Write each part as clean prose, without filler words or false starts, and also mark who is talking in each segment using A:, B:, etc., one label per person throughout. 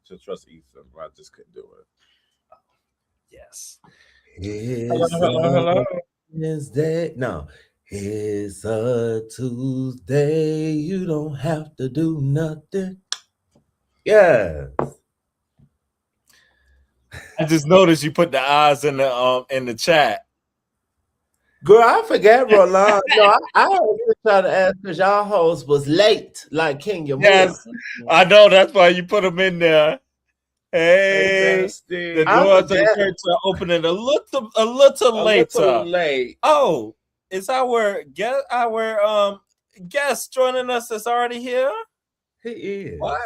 A: To trust Ethan, I just couldn't do it.
B: Yes.
C: Hello. Wednesday. No. It's a Tuesday. You don't have to do nothing. Yeah.
B: I just noticed you put the eyes in the chat.
C: Girl, I forgot Roland. No, I was trying to ask because y'all host was late, like Kenya Moore.
B: Yes, I know. That's why you put them in there. Hey, the doors of the church are opening a little later. Oh, is our guest joining us that's already here?
C: He is.
A: What?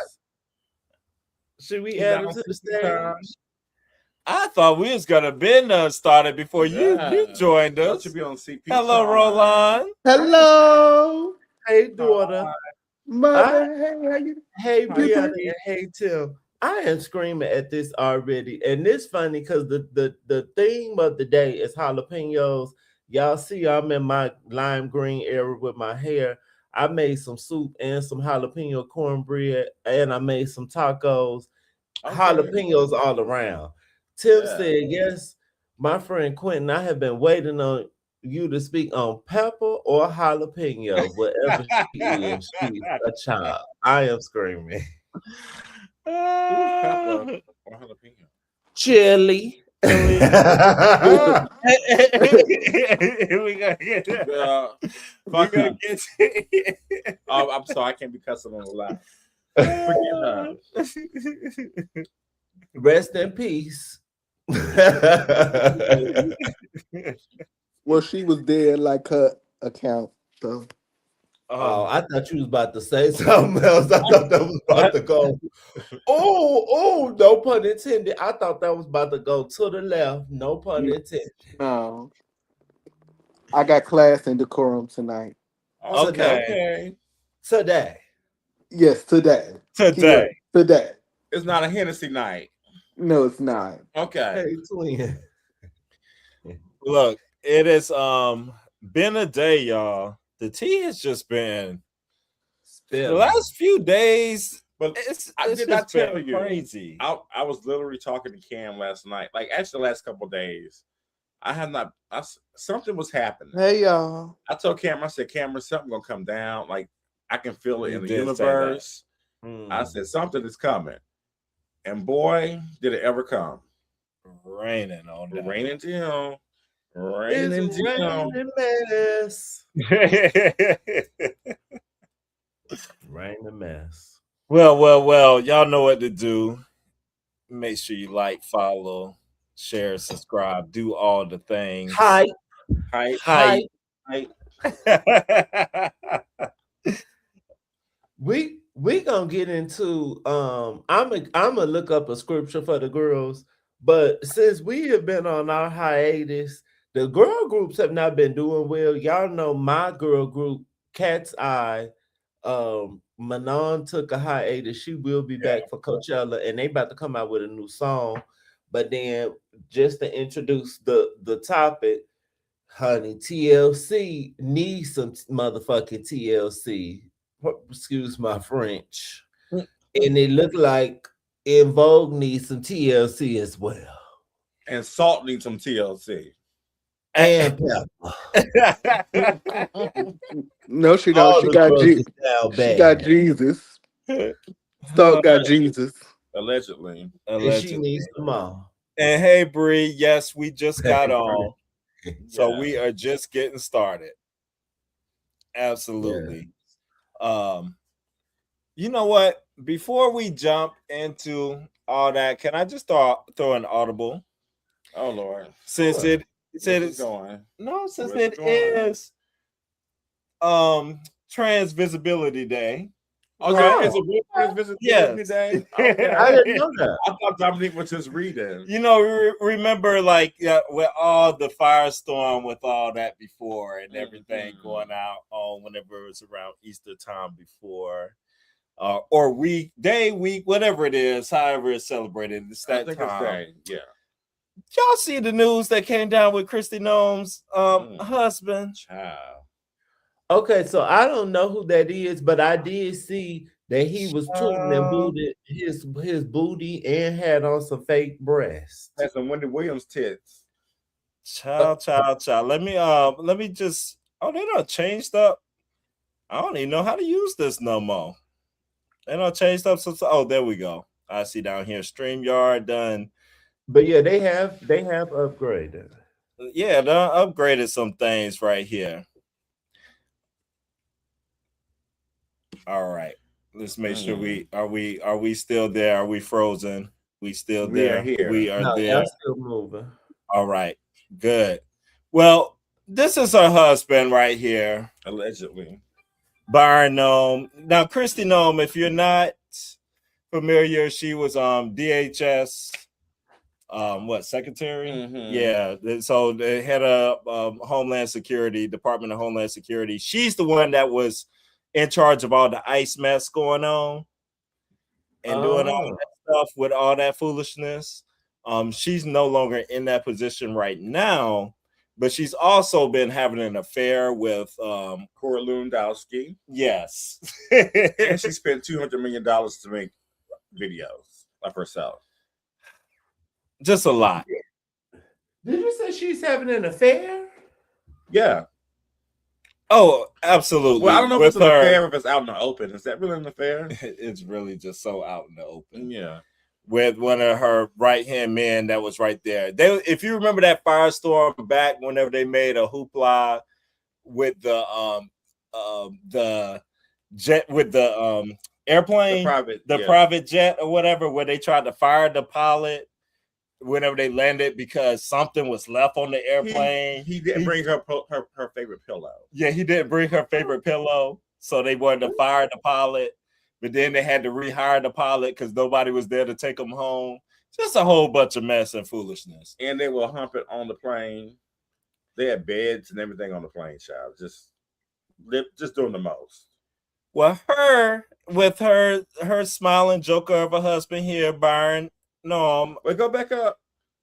C: Should we add him to the stage?
B: I thought we was gonna been started before you joined us.
A: Should be on CP.
B: Hello, Roland.
D: Hello.
C: Hey, daughter.
D: Mother.
C: Hey, Brianna. And hey, Tim. I am screaming at this already, and it's funny because the theme of the day is jalapenos. Y'all see, I'm in my lime green area with my hair. I made some soup and some jalapeno cornbread, and I made some tacos. Okay. Jalapenos all around. Tim said, yes, my friend Quentin, I have been waiting on you to speak on pepper or jalapeno, whatever she is. She's a child. I am screaming.
A: Pepper or jalapeno?
C: Chilli.
B: We gonna get
A: I'm sorry, I can't be cussing on the line.
C: Rest in peace.
D: Well, she was dead like her account, so.
C: Oh, I thought you was about to say something else. I thought that was about to go. Oh, no pun intended. I thought that was about to go to the left. No pun intended.
D: No. I got class and decorum tonight.
C: Okay. Today.
D: Yes, today.
B: Today.
A: It's not a Hennessy night.
D: No, it's not.
A: Okay.
C: Hey, twin.
B: Look, it has been a day, y'all. The tea has just been the last few days, but
A: I did not tell you
B: crazy.
A: I was literally talking to Cam last night, like actually the last couple of days. Something was happening.
D: Hey, y'all.
A: I told Cameron, I said, Cameron, something gonna come down. Like I can feel it in the universe. I said, something is coming. And boy, did it ever come.
B: Raining on that.
A: Raining down.
C: Raining mess. Rain a mess.
B: Well, y'all know what to do. Make sure you like, follow, share, subscribe, do all the things.
C: Hype. We gonna get into I'm gonna look up a scripture for the girls, but since we have been on our hiatus, the girl groups have not been doing well. Y'all know my girl group, Cat's Eye. Manon took a hiatus. She will be back for Coachella, and they about to come out with a new song. But then, just to introduce the topic, honey, TLC needs some motherfucking TLC. Excuse my French. And it looked like En Vogue needs some TLC as well.
A: And Salt needs some TLC.
C: And Pepper.
D: No, she don't. She got Jesus. Salt got Jesus.
A: Allegedly.
C: And she needs them all.
B: And hey, Bree, yes, we just got on. So we are just getting started. Absolutely. You know what? Before we jump into all that, can I just throw an audible?
A: Oh Lord.
B: Since it is Trans Visibility Day.
A: Oh, right. Is it his visit today? Oh, yeah.
C: I didn't know that.
A: I thought Dominique was just reading.
B: You know, remember like with all the firestorm with all that before and everything going out on whenever it was around Easter time before, or week, whatever it is, however it's celebrated. It's that time.
A: Yeah.
B: Y'all see the news that came down with Kristi Noem's husband?
A: Child.
C: Okay, so I don't know who that is, but I did see that he was tooting and booted his booty and had on some fake breasts.
A: That's some Wendy Williams tits.
B: Child. Let me just. Oh, they done changed up. I don't even know how to use this no more. They done changed up. Oh, there we go. I see down here StreamYard done.
C: But yeah, they have upgraded.
B: Yeah, they upgraded some things right here. All right. Let's make sure are we still there? Are we frozen? We still there? We are there.
C: Still moving.
B: All right. Good. Well, this is her husband right here.
A: Allegedly.
B: Byron Noem. Now, Kristi Noem, if you're not familiar, she was DHS secretary? Yeah. So the head of Homeland Security, Department of Homeland Security. She's the one that was in charge of all the ICE mess going on and doing all that stuff with all that foolishness. She's no longer in that position right now, but she's also been having an affair with
A: Cora Lewandowski.
B: Yes.
A: And she spent $200 million to make videos of herself.
B: Just a lot.
C: Did you say she's having an affair?
A: Yeah.
B: Oh, absolutely.
A: Well, I don't know if it's an affair or if it's out in the open. Is that really an affair?
B: It's really just so out in the open.
A: Yeah.
B: With one of her right-hand men that was right there. If you remember that firestorm back whenever they made a hoopla with the jet, with the airplane, private jet or whatever, where they tried to fire the pilot whenever they landed because something was left on the airplane.
A: He didn't bring her favorite pillow.
B: Yeah, he didn't bring her favorite pillow. So they wanted to fire the pilot, but then they had to rehire the pilot because nobody was there to take them home. Just a whole bunch of mess and foolishness.
A: And they were humping on the plane. They had beds and everything on the plane, child. Just doing the most.
B: Well, with her smiling joker of a husband here, Byron Noem.
A: Wait, go back up.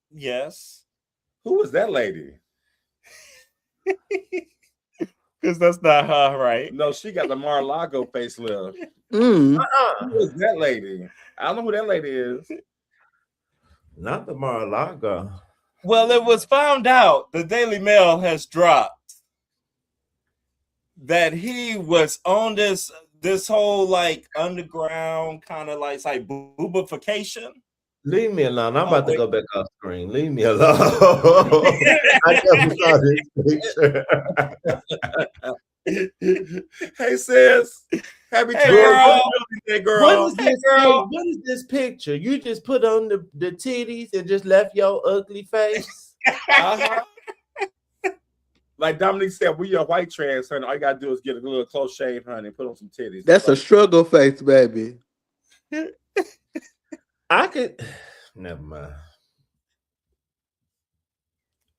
B: Yes.
A: Who was that lady?
B: Because that's not her, right?
A: No, she got the Mar-a-Lago facelift.
D: Mm.
A: Who is that lady? I don't know who that lady is.
C: Not the Mar-a-Lago.
B: Well, it was found out, the Daily Mail has dropped that he was on this whole like underground kind of like boobification.
C: Leave me alone. I'm about to go back off screen. Leave me alone. I never saw this picture.
A: Hey, sis. Happy
C: girl. What is this picture? You just put on the titties and just left your ugly face?
A: Uh-huh. Like Dominique said, we are white trans, honey. All you gotta do is get a little close shave, honey, and put on some titties.
D: That's a struggle face, baby.
C: I could never mind.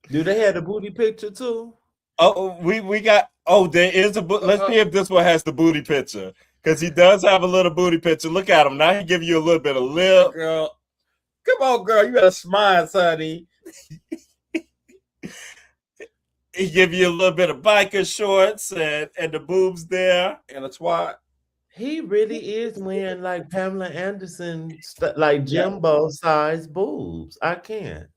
C: Do they have the booty picture too?
B: Oh, we got. Oh, there is a. Let's see if this one has the booty picture because he does have a little booty picture. Look at him now. He give you a little bit of lip,
A: girl. Come on, girl. You got a smile, honey.
B: He give you a little bit of biker shorts and the boobs there
A: and a twat.
C: He really is wearing like Pamela Anderson, like Jimbo size boobs. I can't.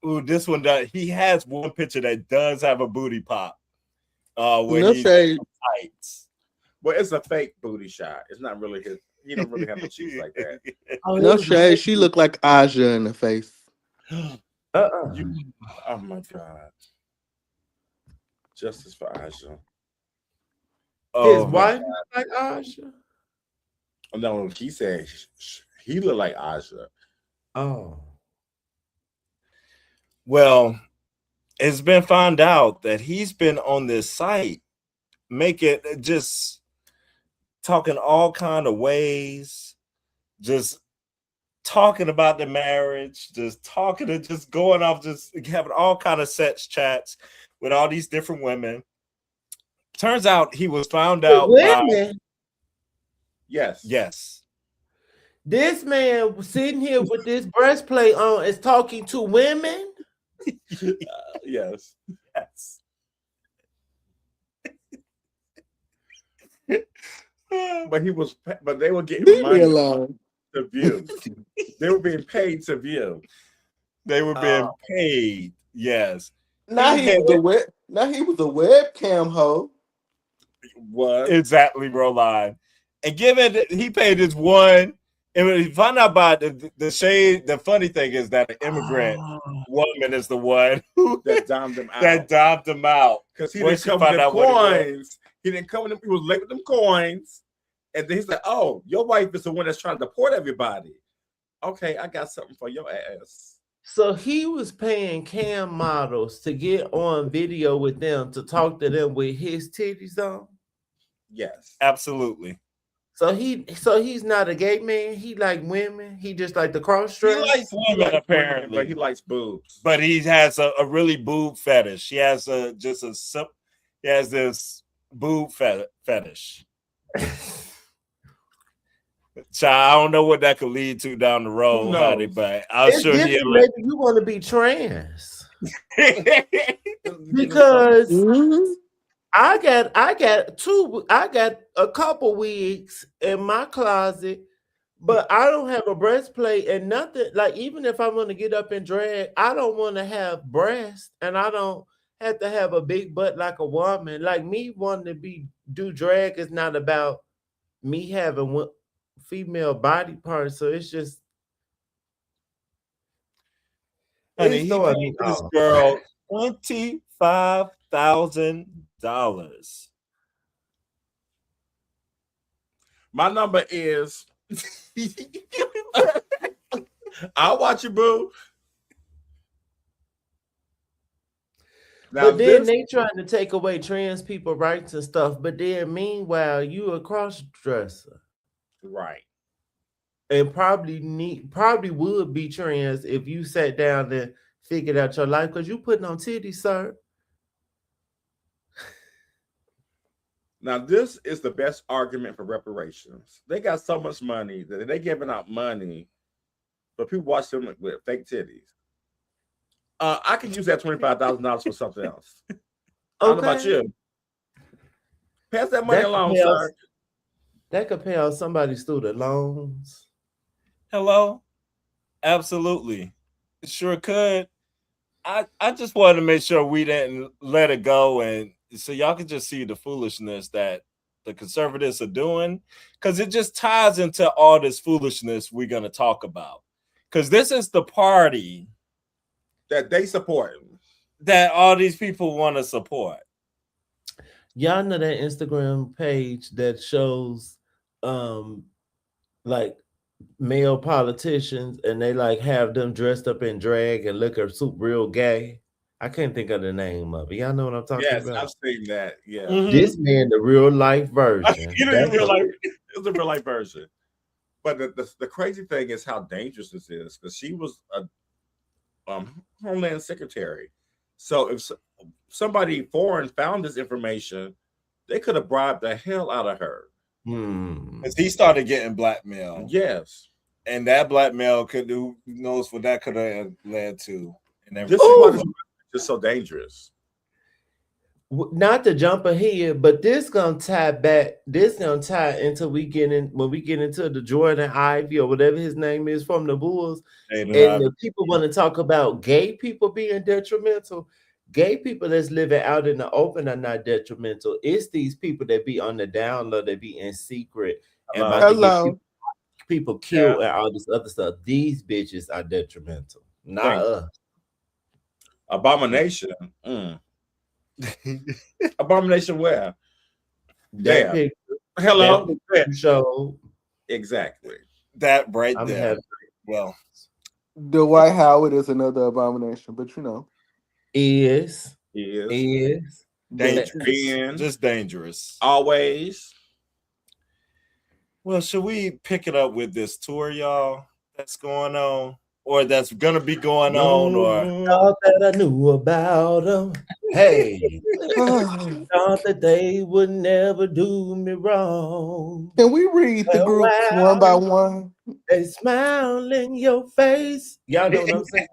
B: Ooh, this one does. He has one picture that does have a booty pop.
A: Where he's tights. Well, it's a fake booty shot. It's not really his. He don't really have no cheeks like that.
D: No shade. She looked like Aja in the face.
A: Oh my God. Justice for Aja.
C: His wife like Aja?
A: No, he said he looked like Aja.
C: Oh.
B: Well, it's been found out that he's been on this site making just talking all kind of ways, just talking about the marriage, just talking and just going off, just having all kind of sex chats with all these different women. Turns out he was found out by yes.
C: This man sitting here with this breastplate on is talking to women.
B: Yes.
A: But they were getting money
D: alone
A: to view. They were being paid to view.
B: They were being paid. Yes.
D: Now he was a webcam hoe.
B: What? Exactly, bro. Line. And given that he paid his one, and when he found out about the shade, the funny thing is that an immigrant woman is the one who
A: that domed him out.
B: That domed him out.
A: Because he didn't come with them coins. He didn't come with them. He was late with them coins. And then he's like, oh, your wife is the one that's trying to deport everybody. Okay, I got something for your ass.
C: So he was paying cam models to get on video with them to talk to them with his titties on?
A: Yes.
B: Absolutely.
C: So he's not a gay man. He like women. He just like the cross dress.
B: He likes women apparently,
A: but he likes boobs.
B: But he has a really boob fetish. He has this boob fetish. Child, I don't know what that could lead to down the road, honey, but I'll show you.
C: Maybe you want to be trans because. I got a couple wigs in my closet, but I don't have a breastplate and nothing. Like, even if I want to get up and drag, I don't want to have breasts, and I don't have to have a big butt like a woman. Like, me wanting to do drag is not about me having female body parts. So it's just,
B: honey, he paid this girl $25,000.
A: My number is I'll watch you, boo.
C: Now, but then they trying to take away trans people rights and stuff. But then meanwhile, you a cross dresser,
A: right?
C: And probably would be trans if you sat down and figured out your life, because you putting on titties, sir.
A: Now, this is the best argument for reparations. They got so much money that they're giving out money, but people watch them with fake titties. I can use that $25,000 for something else. Okay. I don't know about you. Pass that money along, sir.
C: That could pay off somebody's student loans.
B: Hello? Absolutely. It sure could. I just wanted to make sure we didn't let it go, and so y'all can just see the foolishness that the conservatives are doing, because it just ties into all this foolishness we're going to talk about. Because this is the party
A: that they support,
B: that all these people want to support.
C: Y'all know that Instagram page that shows like male politicians, and they like have them dressed up in drag and look real gay? I can't think of the name of it. Y'all know what I'm talking about?
A: Yes, I've seen that. Yeah.
C: Mm-hmm. This man, the real life version.
A: It's a real life version. But the crazy thing is how dangerous this is, because she was a Homeland Secretary. So if somebody foreign found this information, they could have bribed the hell out of her.
B: Because he started getting blackmail.
A: Yes.
B: And that blackmail who knows what that could have led to. And
A: this is what is just so dangerous.
C: Not to jump ahead, but this gonna tie back. This gonna tie into when we get into the Jordan Ivey or whatever his name is from the Bulls, and the people want to talk about gay people being detrimental. Gay people that's living out in the open are not detrimental. It's these people that be on the down low, that be in secret and about to get people killed and all this other stuff. These bitches are detrimental, not us.
A: Abomination. Abomination where? There. Hello.
C: Show.
A: Exactly.
B: That right there. Well,
D: Dwight Howard is another abomination, but you know.
C: Is
B: dangerous. Just dangerous.
A: Always.
B: Well, should we pick it up with this tour, y'all, that's going on, or that's gonna be going on, or
C: Thought that I knew about them. Hey,
D: Can
C: thought that they would never do me wrong.
D: we read the
C: Well,
D: groups one by one?
C: they smile in your face. Y'all know what I'm saying?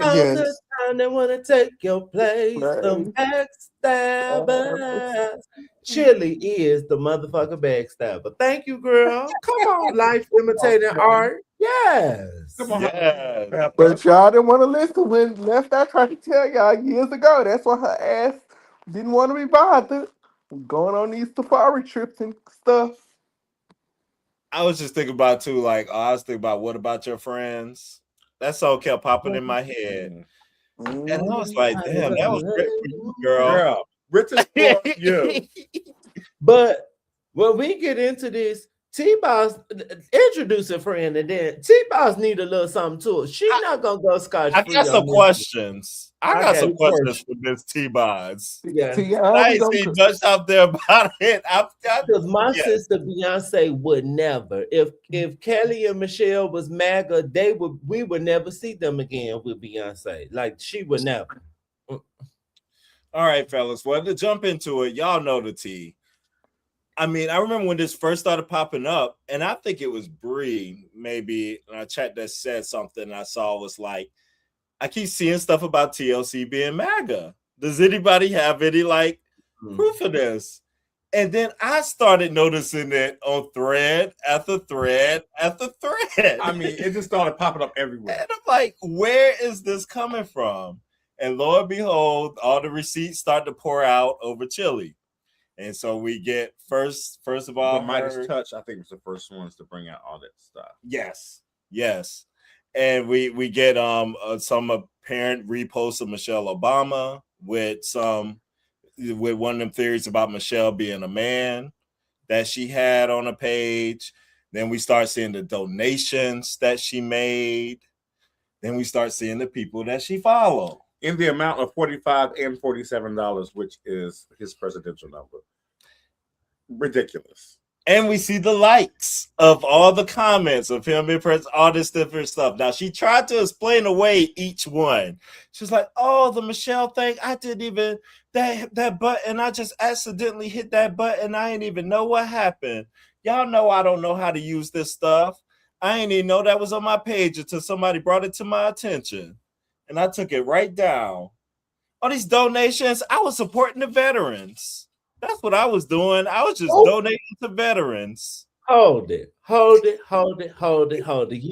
C: All the
D: Yes.
C: time they want to take your place. The
D: Right.
C: backstabbers. Chilli is the motherfucker backstabber. Thank you, girl. Come on, life imitating art. Yes.
A: Come on,
B: yes,
A: Pepper.
D: But y'all didn't want to listen when Left I tried to tell y'all years ago. That's why her ass didn't want to be bothered. Going on these safari trips and stuff.
B: I was just thinking about too, like I was thinking about what about your friends? That song kept popping in my head, and I was like, damn, that was great for you, girl.
A: Girl, written for you.
C: But when we get into this, T-Boss introduce a friend, and then T-Boss need a little something to it. She not gonna go scotch
B: I
C: free.
B: got some questions. I got some questions
C: questions.
B: for Miss T-Boz.
C: Yeah.
B: I ain't seen much out there about it.
C: Because my
B: yes.
C: sister Beyonce would never. If Kelly and Michelle was MAGA, we would never see them again with Beyonce. Like she would never.
B: All right, fellas. Well, to jump into it, y'all know the tea. I mean, I remember when this first started popping up, and I think it was Bree, maybe, and I chat that said something I saw was like, I keep seeing stuff about TLC being MAGA. Does anybody have any proof of this? And then I started noticing it on thread after thread after thread.
A: I mean, it just started popping up everywhere.
B: And I'm like, where is this coming from? And lo and behold, all the receipts start to pour out over Chilli. And so we get first of all,
A: the Midas Touch, I think, was the first ones to bring out all that stuff.
B: Yes. And we get some apparent reposts of Michelle Obama with one of them theories about Michelle being a man that she had on a page. Then we start seeing the donations that she made. Then we start seeing the people that she followed.
A: In the amount of $45 and $47, which is his presidential number. Ridiculous.
B: And we see the likes of all the comments of him in press, all this different stuff. Now, she tried to explain away each one. She's like, oh, the Michelle thing, I didn't even, that button, I just accidentally hit that button. I didn't even know what happened. Y'all know I don't know how to use this stuff. I didn't even know that was on my page until somebody brought it to my attention. And I took it right down. All these donations, I was supporting the veterans. That's what I was doing. I was just donating to veterans.
C: Hold it. You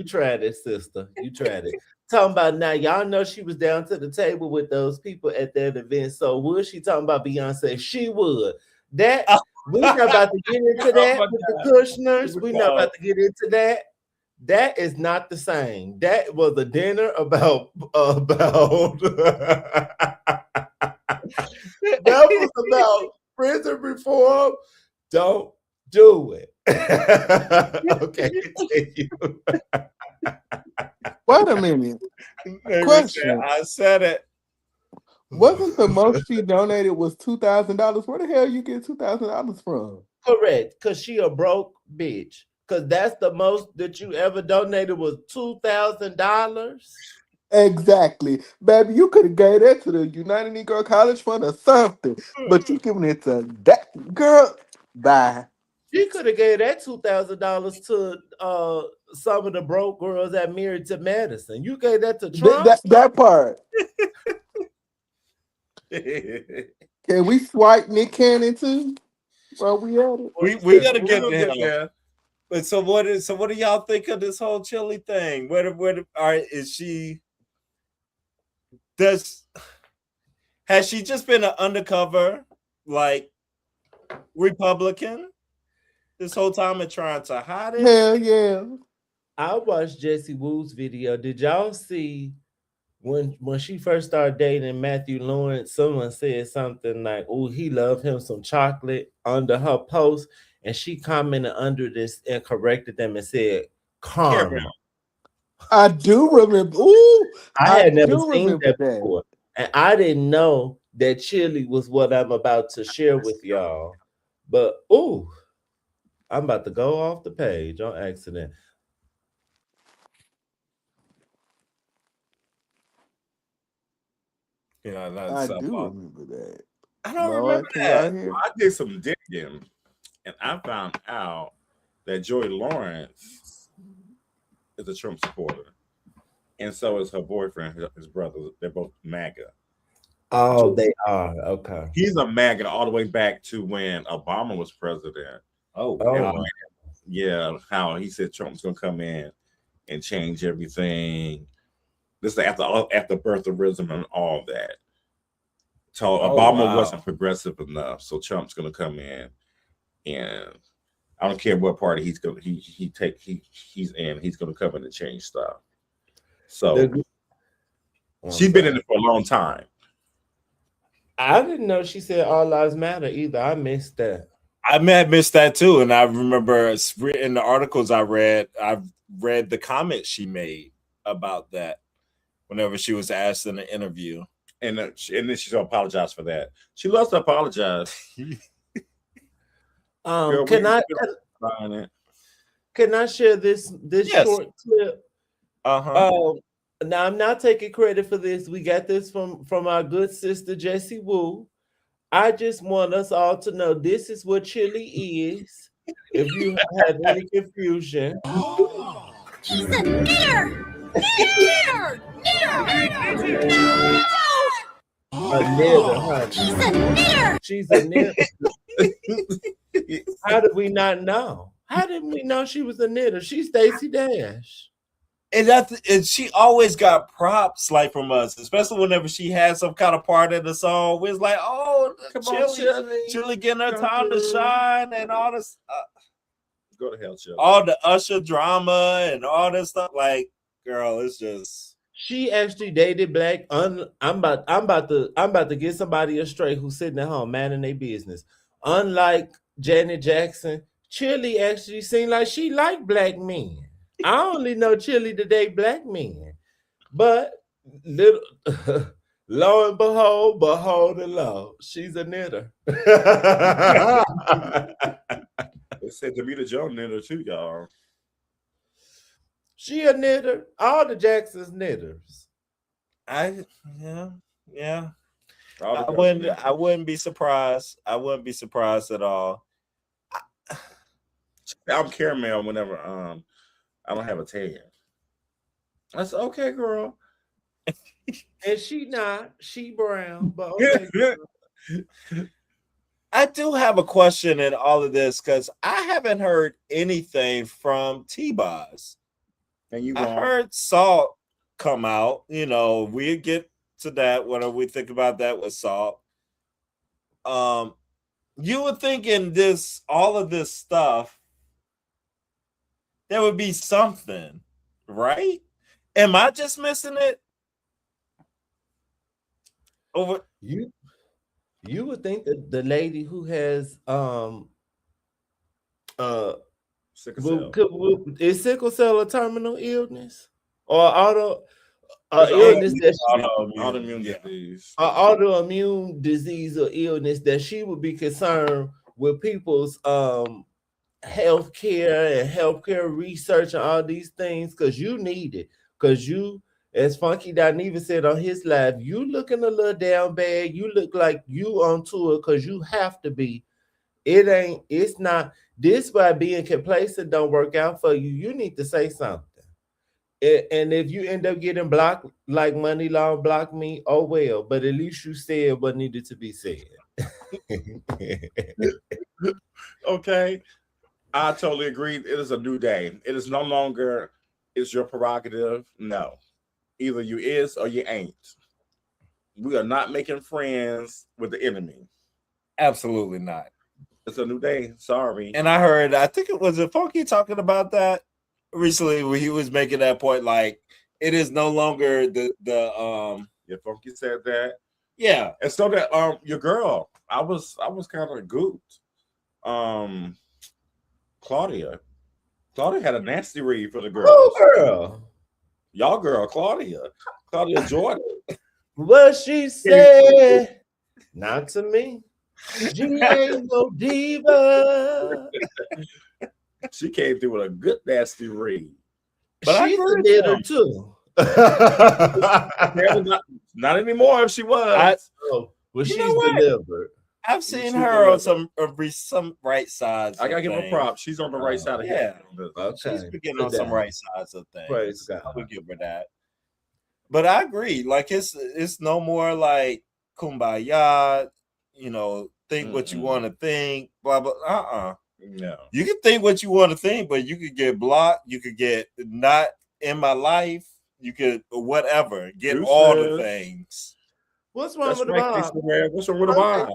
C: tried it, sister. You tried it. Talking about now, y'all know she was down to the table with those people at that event. So would she talking about Beyonce? She would. That we're not about to get into that with the Kushners. We're not about to get into that. That is not the same. That was a dinner about that was about prison reform. Don't do it. Okay, continue.
D: Wait a minute. Question.
B: I said it.
D: Wasn't the most she donated was $2,000? Where the hell you get $2,000 from?
C: Correct, because she a broke bitch. Because that's the most that you ever donated was $2,000.
D: Exactly. Baby, you could have gave that to the United Negro College Fund or something. But you giving it to that girl. Bye.
C: She could have gave that $2,000 to some of the broke girls that married to Madison. You gave that to Trump.
D: That part. Can we swipe Nick Cannon too? Well, we at it.
B: We gotta get there. But so what do y'all think of this whole Chilli thing? Has she just been an undercover Republican this whole time and trying to hide it?
D: Hell yeah.
C: I watched Jesse Wu's video. Did y'all see when she first started dating Matthew Lawrence? Someone said something like, "Oh, he loved him some chocolate" under her post, and she commented under this and corrected them and said, "Caramel."
D: I do remember. Ooh,
C: I had never seen that before, and I didn't know that Chilli was what I'm about to share with y'all. But ooh. I'm about to go off the page on accident.
B: Yeah,
D: I
B: that's
D: do remember that.
B: I don't remember
D: Lord, can y'all
B: that.
D: hear?
A: I did some digging, and I found out that Joy Lawrence is a Trump supporter, and so is her boyfriend, his brother. They're both MAGA.
C: Oh, they are. Okay.
A: He's a MAGA all the way back to when Obama was president.
B: Oh,
C: Oh,
A: And
C: wow.
A: yeah, how he said Trump's gonna come in and change everything. This is after birtherism and all that. So
B: Oh,
A: Obama
B: wow.
A: wasn't progressive enough, so Trump's gonna come in, and I don't care what party he's in. He's gonna come in and change stuff. So
C: The- I'm
A: she's been in
C: sorry.
A: it for a long time.
C: I didn't know she said all lives matter either. I missed that.
B: I may have missed that too, and I remember in the articles I've read the comments she made about that whenever she was asked in an interview.
A: And then she's gonna apologize for that. She loves to apologize. Girl,
C: Can I
A: buying it.
C: can I share this
B: Yes.
C: short clip?
B: Uh-huh.
C: Now I'm not taking credit for this. We got this from our good sister Jessie Wu. I just want us all to know this is what Chilli is. If you have any confusion,
E: She's a knitter! Knitter! Knitter!
C: a knitter, honey.
E: She's a knitter!
C: She's a knitter. How did we not know? How did we know she was a knitter? She's Stacey Dash.
B: And she always got props like from us, especially whenever she had some kind of part in the song. We was like, oh,
A: Come on,
B: Chilli getting her
A: Come
B: time to
A: through.
B: shine and all this,
A: Go to hell, Chilli.
B: all the Usher drama and all this stuff. Like, girl, it's just
C: She actually dated black. I'm about to get somebody astray who's sitting at home minding their business. Unlike Janet Jackson, Chilli actually seemed like she liked black men. I only know Chilli to date black men, but little lo and behold and lo, she's a knitter.
A: They said Demeter Jones knitter too, y'all.
C: She a knitter. All the Jacksons knitters.
B: yeah.
A: All the
B: I
A: girls
B: wouldn't be surprised. I wouldn't be surprised at all.
A: I'm caramel whenever I don't have a tan. That's okay, girl.
C: And she not. She brown, but okay. girl.
B: I do have a question in all of this because I haven't heard anything from T-Boz.
A: And you
B: I
A: won't.
B: heard Salt come out. You know, we'll get to that whenever we think about that with Salt. You would think in all of this stuff, there would be something, right? Am I just missing it? Over
C: You would think that the lady who has
A: Sickle cell.
C: is sickle cell a terminal illness or auto
A: It's
C: illness that
A: autoimmune disease.
C: autoimmune disease or illness that she would be concerned with people's healthcare and healthcare research and all these things because you need it. Because you, as Funky Dineva said on his live, you looking a little down bad. You look like you on tour because you have to be. It's not this by being complacent don't work out for you. You need to say something. And if you end up getting blocked like Money Long blocked me, oh well. But at least you said what needed to be said.
A: Okay. I totally agree. It is a new day. It is no longer it's your prerogative. No. Either you is or you ain't. We are not making friends with the enemy.
B: absolutely not.
A: It's a new day. Sorry.
B: And I think it was Funky talking about that recently where he was making that point, like it is no longer the
A: Yeah, Funky said that.
B: yeah.
A: And so that your girl, I was kind of gooped. Claudia had a nasty read for the girls.
C: Oh girl.
A: Y'all girl, Claudia Jordan.
C: What she said, not to me. She ain't no diva.
A: She came through with a good nasty read.
B: But I
C: She's a
B: agree with
C: knitter
B: them.
C: too.
A: Not anymore if she was.
C: Oh, well,
B: You
C: she's
B: know what?
C: delivered.
B: I've seen
A: She's
B: her on
A: delivered.
B: some right sides.
A: I gotta
B: of
A: give her
B: things.
A: props. She's on the right side of
B: Yeah.
A: history.
B: She's
C: Okay.
B: beginning on some right sides of things.
C: Praise God.
B: I would give her that. But I agree. Like it's no more like kumbaya, you know, think what you want to think, blah blah.
A: No.
B: You can think what you want to think, but you could get blocked, you could get not in my life, you could whatever, get all the things.
C: What's wrong
A: That's
C: with the
A: right,
C: Bob?
A: Lisa Ray. What's wrong with the Bob?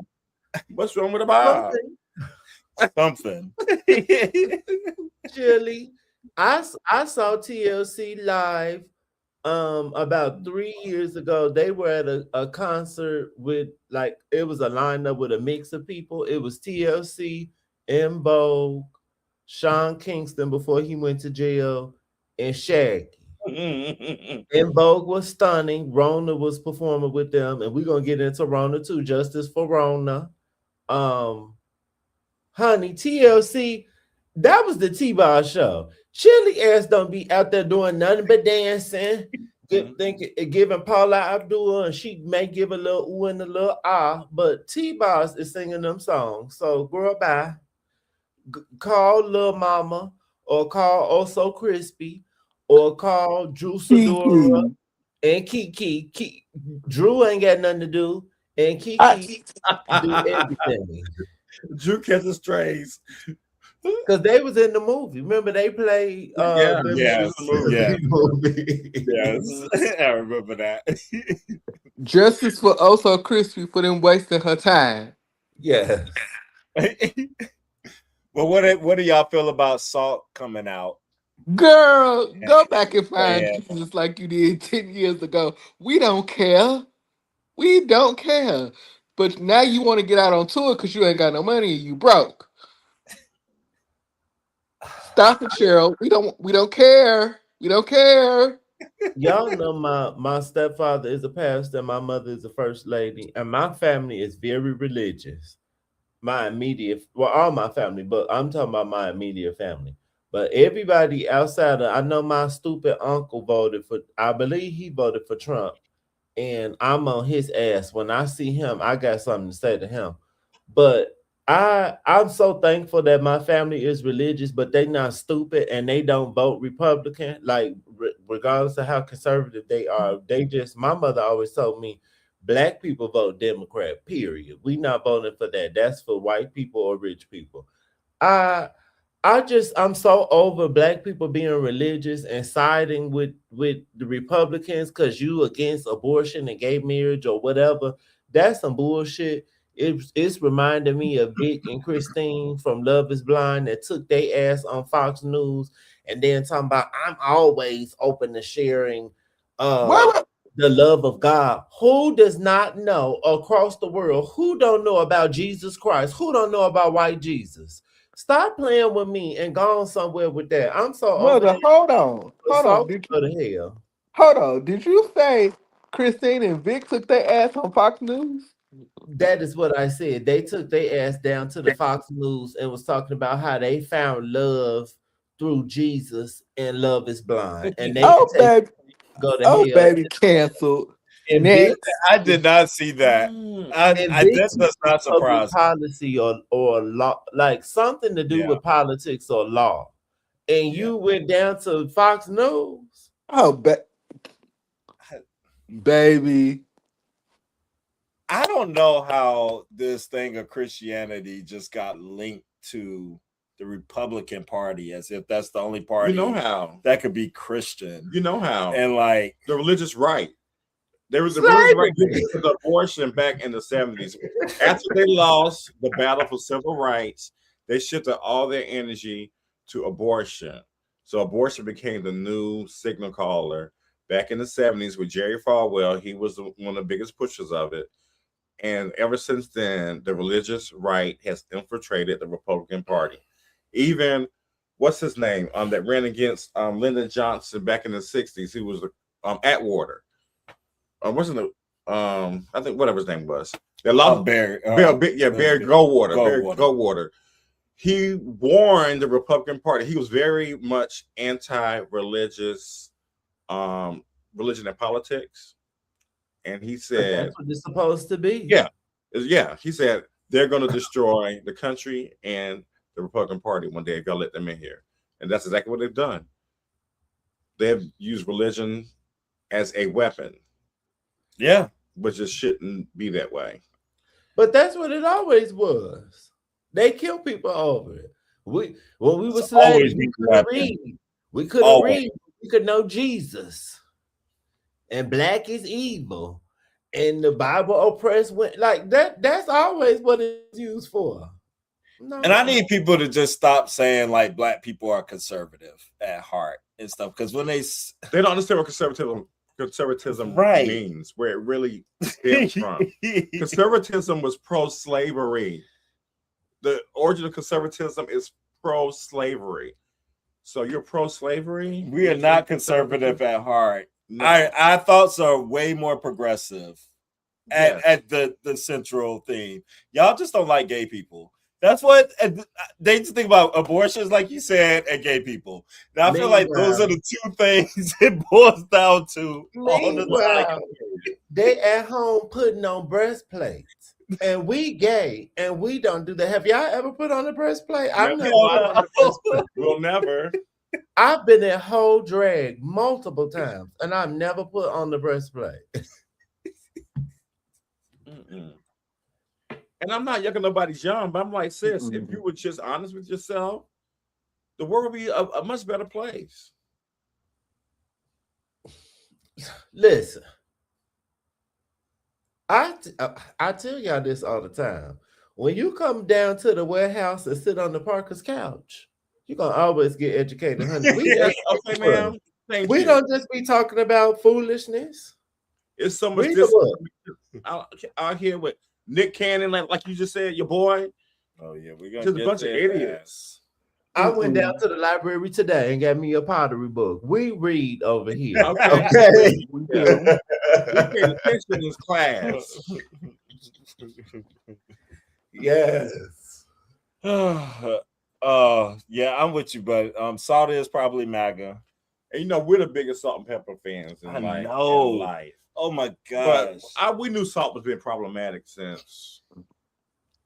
A: What's wrong with the Bob?
B: Something.
C: Chilli. I saw TLC live about 3 years ago. They were at a concert with, like, it was a lineup with a mix of people. It was TLC, M Vogue, Sean Kingston before he went to jail, and Shaggy. And Vogue was stunning. Rona was performing with them, and we're gonna get into Rona too. Justice for Rona. Honey, TLC, that was the T-Bar show. Chilli ass don't be out there doing nothing but dancing, giving Paula Abdul, and she may give a little ooh and a little ah, but T-Bars is singing them songs. So, girl, bye. Call Lil Mama, or call Oh So Crispy, or call Drew Sidora and Kiki. Drew ain't got nothing to do, and Kiki do everything.
A: Drew catches strays.
C: Because they was in the movie. Remember they played
B: Yes.
C: movie.
B: Yes. I remember that.
D: Justice for Oh So Crispy for them wasting her time.
C: Yes.
B: Well, what do y'all feel about Salt coming out?
D: Girl, go back and find Jesus like you did 10 years ago. We don't care. We don't care. But now you want to get out on tour because you ain't got no money and you broke. Stop it, Cheryl. We don't care. We don't care.
C: Y'all know my stepfather is a pastor, and my mother is a first lady, and my family is very religious. My immediate, well, all my family, but I'm talking about my immediate family. But everybody outside of, I know my stupid uncle voted for, I believe he voted for Trump, and I'm on his ass. When I see him, I got something to say to him. But I'm so thankful that my family is religious, but they not stupid and they don't vote Republican. Like regardless of how conservative they are, they just, my mother always told me, Black people vote Democrat, period. We not voting for that. That's for white people or rich people. I'm so over Black people being religious and siding with the Republicans because you against abortion and gay marriage or whatever. That's some bullshit. It's reminding me of Vic and Christine from Love Is Blind that took their ass on Fox News and then talking about I'm always open to sharing the love of God. Who does not know across the world? Who don't know about Jesus Christ? Who don't know about white Jesus? Stop playing with me and go on somewhere with that. I'm so
D: Mother, hold on.
C: Go to hell.
D: Hold on. Did you say Christine and Vic took their ass on Fox News?
C: That is what I said. They took their ass down to the Fox News and was talking about how they found love through Jesus and Love Is Blind. And they
D: go to hell. Baby, canceled.
C: And
D: Next.
B: I did not see that. That does not surprise me.
C: Policy or law, like something to do with politics or law. And you went down to Fox News.
D: Oh, baby.
B: I don't know how this thing of Christianity just got linked to the Republican Party as if that's the only party that could be Christian.
A: You know how.
B: And like
A: the religious right. There was a religious right to the abortion back in the 70s. After they lost the battle for civil rights, they shifted all their energy to abortion. So abortion became the new signal caller back in the 70s with Jerry Falwell. He was one of the biggest pushers of it. And ever since then, the religious right has infiltrated the Republican Party. Even, what's his name, that ran against Lyndon Johnson back in the 60s, who was Atwater. What's his name? I think whatever his name was. They lost
B: Barry.
A: Barry Goldwater. Barry Goldwater. he warned the Republican Party. He was very much anti-religious, religion and politics. And he
C: But
A: said,
C: that's what it's supposed to be.
A: yeah, he said they're going to destroy the country and the Republican Party one day if y'all let them in here. And that's exactly what they've done. They've used religion as a weapon.
B: Yeah.
A: Which just shouldn't be that way.
C: But that's what it always was. They kill people over it. When we were
B: It's
C: slaves,
B: always
C: we
B: been
C: couldn't
B: weapon.
C: read. We couldn't
B: Always.
C: read. We could know Jesus. And black is evil. And the Bible oppressed went like that. That's always what it's used for. No.
B: And I need people to just stop saying like black people are conservative at heart and stuff. Because when they
A: don't understand what conservatism
B: Right.
A: means, where it really stems from. Conservatism was pro-slavery. The origin of conservatism is pro-slavery. So you're pro-slavery?
B: We are not conservative at heart.
A: No.
B: I thoughts are way more progressive
A: Yes.
B: at the central theme. Y'all just don't like gay people. That's what they just think about abortions, like you said, and gay people. Now, I feel like those are the two things it boils down to all the time.
C: They at home putting on breastplates. And we gay, and we don't do that. Have y'all ever put on a breastplate? I've never put on a breastplate.
A: We'll never.
C: I've been in whole drag multiple times, and I've never put on the breastplate.
A: And I'm not yucking nobody's young, but I'm like, sis, if you were just honest with yourself, the world would be a much better place.
C: Listen, I tell y'all this all the time. When you come down to the warehouse and sit on the Parker's couch, you're gonna always get educated, honey.
A: Okay, ma'am.
C: We don't just be talking about foolishness.
A: It's so much out here with Nick Cannon, like you just said, your boy.
B: Oh yeah, we got
A: just a bunch of idiots.
C: I went down to the library today and got me a pottery book. We read over here.
A: Okay. We pay attention in this class.
C: Yes.
B: Yeah, I'm with you, but salt is probably MAGA.
A: And you know, we're the biggest Salt and Pepper fans in life. Oh my gosh. But we knew Salt was been problematic since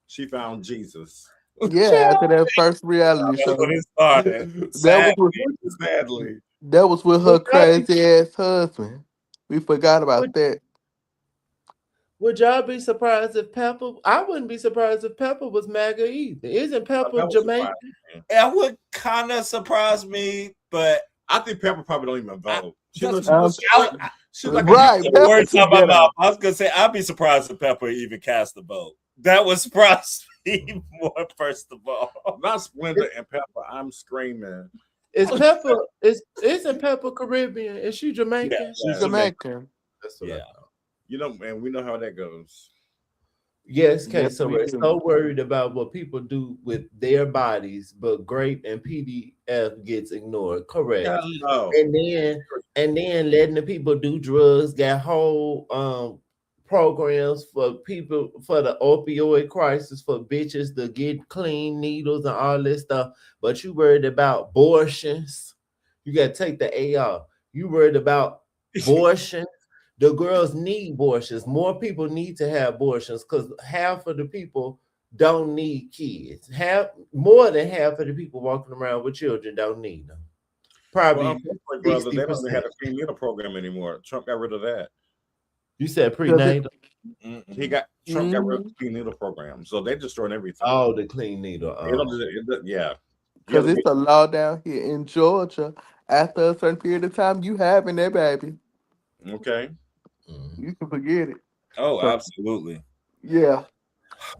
A: she found Jesus.
D: Yeah, after that first reality show.
B: When it started.
A: Sadly.
D: That was with her crazy ass husband. We forgot about that.
C: Would y'all be surprised if Pepper? I wouldn't be surprised if Pepper was MAGA either. Isn't Pepper Jamaican?
B: That would kind of surprise me, but
A: I think Pepper probably don't even vote.
B: She's like right. Words out my mouth. I was gonna say I'd be surprised if Pepper even cast a vote. That would surprise me more. First of all,
A: not Splendor and Pepper. I'm screaming.
C: Is Pepper? Isn't Pepper Caribbean? Is she Jamaican?
D: Yeah, she's Jamaican.
C: That's what I know.
A: You know, and we know how that goes.
C: Yes, okay. So we're so worried about what people do with their bodies, but Grape and PDF gets ignored. Correct.
A: No.
C: And then letting the people do drugs, got whole programs for people for the opioid crisis for bitches to get clean needles and all this stuff. But you worried about abortions. You gotta take the AR. You worried about abortion. The girls need abortions. More people need to have abortions because half of the people don't need kids. More than half of the people walking around with children don't need them. Probably,
A: brother, they don't have a prenatal program anymore. Trump got rid of that.
C: You said prenatal?
A: Trump got rid of the prenatal program, so they destroyed everything.
C: Oh, the clean needle.
A: Yeah,
D: because it's a law down here in Georgia. After a certain period of time, you having that baby.
A: Okay.
D: You can forget it.
B: Oh, absolutely.
D: Yeah.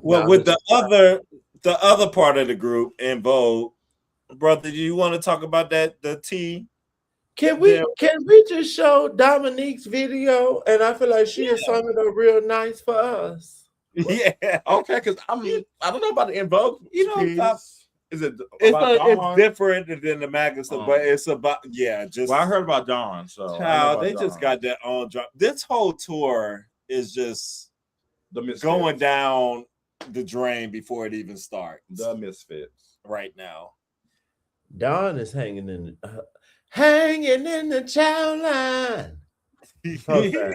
B: Well, with the other part of the group in vogue, brother, do you want to talk about that? The T.
C: Can we just show Dominique's video? And I feel like she is summing it up real nice for us.
B: Yeah.
A: Okay, because I don't know about the in vogue.
B: You know,
A: is it?
B: It's different than the MAGA stuff, but it's about just.
A: Well, I heard about Dawn, so
B: they just got their own drop. This whole tour is just
A: the misfits.
B: Going down the drain before it even starts.
A: The misfits.
B: right now.
C: Dawn is hanging in the child line. Okay.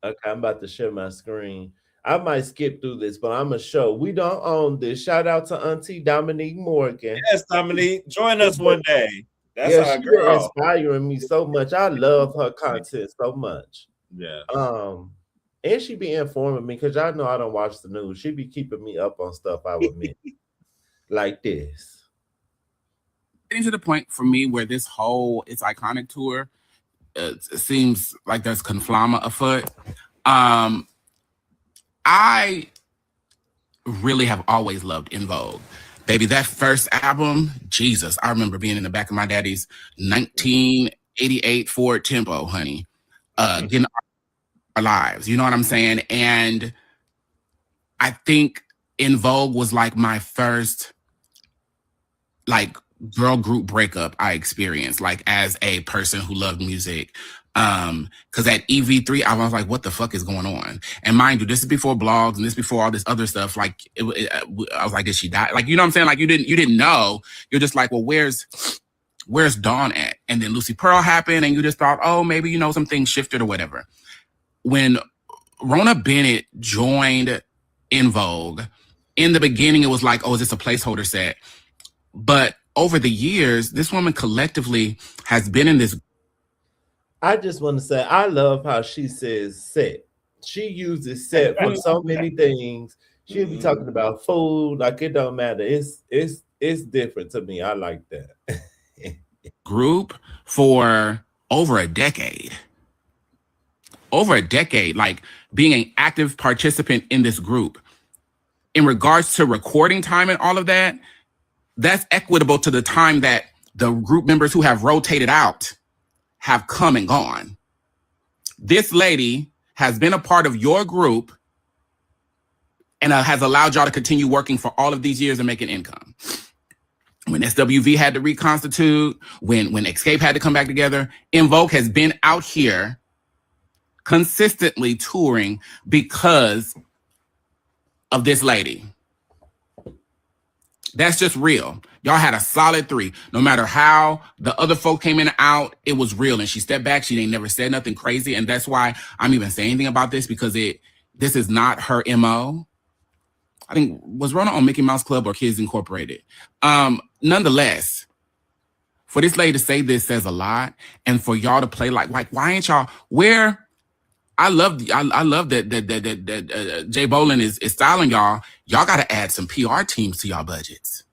C: Okay, I'm about to share my screen. I might skip through this, but I'm gonna show. We don't own this. Shout out to Auntie Dominique Morgan.
B: Yes, Dominique, join us one day. That's
C: Yeah,
B: our
C: she's been
B: girl.
C: inspiring me so much. I love her content so much.
A: Yeah.
C: And she be informing me because y'all know I don't watch the news. She be keeping me up on stuff I would miss, like this.
F: Getting to the point for me where this whole It's Iconic tour, it seems like there's conflama afoot. I really have always loved In Vogue. Baby, that first album, Jesus, I remember being in the back of my daddy's 1988 Ford Tempo, honey, getting our lives. You know what I'm saying? And I think In Vogue was like my first, like, girl group breakup I experienced, like, as a person who loved music. Because at EV3, I was like, what the fuck is going on? And mind you, this is before blogs and this before all this other stuff. Like, I was like, did she die? Like, you know what I'm saying? Like, you didn't know. You're just like, well, where's Dawn at? And then Lucy Pearl happened, and you just thought, oh, maybe, you know, some things shifted or whatever. When Rona Bennett joined In Vogue, in the beginning, it was like, oh, is this a placeholder set? But over the years, this woman collectively has been in this.
C: I just want to say, I love how she says set. She uses set for so many things. She'll be talking about food, like it don't matter. It's different to me. I like that.
F: Group for over a decade. Like being an active participant in this group. In regards to recording time and all of that, that's equitable to the time that the group members who have rotated out have come and gone. This lady has been a part of your group and has allowed y'all to continue working for all of these years and making income. When SWV had to reconstitute, when Escape had to come back together, In Vogue has been out here consistently touring because of this lady. That's just real. Y'all had a solid 3. No matter how the other folk came in and out, it was real. And she stepped back. She ain't never said nothing crazy. And that's why I'm even saying anything about this, because this is not her MO. I think, was Rona on Mickey Mouse Club or Kids Incorporated? Nonetheless, for this lady to say this says a lot. And for y'all to play like why ain't y'all where? I love that Jay Bolin is styling y'all. Y'all got to add some PR teams to y'all budgets.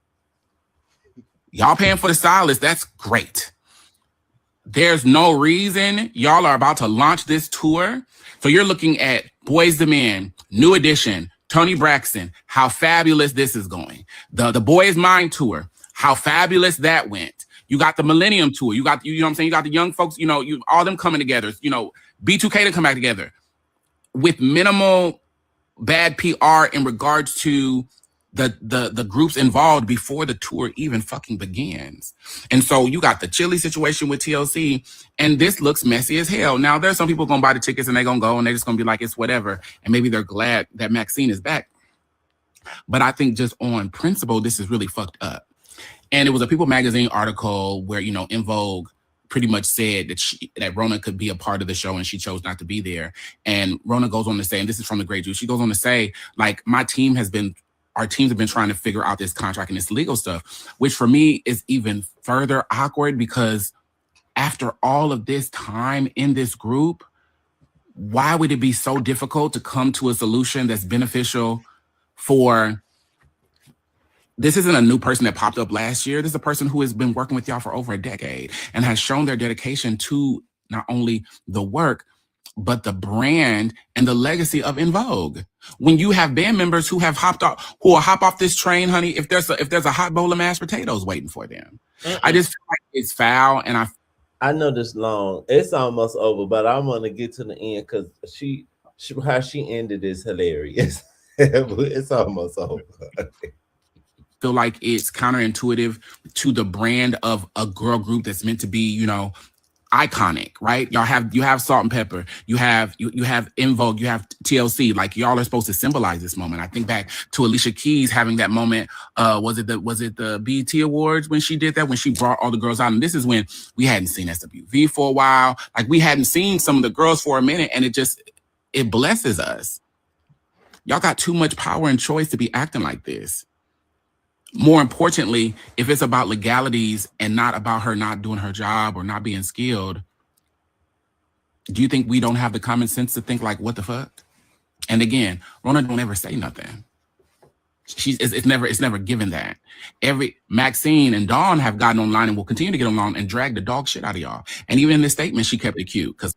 F: Y'all paying for the stylist, that's great. There's no reason y'all are about to launch this tour. So you're looking at Boyz II Men, New Edition, Toni Braxton, how fabulous this is going. The Boy Is Mine tour, how fabulous that went. You got the Millennium tour. You got, you know what I'm saying? You got the young folks, you know, you all them coming together, you know, B2K to come back together with minimal bad PR in regards to the groups involved before the tour even fucking begins. And so you got the Chilli situation with TLC, and this looks messy as hell. Now, there's some people gonna buy the tickets and they're gonna go and they're just gonna be like, it's whatever. And maybe they're glad that Maxine is back. But I think just on principle, this is really fucked up. And it was a People magazine article where, you know, In Vogue pretty much said that Rona could be a part of the show and she chose not to be there. And Rona goes on to say, and this is from the Great Juice, she goes on to say, like, our teams have been trying to figure out this contract and this legal stuff, which for me is even further awkward because after all of this time in this group, why would it be so difficult to come to a solution that's beneficial for... This isn't a new person that popped up last year. This is a person who has been working with y'all for over a decade and has shown their dedication to not only the work, but the brand and the legacy of In Vogue. When you have band members who have who will hop off this train, honey, if there's a hot bowl of mashed potatoes waiting for them. I just feel like it's foul, and
C: I know this long. It's almost over, but I want to get to the end because how she ended is hilarious. It's almost over.
F: Feel like it's counterintuitive to the brand of a girl group that's meant to be, you know, iconic, right? You have Salt and Pepper, you have In Vogue, you have TLC. Like y'all are supposed to symbolize this moment. I think back to Alicia Keys having that moment. Was it the BET Awards when she did that, when she brought all the girls out? And this is when we hadn't seen SWV for a while. Like we hadn't seen some of the girls for a minute, and it blesses us. Y'all got too much power and choice to be acting like this. More importantly, if it's about legalities and not about her not doing her job or not being skilled, do you think we don't have the common sense to think like, what the fuck? And again, Rona don't ever say nothing. It's never given that. Maxine and Dawn have gotten online and will continue to get online and drag the dog shit out of y'all. And even in this statement, she kept it cute because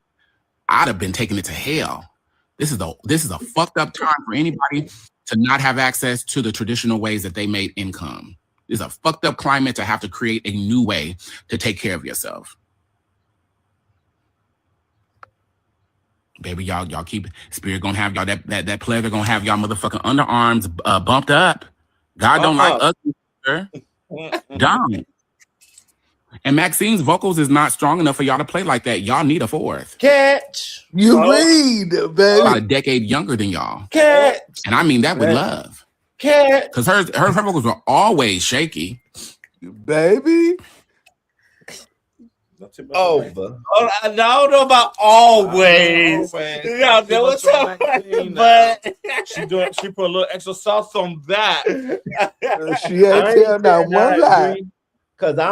F: I'd have been taking it to hell. This is a fucked up time for anybody to not have access to the traditional ways that they made income. It's a fucked up climate to have to create a new way to take care of yourself. Baby, y'all keep Spirit gonna have y'all that pleather gonna have y'all motherfucking underarms bumped up. God don't like ugly, sir. Don't. And Maxine's vocals is not strong enough for y'all to play like that. Y'all need a fourth.
C: Catch.
D: You read, baby.
F: About a decade younger than y'all.
C: Catch.
F: And I mean that with love.
C: Catch.
F: Because her vocals were always shaky.
D: Baby.
C: Over.
B: Oh, I don't know about always. Yeah, there was something, but
A: she put a little extra sauce on that.
D: She ain't tell not one lie.
C: Cause I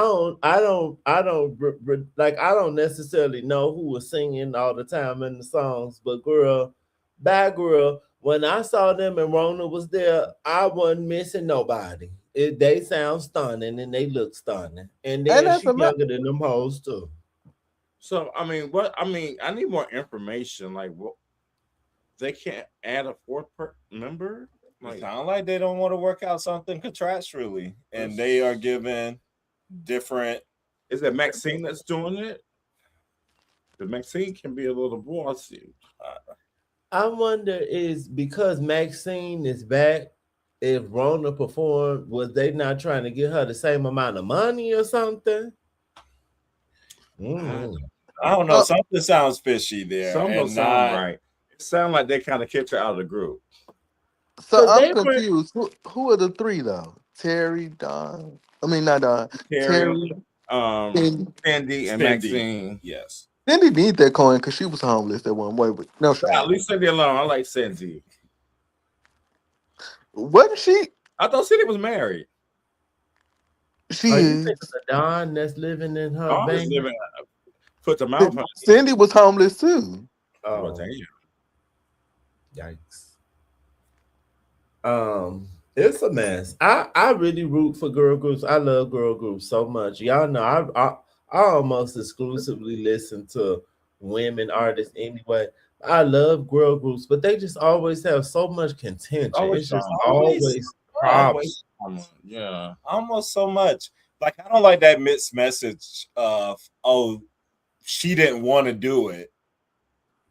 C: don't necessarily know who was singing all the time in the songs, but Bad Girl, when I saw them and Rona was there, I wasn't missing nobody. They sound stunning and they look stunning, and then she's younger than them hoes too.
A: So I mean, I need more information. Like, what they can't add a fourth member?
B: Like, sound like they don't want to work out something contractually, and they are given different.
A: Is it Maxine that's doing it? The Maxine can be a little bossy.
C: I wonder is because Maxine is back. If Rona performed, was they not trying to get her the same amount of money or something?
B: I don't know. Something sounds fishy there.
A: Something don't sound right. It sounds like they kind of kicked her out of the group.
D: So I'm confused. Who are the three though? Terry, Don. I mean, not Don.
A: Terry, Cindy, and Maxine.
B: Yes.
D: Cindy need that coin because she was homeless at one way. But no,
A: leave Cindy alone. I like Cindy.
D: Wasn't she?
A: I thought Cindy was married.
D: She is.
C: Don that's living in her
A: Dawn
C: bank.
A: Put the mouth on.
D: Cindy was homeless too.
C: Oh,
A: damn.
C: Yikes. It's a mess. I really root for girl groups. I love girl groups so much. Y'all know I almost exclusively listen to women artists anyway. I love girl groups, but they just always have so much contention. It's just always problems.
B: Yeah, almost so much. Like, I don't like that mixed message of, oh, she didn't want to do it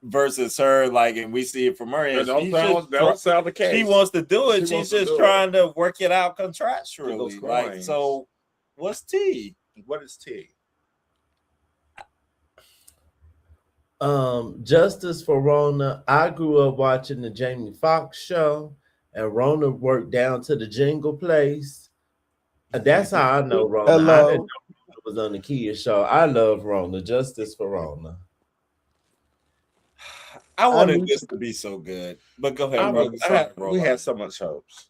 B: versus her, like, and we see it from her.
A: That don't sound the case.
B: She wants to do it. She's just trying to work it out contractually. Like, so what's T?
A: What is T?
C: Justice for Rona. I grew up watching the Jamie Foxx show, and Rona worked down to the Jingle Place. That's how I know Rona.
D: Hello.
C: I didn't know it was on the Kia show. I love Rona. Justice for Rona.
B: I wanted this to be so good, but go ahead.
A: We had so much hopes.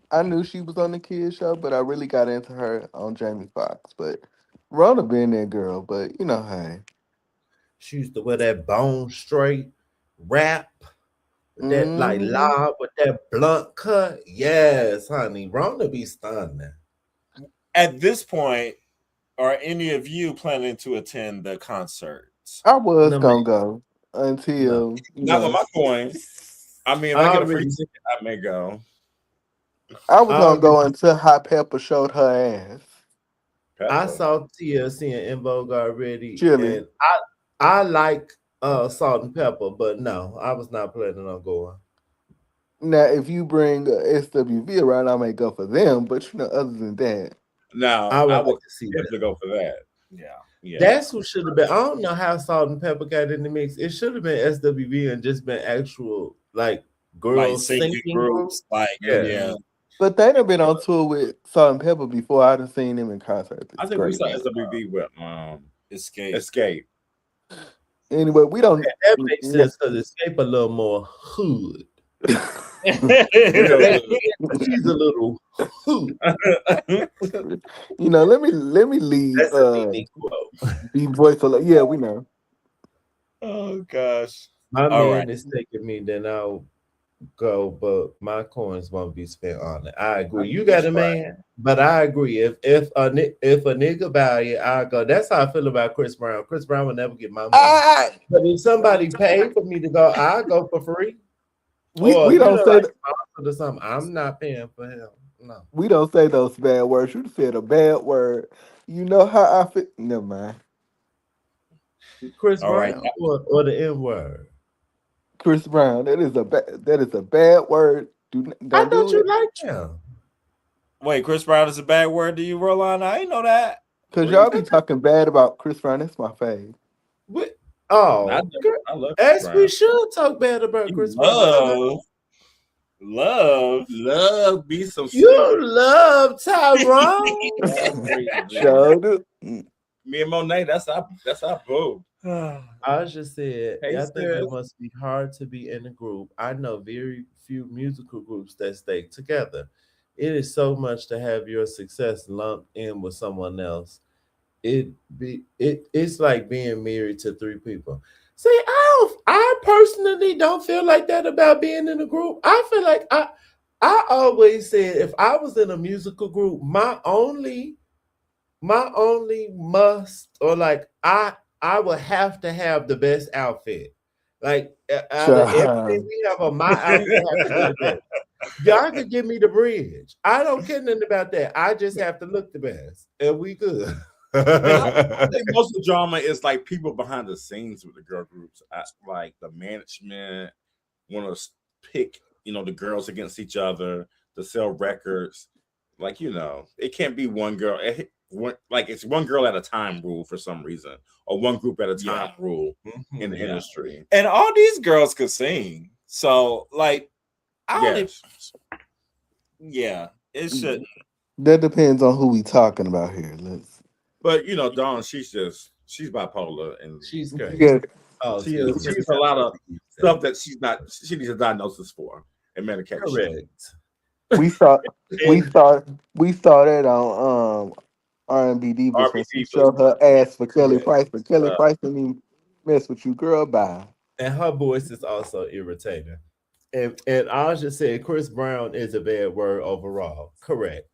D: I knew she was on the Kids show, but I really got into her on Jamie Foxx. But Rona been that girl, but you know, hey.
C: She used to wear that bone straight rap, that like lob with that blunt cut. Yes, honey. Rona be stunning.
B: At this point, are any of you planning to attend the concerts?
D: I was gonna go until
A: not with my coin. I mean, if I get a free ticket, I may go.
D: I was gonna go until Hot Pepper showed her ass.
C: I saw TLC and En Vogue already.
D: Chilli.
C: And I like Salt and Pepper, but no, I was not planning on going.
D: Now, if you bring SWV around, I may go for them. But you know, other than that,
A: no,
C: I would like to see
A: to go for that.
B: Yeah, Yeah.
C: That's who should have been. I don't know how Salt and Pepper got in the mix. It should have been SWV and just been actual like girls
B: singing
C: singing
B: groups. Like, yeah.
D: But they done been on tour with Salt and Pepper before. I done seen them in concert.
A: I think we saw SWV with Escape.
D: Anyway, we don't.
C: That makes sense because Escape a little more hood. She's a little hood.
D: Let me leave.
C: That's a meaning quote.
D: B-boy for yeah, we know.
B: Oh gosh.
C: My man is taking me, then I'll go, but my coins won't be spent on it. I agree. You got a man, but I agree. If a nigga buy it, I go. That's how I feel about Chris Brown. Chris Brown will never get my money. But if somebody paid for me to go, I go for free.
D: We don't say
C: like something. I'm not paying for him. No,
D: we don't say those bad words. You said a bad word. You know how I feel. Never mind.
C: Chris Brown or the N word.
D: Chris Brown. That is a bad word.
C: I thought you liked him.
B: Wait, Chris Brown is a bad word to you, Roland? I didn't know that.
D: Because y'all be talking bad about Chris Brown. That's my fave.
C: Oh,
A: I love
C: as we should talk bad about Chris Brown.
B: Love
A: be some.
C: You love Tyrone.
A: Me and Monet, that's our boo.
C: I just said,
A: Hey,
C: I think it must be hard to be in a group. I know very few musical groups that stay together. It is so much to have your success lumped in with someone else. It's like being married to three people. See, I personally don't feel like that about being in a group. I feel like I always said if I was in a musical group, my only must, or like I would have to have the best outfit. Like out of everything we have, my outfit has to be the best. Y'all can give me the bridge. I don't care nothing about that. I just have to look the best, and we good.
A: I think most of the drama is like people behind the scenes with the girl groups. Like the management want to pick, the girls against each other to sell records. Like, it can't be one girl. It's one girl at a time rule for some reason, or one group at a time rule in the industry.
B: And all these girls could sing. So, like, it shouldn't.
D: That depends on who we talking about here.
A: But Dawn, she's bipolar and
C: she's great.
D: Yeah.
A: She has a lot of stuff that she needs a diagnosis for and medication.
C: Correct.
D: We saw that on R&B Divas when she showed her ass for Kelly Price, but Kelly Price didn't even mess with you, girl. Bye.
C: And her voice is also irritating. And I just said Chris Brown is a bad word overall. Correct.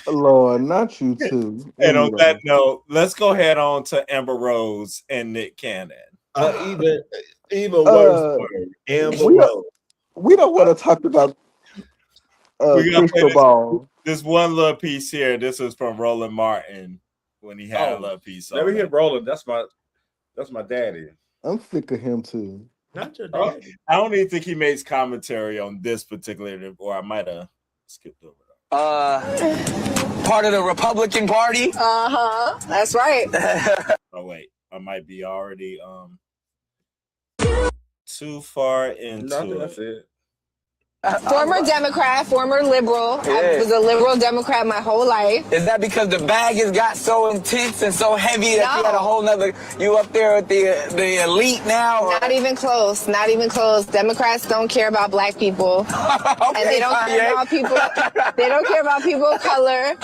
D: Lord, not you too.
B: And on that note, let's go head on to Amber Rose and Nick Cannon.
C: Even worse word. Amber Rose.
D: We don't want to talk about crystal ball.
B: This one little piece here. This is from Roland Martin when he had a little piece.
A: Never hear Roland. That's my daddy.
D: I'm sick of him too.
C: Not your daddy.
B: I don't even think he makes commentary on this particular, or I might have skipped over that.
G: Part of the Republican Party.
E: That's right.
B: Oh wait, I might be already too far into
A: That's it.
E: Former Democrat, former liberal. I was a liberal Democrat my whole life.
G: Is that because the bag has got so intense and so heavy that you had a whole nother, you up there with the elite now?
E: Not even close. Not even close. Democrats don't care about black people.
G: Okay,
E: and they don't care about people. They don't care about people of color.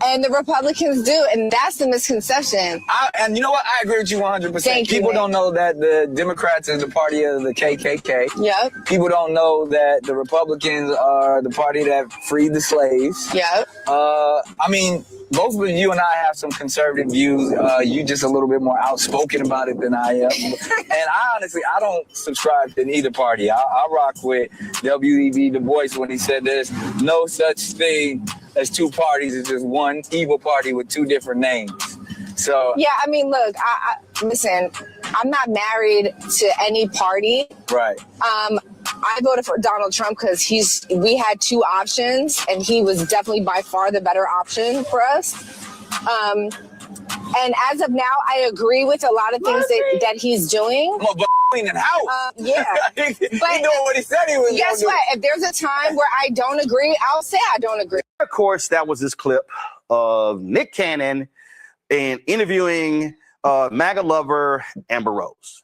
E: And the Republicans do. And that's the misconception.
G: And you know what? I agree with you 100%. People don't know that the Democrats is the party of the KKK.
E: Yep.
G: People don't know that the Republicans are the party that freed the slaves.
E: Yep.
G: I mean, both of you and I have some conservative views. You just a little bit more outspoken about it than I am. And I don't subscribe to either party. I rock with W.E.B. Du Bois when he said there's no such thing as two parties. It's just one evil party with two different names. So
E: yeah, I mean, look, listen, I'm not married to any party.
G: Right.
E: I voted for Donald Trump because we had two options and he was definitely by far the better option for us. And as of now, I agree with a lot of things that he's doing.
G: Cleaning house.
E: Yeah.
G: He doing what he said he was.
E: Guess what? If there's a time where I don't agree, I'll say I don't agree.
H: Of course, that was this clip of Nick Cannon in interviewing MAGA lover Amber Rose.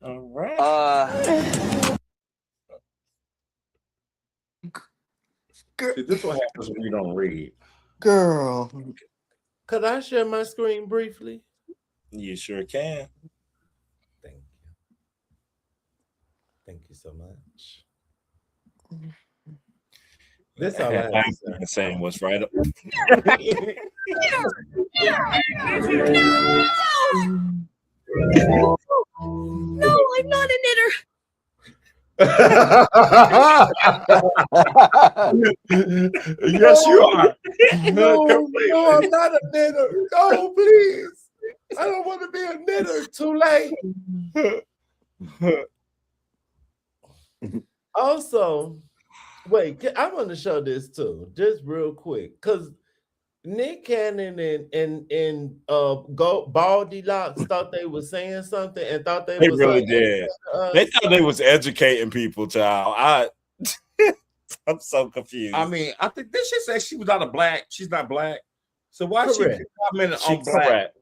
B: All right.
A: See, this is what happens when you don't read.
D: Girl.
C: Could I share my screen briefly?
B: You sure can.
C: Thank you. Thank you so much. This all I have to say.
B: Saying what's right up.
I: No, I'm not a knitter.
A: Yes, you are.
C: No, I'm not a knitter. No, please. I don't want to be a knitter. Too late. Also, wait, I want to show this too, just real quick, because Nick Cannon and Baldy Locks thought they were saying something and thought they was
B: really
C: like,
B: did. They thought they was educating people, child. I'm so confused.
A: I mean, I think this shit says she was not a black. She's not black. So why she commenting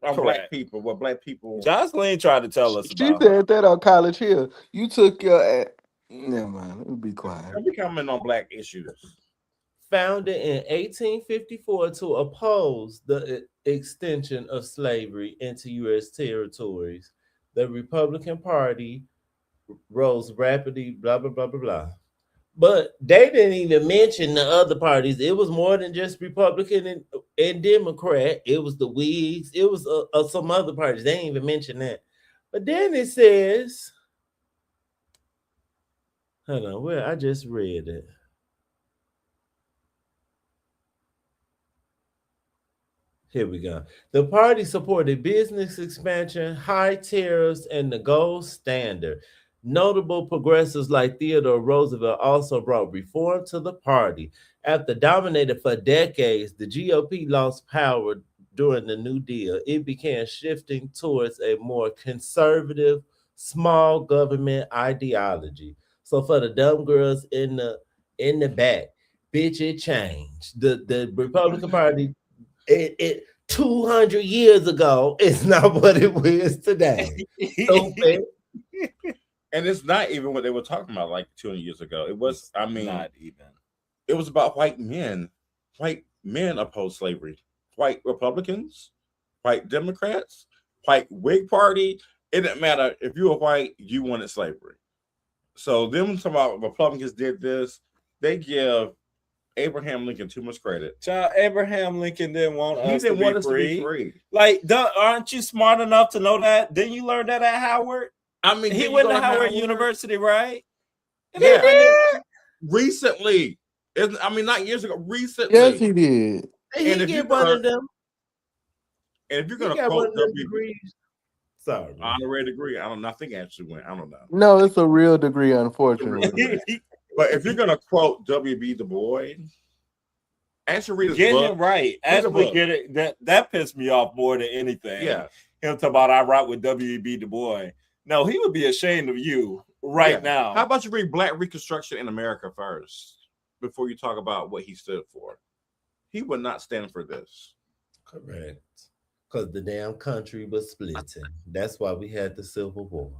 A: on black people? What black people?
B: Jocelyn tried to tell us.
D: She said that on College Hill. You took your. Never mind. Let me be quiet.
A: Don't be commenting on black issues.
C: Founded in 1854 to oppose the extension of slavery into U.S. territories, the Republican Party rose rapidly, blah, blah, blah, blah, blah. But they didn't even mention the other parties. It was more than just Republican and Democrat. It was the Whigs. It was some other parties. They didn't even mention that. But then it says, hold on, where I just read it. Here we go. The party supported business expansion, high tariffs, and the gold standard. Notable progressives like Theodore Roosevelt also brought reform to the party. After dominating for decades, the GOP lost power during the New Deal. It began shifting towards a more conservative, small government ideology. So for the dumb girls in the back, bitch, it changed. The Republican Party, it 200 years ago is not what it is today. Stupid.
A: And it's not even what they were talking about like 200 years ago. It was, I mean,
B: not even.
A: It was about white men. White men opposed slavery. White Republicans, white Democrats, white Whig Party. It didn't matter if you were white, you wanted slavery. So them talking about Republicans did this. They give Abraham Lincoln too much credit.
B: Child, Abraham Lincoln didn't want us to be free. Like, aren't you smart enough to know that? Didn't you learn that at Howard?
A: I mean,
B: he went to Howard University, right?
A: Yeah. Recently. I mean, not years ago. Recently.
D: Yes, he did.
C: And if you one of them,
A: and if you're gonna quote
C: degrees, sorry,
A: honorary degree, I think actually went. I don't know.
D: No, it's a real degree, unfortunately.
A: But if you're gonna quote W.B. Du Bois, actually read his
B: get
A: book.
B: Him right. Actually get it. That pissed me off more than anything.
A: Yeah.
B: Him talking about I rock with W.B. Du Bois. No, he would be ashamed of you now.
A: How about you read Black Reconstruction in America first before you talk about what he stood for? He would not stand for this.
C: Correct. Because the damn country was splitting. That's why we had the Civil War.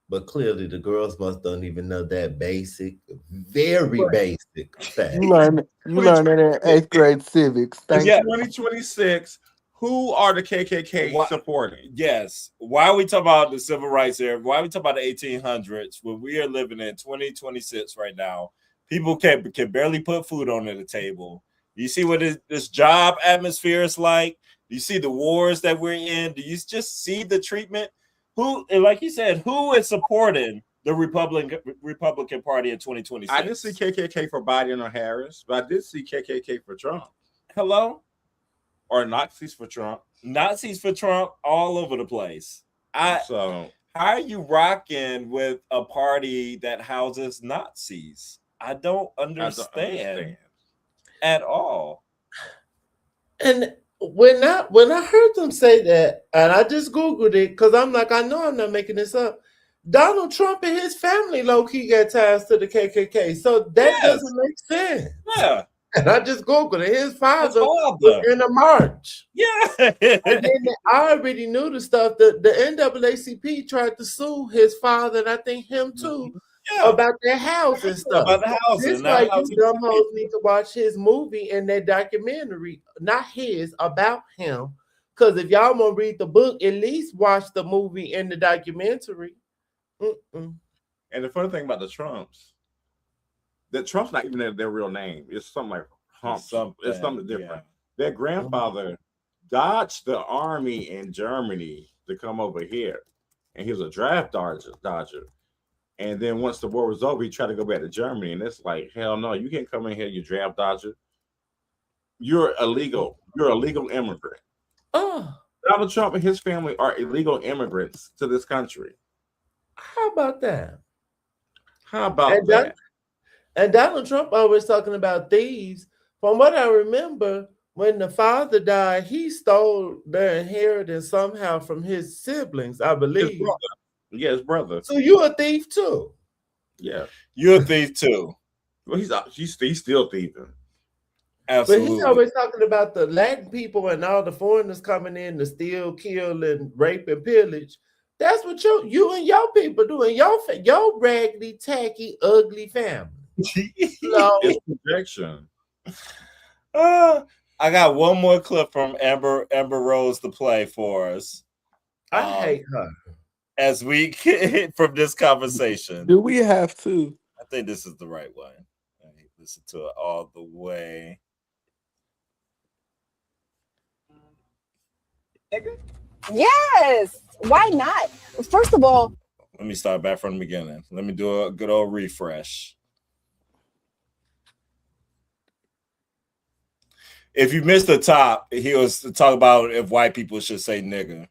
C: But clearly the girls don't even know that basic, very basic fact.
D: You learned it in 8th grade civics. Thank you.
A: 2026. Who are the KKK supporting?
B: Yes. Why are we talking about the civil rights era? Why are we talking about the 1800s when we are living in 2026 right now? People can barely put food on the table. You see what this job atmosphere is like? Do you see the wars that we're in? Do you just see the treatment? Who, like you said, who is supporting the Republican Party in 2026?
A: I didn't see KKK for Biden or Harris, but I did see KKK for Trump.
B: Hello?
A: Or Nazis for Trump.
B: Nazis for Trump all over the place. How are you rocking with a party that houses Nazis? I don't understand at all.
C: And when I heard them say that, and I just Googled it because I'm like, I know I'm not making this up. Donald Trump and his family low-key got ties to the KKK. So that doesn't make sense.
B: Yeah.
C: And I just Googled it. His father
B: father.
C: was in a march.
B: Yeah.
C: And then I already knew the stuff. The NAACP tried to sue his father, and I think him too, about their house and stuff.
B: About the house.
C: This why you dumb hoes need to watch his movie and that documentary, not his, about him. Because if y'all want to read the book, at least watch the movie and the documentary.
A: And the funny thing about the Trumps, that Trump's not even their real name. It's something like Humps. It's something different. Yeah. Their grandfather dodged the army in Germany to come over here, and he was a draft dodger. And then once the war was over, he tried to go back to Germany, and it's like, hell no, you can't come in here, you draft dodger. You're illegal. You're a legal immigrant.
C: Oh,
A: Donald Trump and his family are illegal immigrants to this country.
C: How about that?
A: How about that?
C: And Donald Trump always talking about thieves. From what I remember, when the father died, he stole their inheritance somehow from his siblings, I believe.
A: His brother. Yeah, his brother.
C: So you a thief too?
A: Yeah,
B: you're a thief too.
A: Well, he's still thieving.
B: Absolutely.
C: But he's always talking about the Latin people and all the foreigners coming in to steal, kill, and rape and pillage. That's what you and your people doing. Your raggedy, tacky, ugly family.
A: It's projection.
B: I got one more clip from Amber Rose to play for us.
C: I hate her.
B: As we get from this conversation.
D: Do we have to?
B: I think this is the right one. Let me listen to it all the way.
E: Yes. Why not? First of all,
B: let me start back from the beginning. Let me do a good old refresh. If you missed the top, he was talking about if white people should say nigga.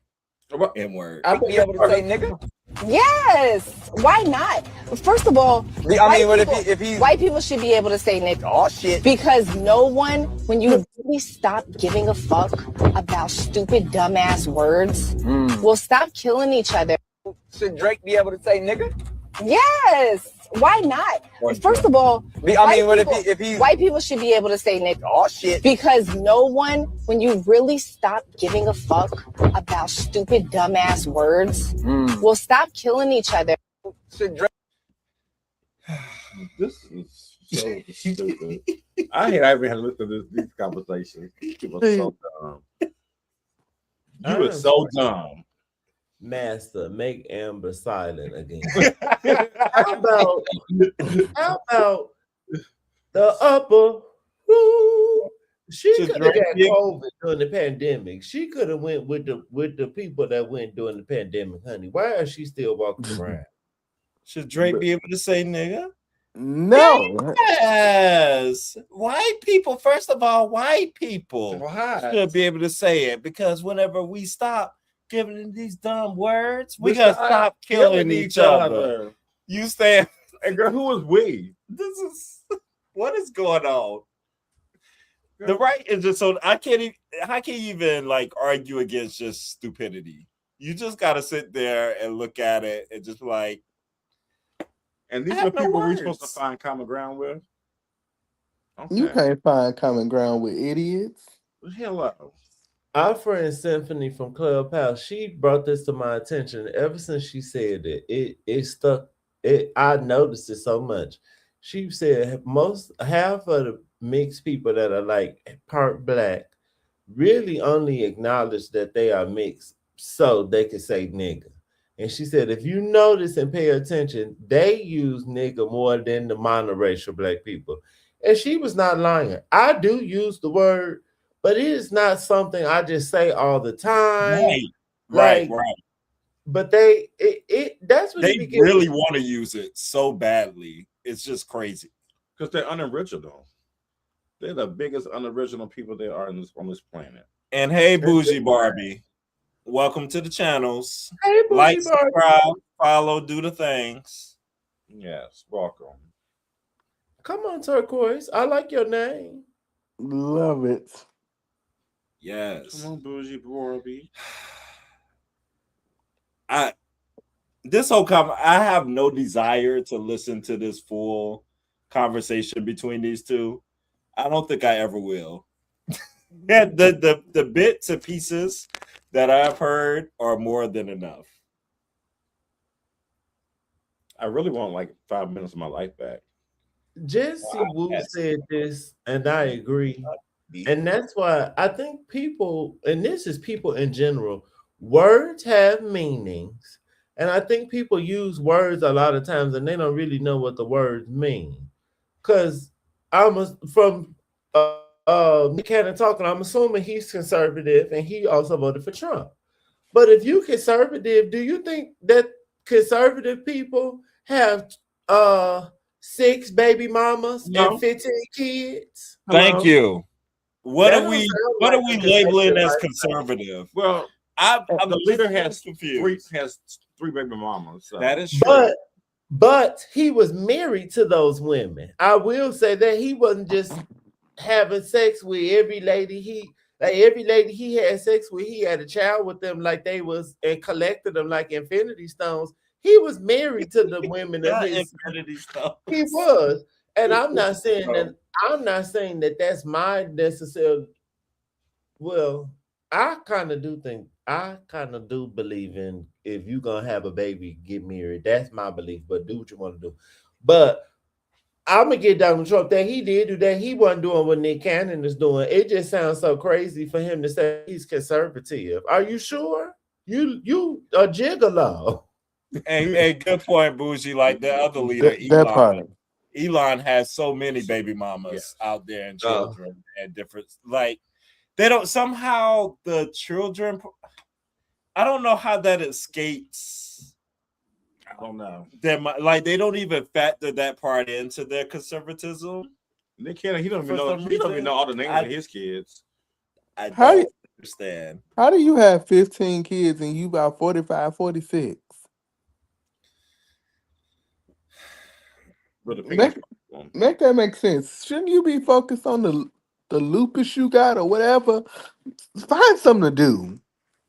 B: N-word.
G: I be able to say nigga?
E: Yes. Why not? First of all, white people should be able to say nigga.
G: Oh shit.
E: Because no one, when you really stop giving a fuck about stupid, dumbass words, will stop killing each other.
G: Should Drake be able to say nigga?
E: Yes. Why not? First of all, white people should be able to say nigga.
G: Oh shit.
E: Because no one, when you really stop giving a fuck about stupid, dumbass words, will stop killing each other.
G: Should Drake...
A: This is so stupid. I hate I even had to listen to these conversations. People are so dumb. You are so dumb.
C: Master, make Amber silent again. How about the upper? She could have got COVID during the pandemic. She could have went with the people that went during the pandemic, honey. Why is she still walking around?
B: Should Drake be able to say nigga?
D: No.
B: Yes. White people, first of all, white people should be able to say it because whenever we stop giving these dumb words, we gotta stop killing each other. You stand,
A: and girl, who is we?
B: This is what is going on. Girl. The right is just so I can't even like argue against just stupidity. You just gotta sit there and look at it and just like.
A: And these are people we're supposed to find common ground with.
D: Okay. You can't find common ground with idiots.
A: Hello.
C: Our friend Symphony from Clubhouse, she brought this to my attention. Ever since she said it stuck. I noticed it so much. She said half of the mixed people that are like part black really only acknowledge that they are mixed so they can say nigga. And she said, if you notice and pay attention, they use nigga more than the monoracial black people. And she was not lying. I do use the word, but it is not something I just say all the time.
B: Right.
C: But that's what
B: they really want to use it so badly. It's just crazy.
A: Because they're unoriginal. They're the biggest unoriginal people there are on this planet.
B: And hey, Bougie Barbie. Welcome to the channels.
C: Hey,
B: like, subscribe, follow, do the things.
A: Yes, welcome.
C: Come on, Turquoise. I like your name.
D: Love it.
B: Yes.
A: Come on, bougie Barbie.
B: This whole I have no desire to listen to this full conversation between these two. I don't think I ever will. Yeah, the bits and pieces that I've heard are more than enough.
A: I really want like 5 minutes of my life back.
C: Jesse Wu said this, and I agree. And that's why I think people, and this is people in general, words have meanings. And I think people use words a lot of times and they don't really know what the words mean. Because from Nick Cannon talking, I'm assuming he's conservative and he also voted for Trump. But if you conservative, do you think that conservative people have 6 baby mamas and 15 kids?
B: Thank you. What are we labeling as
C: lifestyle.
B: conservative?
A: Well,
B: I'm
A: the leader has
B: confused.
A: three baby mamas. So.
B: That is true.
C: But he was married to those women. I will say that he wasn't just having sex with every lady he had sex with. He had a child with them like they was and collected them like Infinity Stones. He was married to the women of his
B: Infinity Stones.
C: He was, and I'm not saying that that's my necessary. Well, I kind of do believe in if you're gonna have a baby, get married. That's my belief, but do what you want to do. But I'm gonna get Donald Trump that he did do that. He wasn't doing what Nick Cannon is doing. It just sounds so crazy for him to say he's conservative. Are you sure? You a gigolo.
B: And good point, Bougie. Like the other leader,
D: That part.
B: Elon has so many baby mamas out there and children and different. Like they don't somehow the children. I don't know how that escapes.
A: I don't know.
B: Like they don't even factor that part into their conservatism.
A: Nick Cannon, he don't even know all the names of his kids.
B: I don't understand.
D: How do you have 15 kids and you about 45, 46? Make that make sense. Shouldn't you be focused on the lupus you got or whatever? Find something to do.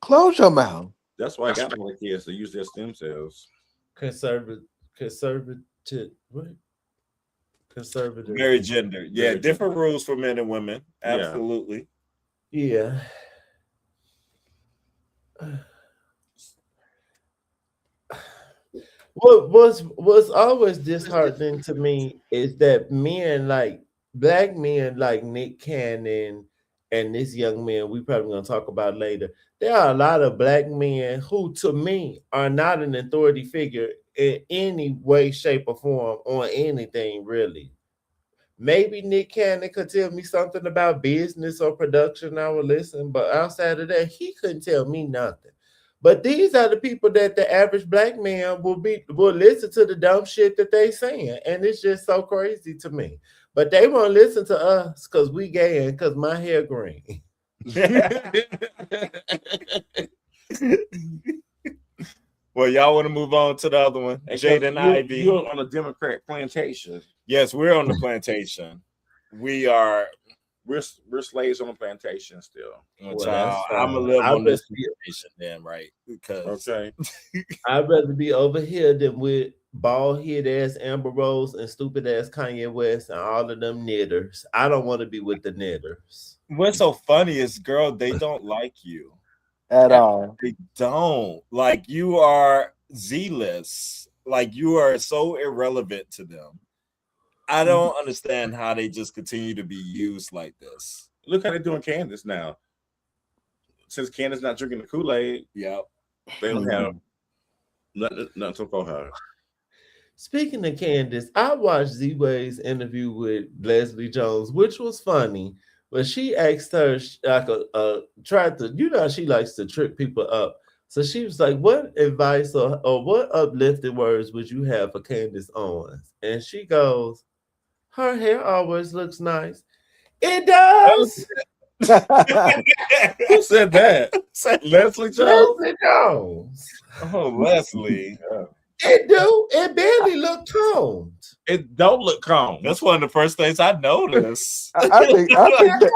D: Close your mouth.
A: That's why I got more kids to use their stem cells.
C: Conservative.
B: Very gender. Yeah, different rules for men and women. Absolutely.
C: Yeah. What's always disheartening to me is that men like black men like Nick Cannon and this young man we probably gonna talk about later. There are a lot of black men who, to me, are not an authority figure in any way, shape, or form on anything really. Maybe Nick Cannon could tell me something about business or production. I would listen, but outside of that, he couldn't tell me nothing. But these are the people that the average black man will listen to the dumb shit that they saying, and it's just so crazy to me. But they won't listen to us because we gay and because my hair green.
B: Well, y'all want to move on to the other one, Jada and Ivy.
A: You're on a Democrat plantation.
B: Yes, we're on the plantation. We're
A: slaves on the plantation still.
B: Well, I'm gonna live on this plantation then, right? Because
C: I'd rather be over here than with bald head ass Amber Rose and stupid ass Kanye West and all of them knitters. I don't want to be with the knitters.
B: What's so funny is, girl, they don't like you
D: at all.
B: They don't. Like, you are Z-list. Like, you are so irrelevant to them. I don't understand how they just continue to be used like this.
A: Look how they're doing Candace now. Since Candace not drinking the Kool-Aid, they don't have nothing for her.
C: Speaking of Candace, I watched Z-Way's interview with Leslie Jones, which was funny. But she asked her, tried to, she likes to trip people up. So she was like, what advice or what uplifting words would you have for Candace Owens? And she goes, her hair always looks nice. It does.
A: Who said that? Leslie Jones?
C: Leslie Jones.
B: Oh, Leslie.
C: It do. It barely look combed.
A: It don't look combed.
B: That's one of the first things I noticed.
D: I think that,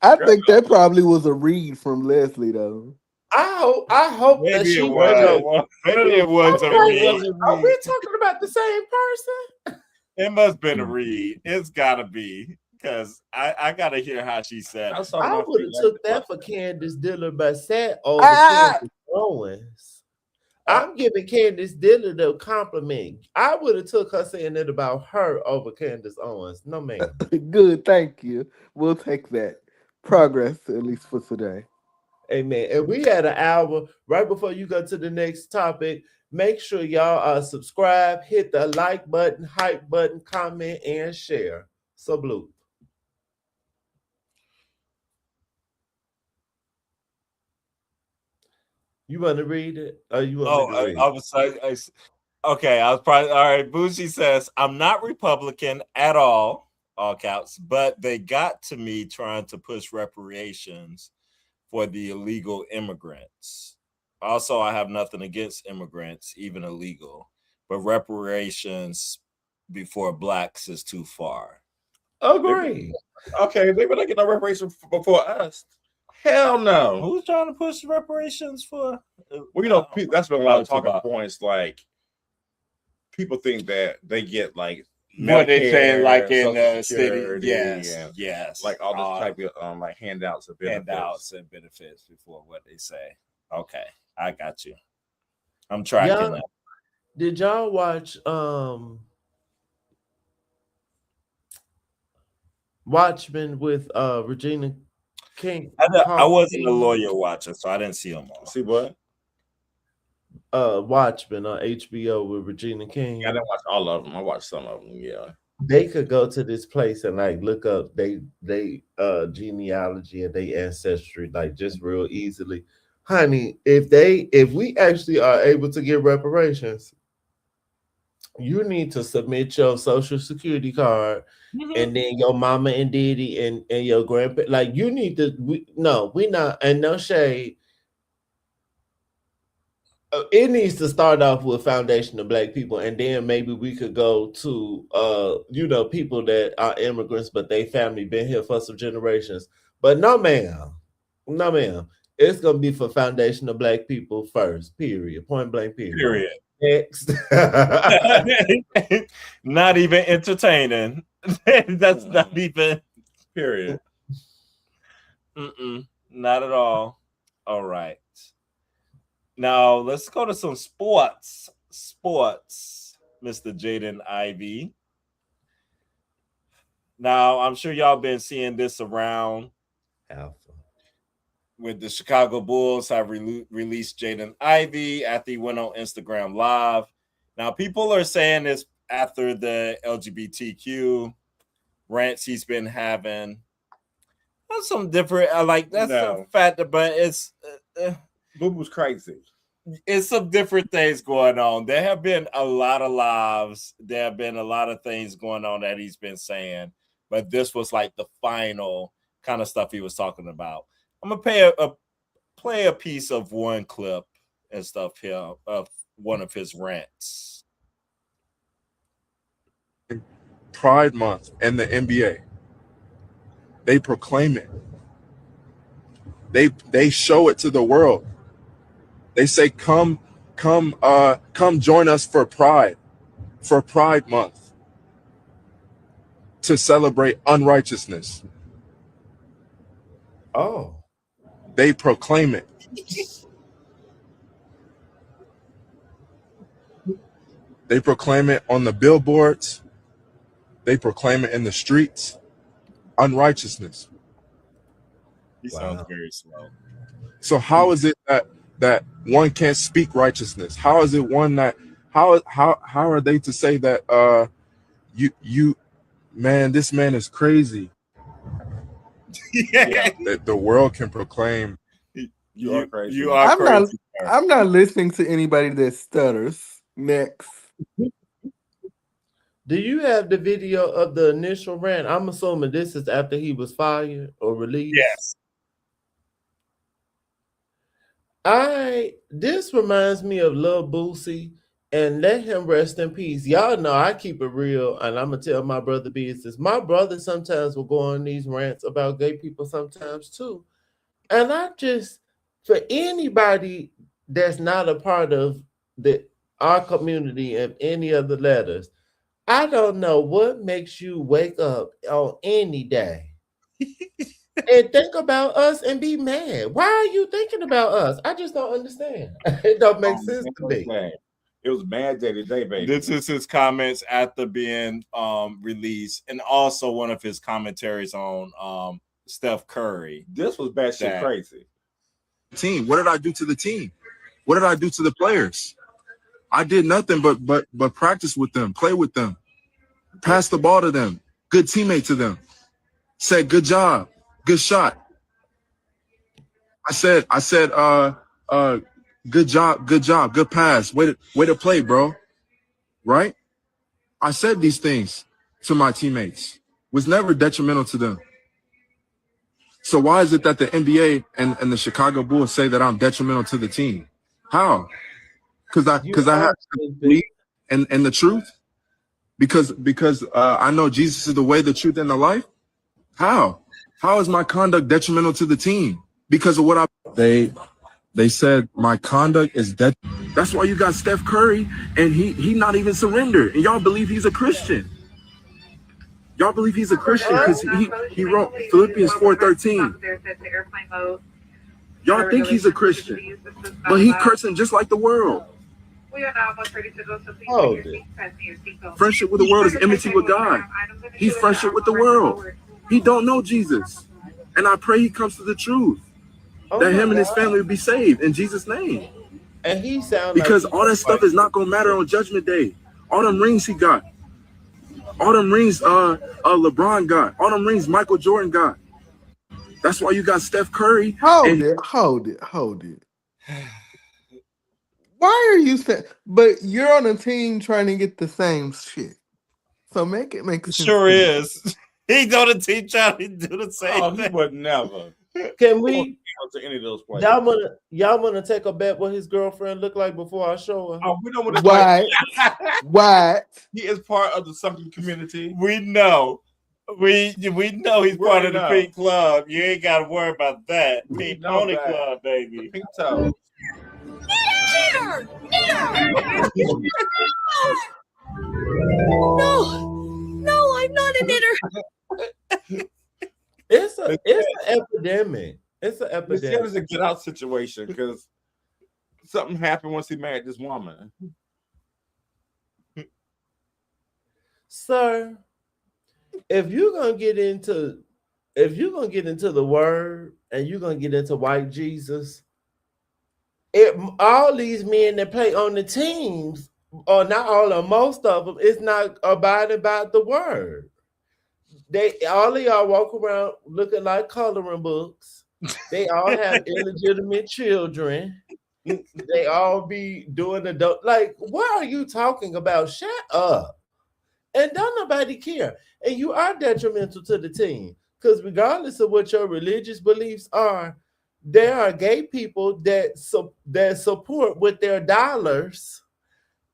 D: I think that probably was a read from Leslie, though.
C: I hope that
B: Maybe
C: she
B: it was. Maybe it was a read.
C: Are we talking about the same person?
B: It must have been a read. It's gotta be, because I gotta hear how she said it.
C: I would have took that for Candace Dillard Bassett over
D: Ah!
C: Candace Owens. I'm giving Candace Dillard a compliment. I would have took her saying it about her over Candace Owens. No, man.
D: Good, thank you. We'll take that. Progress, at least for today.
C: Amen. And we had an hour. Right before you go to the next topic, make sure y'all subscribe, hit the like button, hype button, comment, and share. So, Blue. You want to read it? Or you want me to read it?
B: I was like, okay, I was probably all right. Bougie says, I'm not Republican at all caps, but they got to me trying to push reparations for the illegal immigrants. Also, I have nothing against immigrants, even illegal, but reparations before blacks is too far.
C: Agree.
A: Okay, they were not getting no reparations before us. Hell no.
B: Who's trying to push reparations for?
A: Well, you know, that's been a lot of talking points. Like, people think that they get like
B: what they say, like in the
A: city,
B: yes,
A: like all this type of like handouts and benefits
B: before what they say. Okay, I got you. I'm tracking that.
C: Did y'all watch Watchmen with Regina King?
B: I wasn't a lawyer watcher, so I didn't see them all.
A: See what?
C: Watchmen on HBO with Regina King.
A: Yeah, I didn't watch all of them. I watched some of them. Yeah,
C: they could go to this place and like look up they genealogy and their ancestry like just real easily, honey. If we actually are able to get reparations, you need to submit your social security card, and then your mama and daddy and your grandpa. Like you need to. We not, and no shade. It needs to start off with foundation of Black people, and then maybe we could go to people that are immigrants, but they family been here for some generations. But no, ma'am. It's gonna be for foundation of Black people first. Period. Point blank. Period. Next.
B: Not even entertaining. That's not even.
A: Period.
B: Not at all. All right. Now let's go to some sports. Mr. Jaden Ivey. Now I'm sure y'all been seeing this around.
C: Alpha.
B: With the Chicago Bulls have released Jaden Ivey after he went on Instagram Live. Now people are saying this after the LGBTQ rants he's been having. That's some different. That's a factor, but it's
A: Boo Boo's crazy.
B: It's some different things going on. There have been a lot of lives. There have been a lot of things going on that he's been saying, but this was like the final kind of stuff he was talking about. I'm gonna play a piece of one clip and stuff here of one of his rants.
J: Pride Month and the NBA, they proclaim it. They show it to the world. They say, come join us for Pride Month, to celebrate unrighteousness.
C: Oh.
J: They proclaim it. They proclaim it on the billboards. They proclaim it in the streets. Unrighteousness.
B: He sounds very slow.
J: So how is it that one can't speak righteousness? How is it one that how are they to say that you man, this man is crazy? That the world can proclaim
A: you are crazy.
B: You are crazy.
D: I'm not listening to anybody that stutters. Next.
C: Do you have the video of the initial rant? I'm assuming this is after he was fired or released.
B: Yes.
C: This reminds me of Lil Boosie and let him rest in peace. Y'all know I keep it real, and I'm gonna tell my brother business. My brother sometimes will go on these rants about gay people sometimes too. And I just, for anybody that's not a part of our community and any of the letters, I don't know what makes you wake up on any day and think about us and be mad. Why are you thinking about us? I just don't understand. It don't make sense to me.
A: It was Mad Day today, baby.
B: This is his comments after being released, and also one of his commentaries on Steph Curry.
A: This was batshit crazy.
J: Team, what did I do to the team? What did I do to the players? I did nothing but practice with them, play with them, pass the ball to them, good teammate to them. Said good job, good shot. I said, good job, good pass, way to play, bro. Right? I said these things to my teammates. Was never detrimental to them. So why is it that the NBA and the Chicago Bulls say that I'm detrimental to the team? How? Because I have to believe in the truth. Because I know Jesus is the way, the truth, and the life. How? How is my conduct detrimental to the team? Because of what they said my conduct is detrimental. That's why you got Steph Curry and he not even surrendered, and y'all believe he's a Christian. Y'all believe he's a Christian because he wrote Philippians 4:13. Y'all think he's a Christian, but he cursing just like the world. Friendship with the world is enmity with God. He's friendship with the world. He don't know Jesus, and I pray he comes to the truth that him and his family will be saved in Jesus' name.
C: And he sounds
J: because all that stuff is not gonna matter on Judgment Day. All them rings he got. All them rings LeBron got. All them rings Michael Jordan got. That's why you got Steph Curry.
D: Hold it. Why are you saying? But you're on a team trying to get the same shit. So make sense.
B: Sure is. He's on a team trying to do the same thing.
A: He would never.
C: Can we
A: to any of those players?
C: Y'all wanna take a bet what his girlfriend looked like before I show her?
A: Oh, we know what
D: What?
A: He is part of the something community.
B: We know. We know he's part of the Pink Club. You ain't got to worry about that. Pink Pony Club, baby.
A: Pink toe.
I: No, I'm not a knitter.
C: It's an epidemic. It's an epidemic.
A: It was a get out situation because something happened once he married this woman.
C: Sir, if you're gonna get into the word and you're gonna get into white Jesus, all these men that play on the teams, or not all or most of them, it's not abiding by the word. All of y'all walk around looking like coloring books. They all have illegitimate children. They all be doing like, what are you talking about? Shut up. And don't nobody care. And you are detrimental to the team. Because regardless of what your religious beliefs are, there are gay people that support with their dollars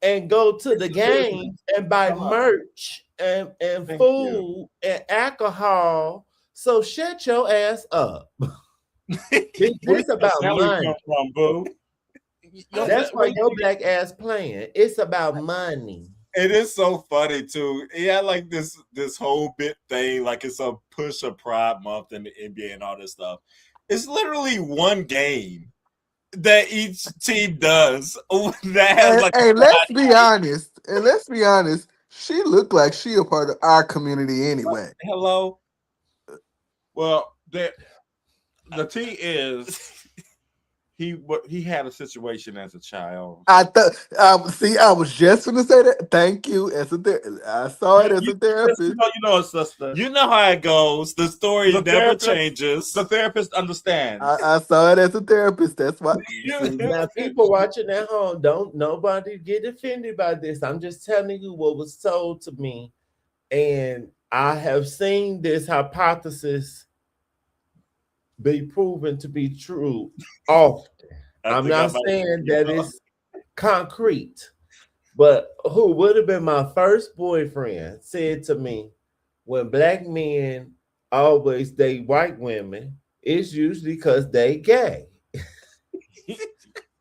C: and go to the games and buy merch and food and alcohol. So shut your ass up. It's about money. That's why your black ass playing. It's about money.
B: It is so funny too. He had like this whole bit thing, like it's a push of Pride Month in the NBA and all this stuff. It's literally one game that each team does. That has
D: hey, let's be honest. She looked like she a part of our community anyway.
A: Hello. Well, the T is he had a situation as a child.
D: I was just gonna say that. Thank you. I saw it as a therapist.
A: You know, sister.
B: You know how it goes. The story never changes.
A: The therapist understands.
D: I saw it as a therapist. That's why.
C: Now, people watching at home, don't nobody get offended by this. I'm just telling you what was told to me, and I have seen this hypothesis be proven to be true often. I'm not saying that it's concrete, But who would have been my first boyfriend said to me, when black men always date white women, it's usually because they gay.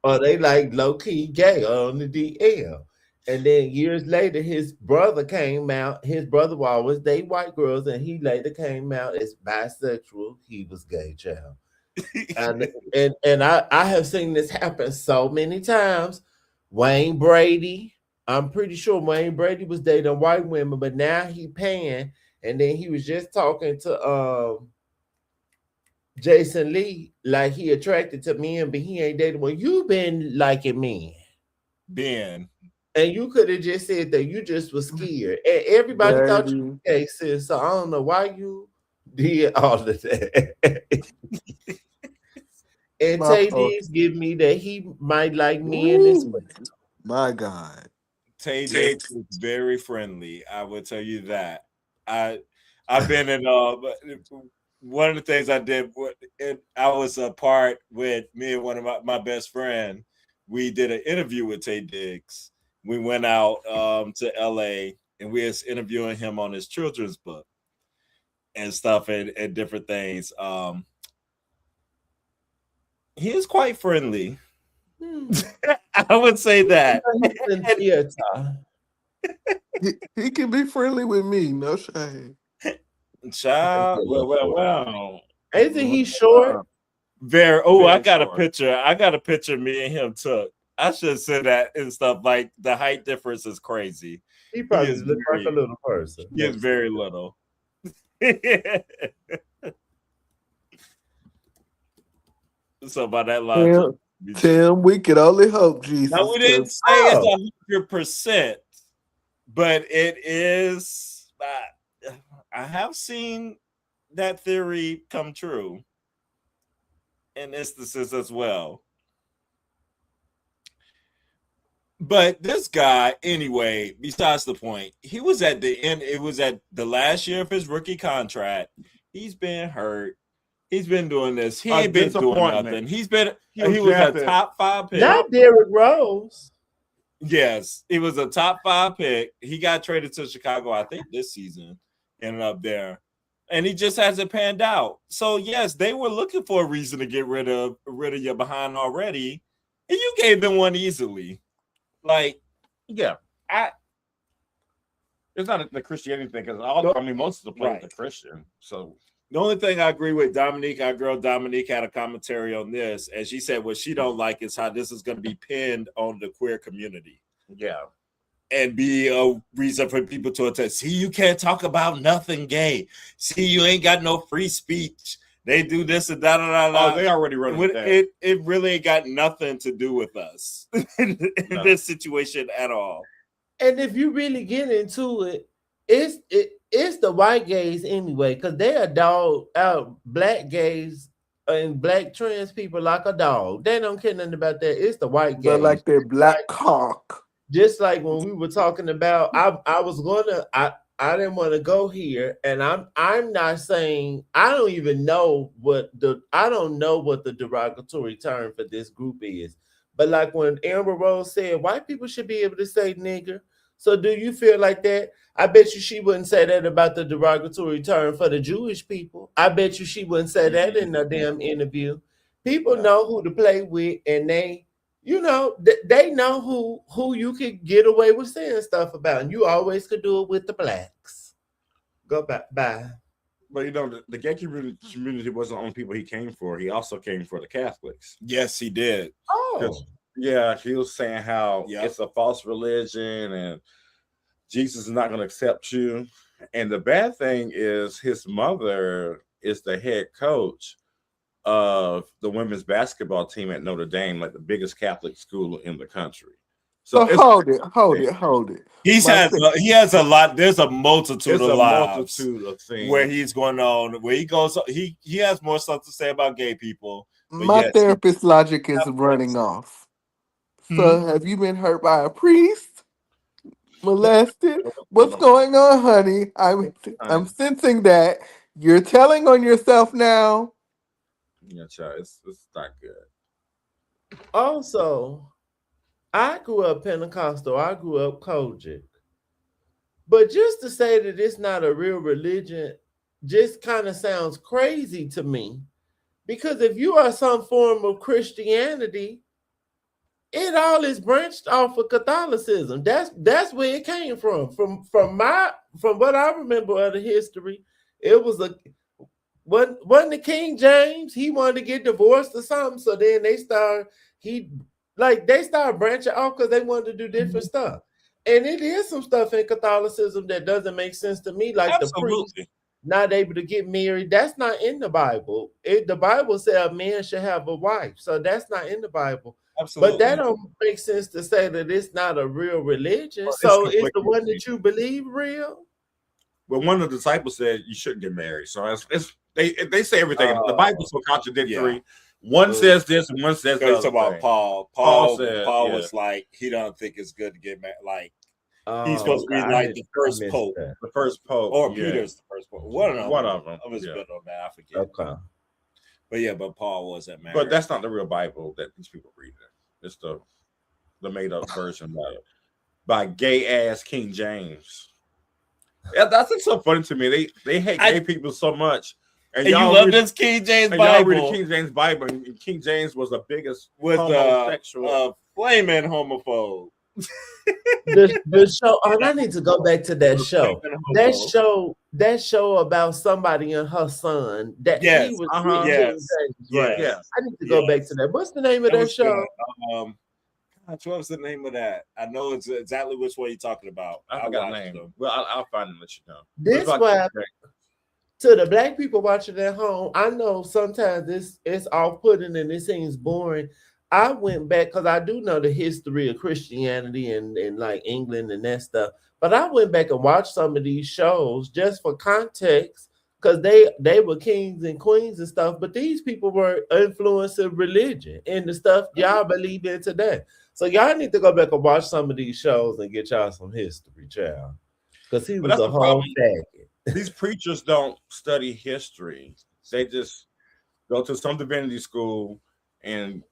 C: Or they like low key gay on the DL. And then years later, his brother came out. His brother will always date white girls, and he later came out as bisexual. He was gay, child. And I have seen this happen so many times. Wayne Brady, I'm pretty sure Wayne Brady was dating white women, but now he paying. And then he was just talking to Jason Lee, like he attracted to men, but he ain't dating. Well, you been liking men.
B: Ben.
C: And you could have just said that you just was scared. And everybody thought you were gay, sis. So I don't know why you did all of that. And Tay did give me that he might like men as well.
D: My God.
B: Tay is very friendly. I will tell you that. I've been in one of the things I did, I was a part with me and one of my best friend. We did an interview with Tay Diggs. We went out to LA and we was interviewing him on his children's book and stuff and different things. He is quite friendly. I would say that.
D: He can be friendly with me, no shame.
B: Child, well.
C: Isn't he short?
B: Very. Oh,
A: Very
B: I got
A: short.
B: a picture. I got a picture me and him took. I should say that and stuff. Like the height difference is crazy.
C: He probably
B: is
C: looks like a little person.
B: He is very little. So by that logic,
D: Tim, we could only hope, Jesus.
B: now we didn't say it's 100%, but it is. I have seen that theory come true in instances as well. But this guy, anyway, besides the point, he was at the end. It was at the last year of his rookie contract. He's been hurt. He's been doing this. He ain't been doing nothing. He was a top 5 pick.
C: Not Derrick Rose.
B: Yes, he was a top 5 pick. He got traded to Chicago, I think, this season. Ended up there. And he just hasn't panned out. So, yes, they were looking for a reason to get rid of your behind already. And you gave them one easily. Like,
A: yeah, it's not the Christianity thing because most of the players are Christian. So
B: the only thing I agree with Dominique, our girl Dominique, had a commentary on this, and she said what she don't like is how this is going to be pinned on the queer community.
A: Yeah,
B: and be a reason for people to attend. See, you can't talk about nothing gay. See, you ain't got no free speech. They do this and that.
A: Oh, they already wrote it.
B: It really ain't got nothing to do with us in this situation at all.
C: And if you really get into it, it's the white gays anyway, because they are dog out black gays and black trans people like a dog. They don't care nothing about that. It's the white gays.
D: But like their black cock.
C: Just like when we were talking about, I didn't want to go here, and I'm not saying I don't even know what the derogatory term for this group is. But like when Amber Rose said, white people should be able to say nigger. So do you feel like that? I bet you she wouldn't say that about the derogatory term for the Jewish people. I bet you she wouldn't say that in a damn interview. People know who to play with, and they know who you could get away with saying stuff about, and you always could do it with the blacks. Go back, bye.
A: But the gay community wasn't the only people he came for. He also came for the Catholics.
B: Yes, he did.
C: Oh,
A: yeah, he was saying how it's a false religion and Jesus is not going to accept you. And the bad thing is his mother is the head coach of the women's basketball team at Notre Dame, like the biggest Catholic school in the country.
D: So hold it.
B: He has a lot. There's a multitude of
A: things
B: where he's going on. Where he goes, he has more stuff to say about gay people.
D: My therapist logic is running off. So have you been hurt by a priest? Molested? What's going on, honey? I'm sensing that you're telling on yourself now.
A: Yeah, child, it's not good.
C: Also, I grew up Pentecostal. I grew up Kojic. But just to say that it's not a real religion just kind of sounds crazy to me. Because if you are some form of Christianity, it all is branched off of Catholicism. That's where it came from. From what I remember of the history, it was wasn't the King James, he wanted to get divorced or something. So then they started branching off because they wanted to do different stuff. And it is some stuff in Catholicism that doesn't make sense to me, like the priest not able to get married. That's not in the Bible. The Bible said a man should have a wife, so that's not in the Bible. Absolutely. But that don't make sense to say that it's not a real religion. Well, so is the one that you believe real?
A: Well, one of the disciples said you shouldn't get married. So they say everything. The Bible's so contradictory. Yeah. One says this and one says that.
B: About Paul. Paul was like, he don't think it's good to get married. Like, he's supposed to be like the first pope.
A: The first pope.
B: Or Peter's the first pope. One of them.
A: I was
B: good on that. I forget. Okay. But Paul wasn't married.
A: But that's not the real Bible that these people read. It's the made-up version by gay-ass King James. Yeah, that's so funny to me. They hate gay people so much.
B: And y'all love this King James Bible.
A: Y'all read the King James Bible, and King James was the biggest homosexual.
B: Flaming homophobe.
C: the show, and I need to go back to that show. That show about somebody and her son. That he was James, right? Yeah, I need to go back to that. What's the name of that show?
B: What was the name of that? I know it's exactly which one you're talking about.
A: I forgot the name. Well, I'll find it and let you know.
C: This why to the black people watching at home, I know sometimes it's off-putting and it seems boring. I went back because I do know the history of Christianity and like England and that stuff. But I went back and watched some of these shows just for context because they were kings and queens and stuff. But these people were influencing religion and the stuff y'all believe in today. So y'all need to go back and watch some of these shows and get y'all some history, child. Because he was a whole faggot.
A: These preachers don't study history. They just go to some divinity school and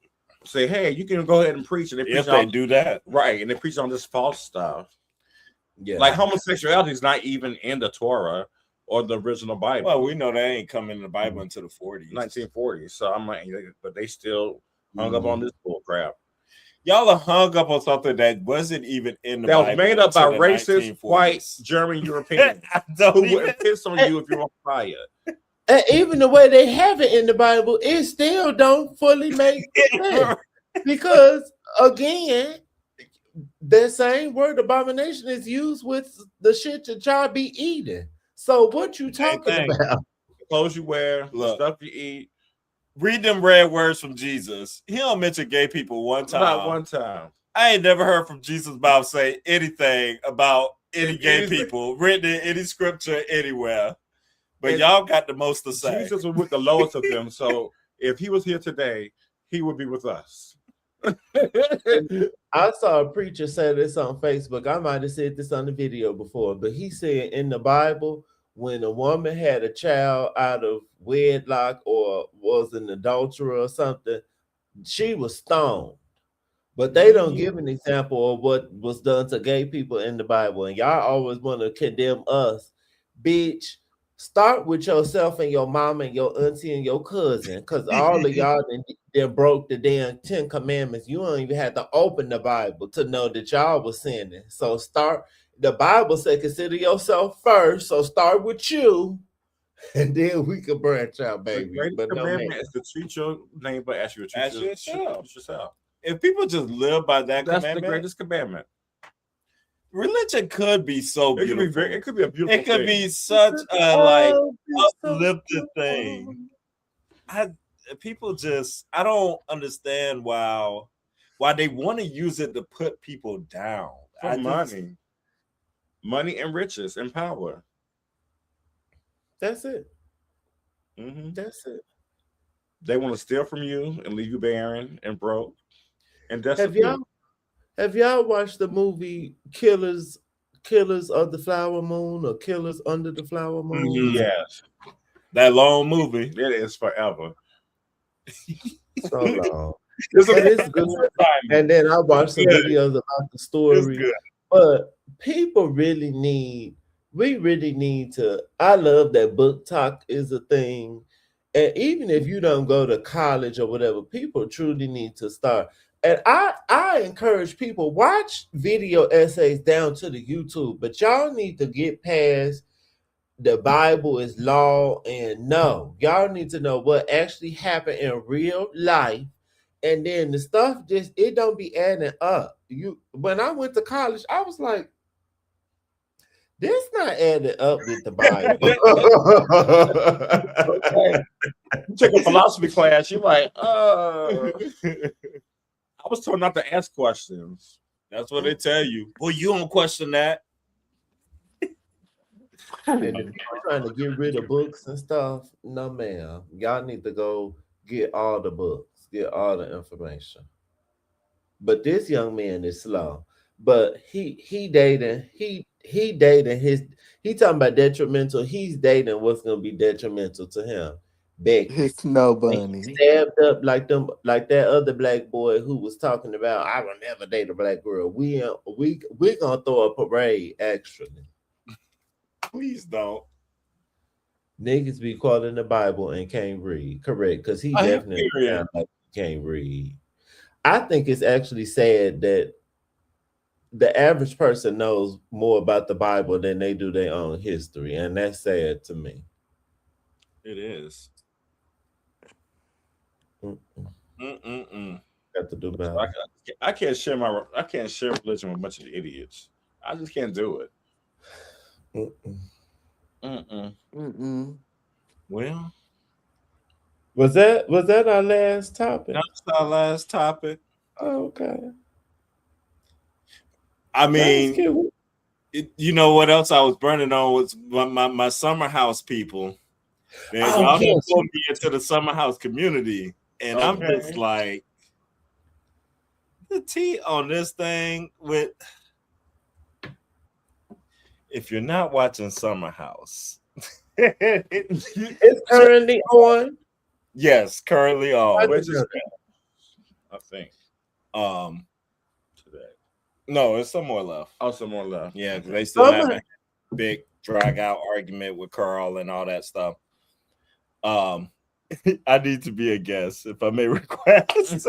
A: say, hey, you can go ahead and preach. And
B: they do that.
A: Right. And they preach on this false stuff. Yeah. Like homosexuality is not even in the Torah or the original Bible.
B: Well, we know that ain't coming in the Bible until the 40s.
A: 1940s. So I'm like, but they still hung up on this bull crap.
B: Y'all are hung up on something that wasn't even in the Bible.
A: That was made up by racist, white, German, Europeans who would piss on you if you're on fire.
C: And even the way they have it in the Bible, it still don't fully make sense. Because, again, that same word abomination is used with the shit that y'all be eating. So what you talking about?
A: The clothes you wear, the stuff you eat.
B: Read them red words from Jesus. He don't mention gay people one time.
A: Not one time.
B: I ain't never heard from Jesus' mouth say anything about any gay people written in any scripture anywhere. But y'all got the most to say.
A: Jesus was with the lowest of them. So if he was here today, he would be with us.
C: I saw a preacher say this on Facebook. I might have said this on the video before, but he said in the Bible, when a woman had a child out of wedlock or was an adulterer or something, she was stoned. But they don't give an example of what was done to gay people in the Bible. And y'all always want to condemn us. Bitch, start with yourself and your mom and your auntie and your cousin, because all of y'all then broke the damn 10 commandments. You don't even have to open the Bible to know that y'all was sinning. So the Bible said consider yourself first. So start with you, and then we can branch out, baby.
A: The commandment is to treat your neighbor as you treat yourself.
B: If people just live by that commandment,
A: that's the greatest commandment.
B: Religion could be so beautiful.
A: It could be a beautiful.
B: It could be such a uplifted thing. People just, I don't understand why they want to use it to put people down.
A: For money and riches and power.
C: That's it.
A: Mm-hmm.
C: That's it.
A: They want to steal from you and leave you barren and broke and destitute.
C: Have y'all watched the movie Killers of the Flower Moon or Killers Under the Flower Moon?
A: Mm-hmm. Yes.
B: That long movie.
A: It is forever.
C: So long. but it's good. And then I watched some videos about the story. But people really need, we really need to. I love that book talk is a thing. And even if you don't go to college or whatever, people truly need to start. And I encourage people, watch video essays down to the YouTube, but y'all need to get past the Bible is law and no. Y'all need to know what actually happened in real life. And then the stuff just, it don't be adding up. When I went to college, I was like, this not adding up with the Bible.
A: You took a philosophy class, you're like, I was told not to ask questions.
B: That's what they tell you. Well, you don't question that.
C: And if you're trying to get rid of books and stuff, no ma'am. Y'all need to go get all the books, get all the information. But this young man is slow. But he dating he talking about detrimental. He's dating what's gonna be detrimental to him. Becky.
D: His snow
C: And he
D: bunny.
C: stabbed up like that other black boy who was talking about I will never date a black girl. We gonna throw a parade actually.
B: Please don't.
C: Niggas be quoting the Bible and can't read. Correct, because he definitely sound like he can't read. I think it's actually sad that the average person knows more about the Bible than they do their own history, and that's sad to me.
B: It is.
C: Got to do better.
A: I can't share religion with a bunch of idiots. I just can't do it.
B: Well,
C: was that our last topic?
B: That's our last topic.
C: Oh, okay.
B: I mean, you know what else I was burning on was my summer house people. Y'all pulled me into the summer house community, and I'm just like, the tea on this thing with. If you're not watching Summer House,
C: it's currently on.
B: Yes, currently on.
A: I think.
B: Today. No, it's some more left.
A: Oh, some more left.
B: Yeah, because they still have a big drag out argument with Carl and all that stuff. I need to be a guest if I may request.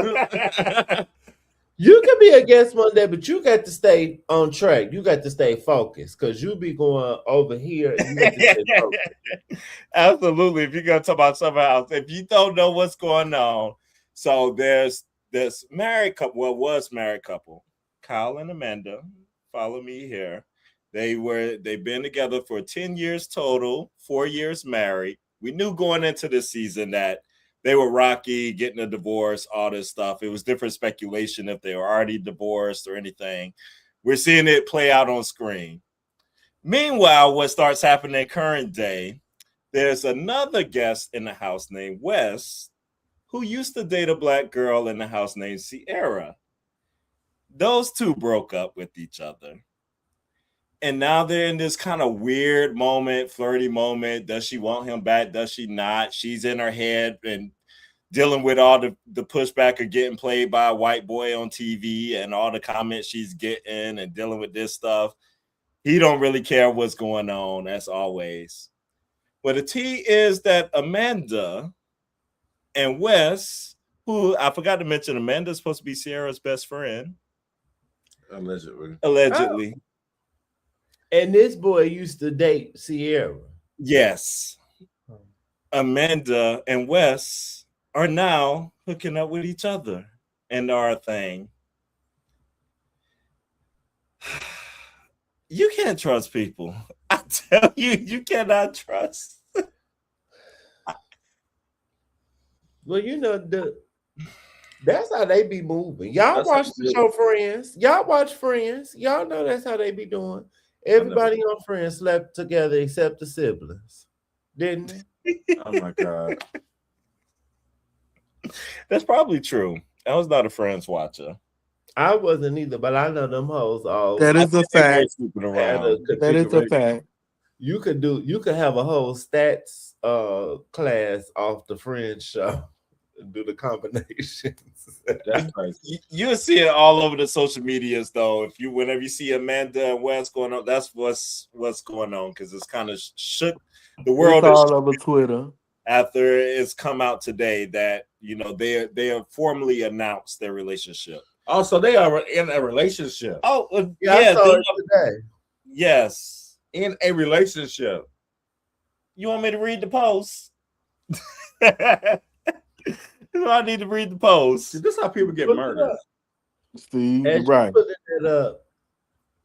C: You can be a guest one day, but you got to stay on track. You got to stay focused because you be going over here. And you got to stay focused.
B: Absolutely. If you're gonna talk about Summer House, if you don't know what's going on, so there's this married couple. Well, was married couple, Kyle and Amanda. Follow me here. They've been together for 10 years total, 4 years married. We knew going into this season that they were rocky, getting a divorce, all this stuff. It was different speculation if they were already divorced or anything. We're seeing it play out on screen. Meanwhile, what starts happening current day, there's another guest in the house named Wes, who used to date a black girl in the house named Sierra. Those two broke up with each other. And now they're in this kind of weird moment, flirty moment. Does she want him back? Does she not? She's in her head and dealing with all the pushback of getting played by a white boy on TV and all the comments she's getting and dealing with this stuff. He don't really care what's going on, as always. But the tea is that Amanda and Wes, who I forgot to mention, Amanda's supposed to be Sierra's best friend.
A: Allegedly.
C: Oh. And this boy used to date Sierra.
B: Yes. Amanda and Wes are now hooking up with each other and are a thing. You can't trust people. I tell you, you cannot trust.
C: Well, you know, that's how they be moving. Y'all watch the show Friends. Y'all watch Friends. Y'all know that's how they be doing. Everybody on Friends slept together except the siblings, didn't they?
A: Oh my God.
B: That's probably true. I was not a Friends watcher.
C: I wasn't either, but I know them hoes all.
D: That is a fact.
C: That
D: is a fact.
C: You could have a whole stats class off the Friends show. do the combinations.
A: That's crazy.
B: You'll see it all over the social medias, though. Whenever you see Amanda and Wes going on, that's what's going on, because it's kind of shook the world.
D: It's all over Twitter
B: after it's come out today that they have formally announced their relationship.
A: Oh, so they are in a relationship.
B: Oh,
C: yeah, I saw it today.
B: Yes,
A: in a relationship.
B: You want me to read the post? I need to read the post.
A: See, this is how people get murdered.
D: Steve,
C: and
D: right.
C: Putting it up.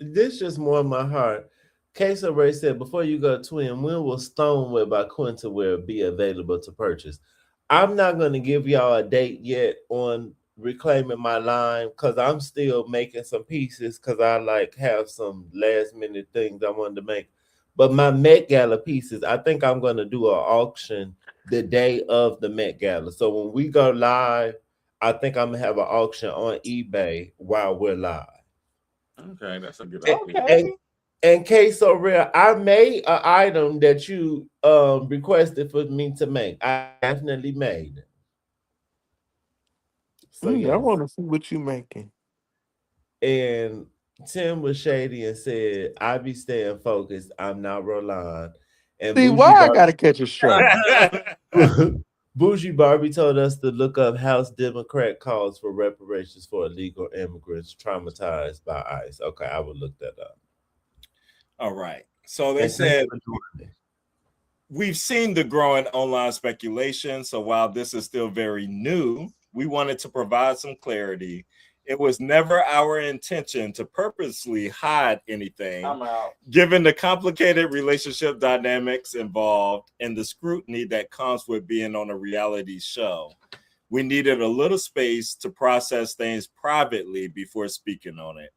C: This just more in my heart. Queso Ray said, before you go, twin, when will Stoneware by Quintonware be available to purchase? I'm not going to give y'all a date yet on reclaiming my line because I'm still making some pieces because I have some last minute things I wanted to make. But my Met Gala pieces, I think I'm going to do an auction the day of the Met Gala. So when we go live, I think I'm going to have an auction on eBay while we're live.
A: Okay, that's a good idea.
C: And Queso Rare, I made an item that you requested for me to make. I definitely made it.
D: So I want to see what you making.
C: And Tim was shady and said, I be staying focused. I'm not Roland. And
D: see, why I gotta catch a strike?
C: Bougie Barbie told us to look up House Democrat calls for reparations for illegal immigrants traumatized by ICE. Okay, I will look that up.
B: All right. So they said we've seen the growing online speculation. So while this is still very new, we wanted to provide some clarity. It was never our intention to purposely hide anything, given the complicated relationship dynamics involved and the scrutiny that comes with being on a reality show. We needed a little space to process things privately before speaking on it.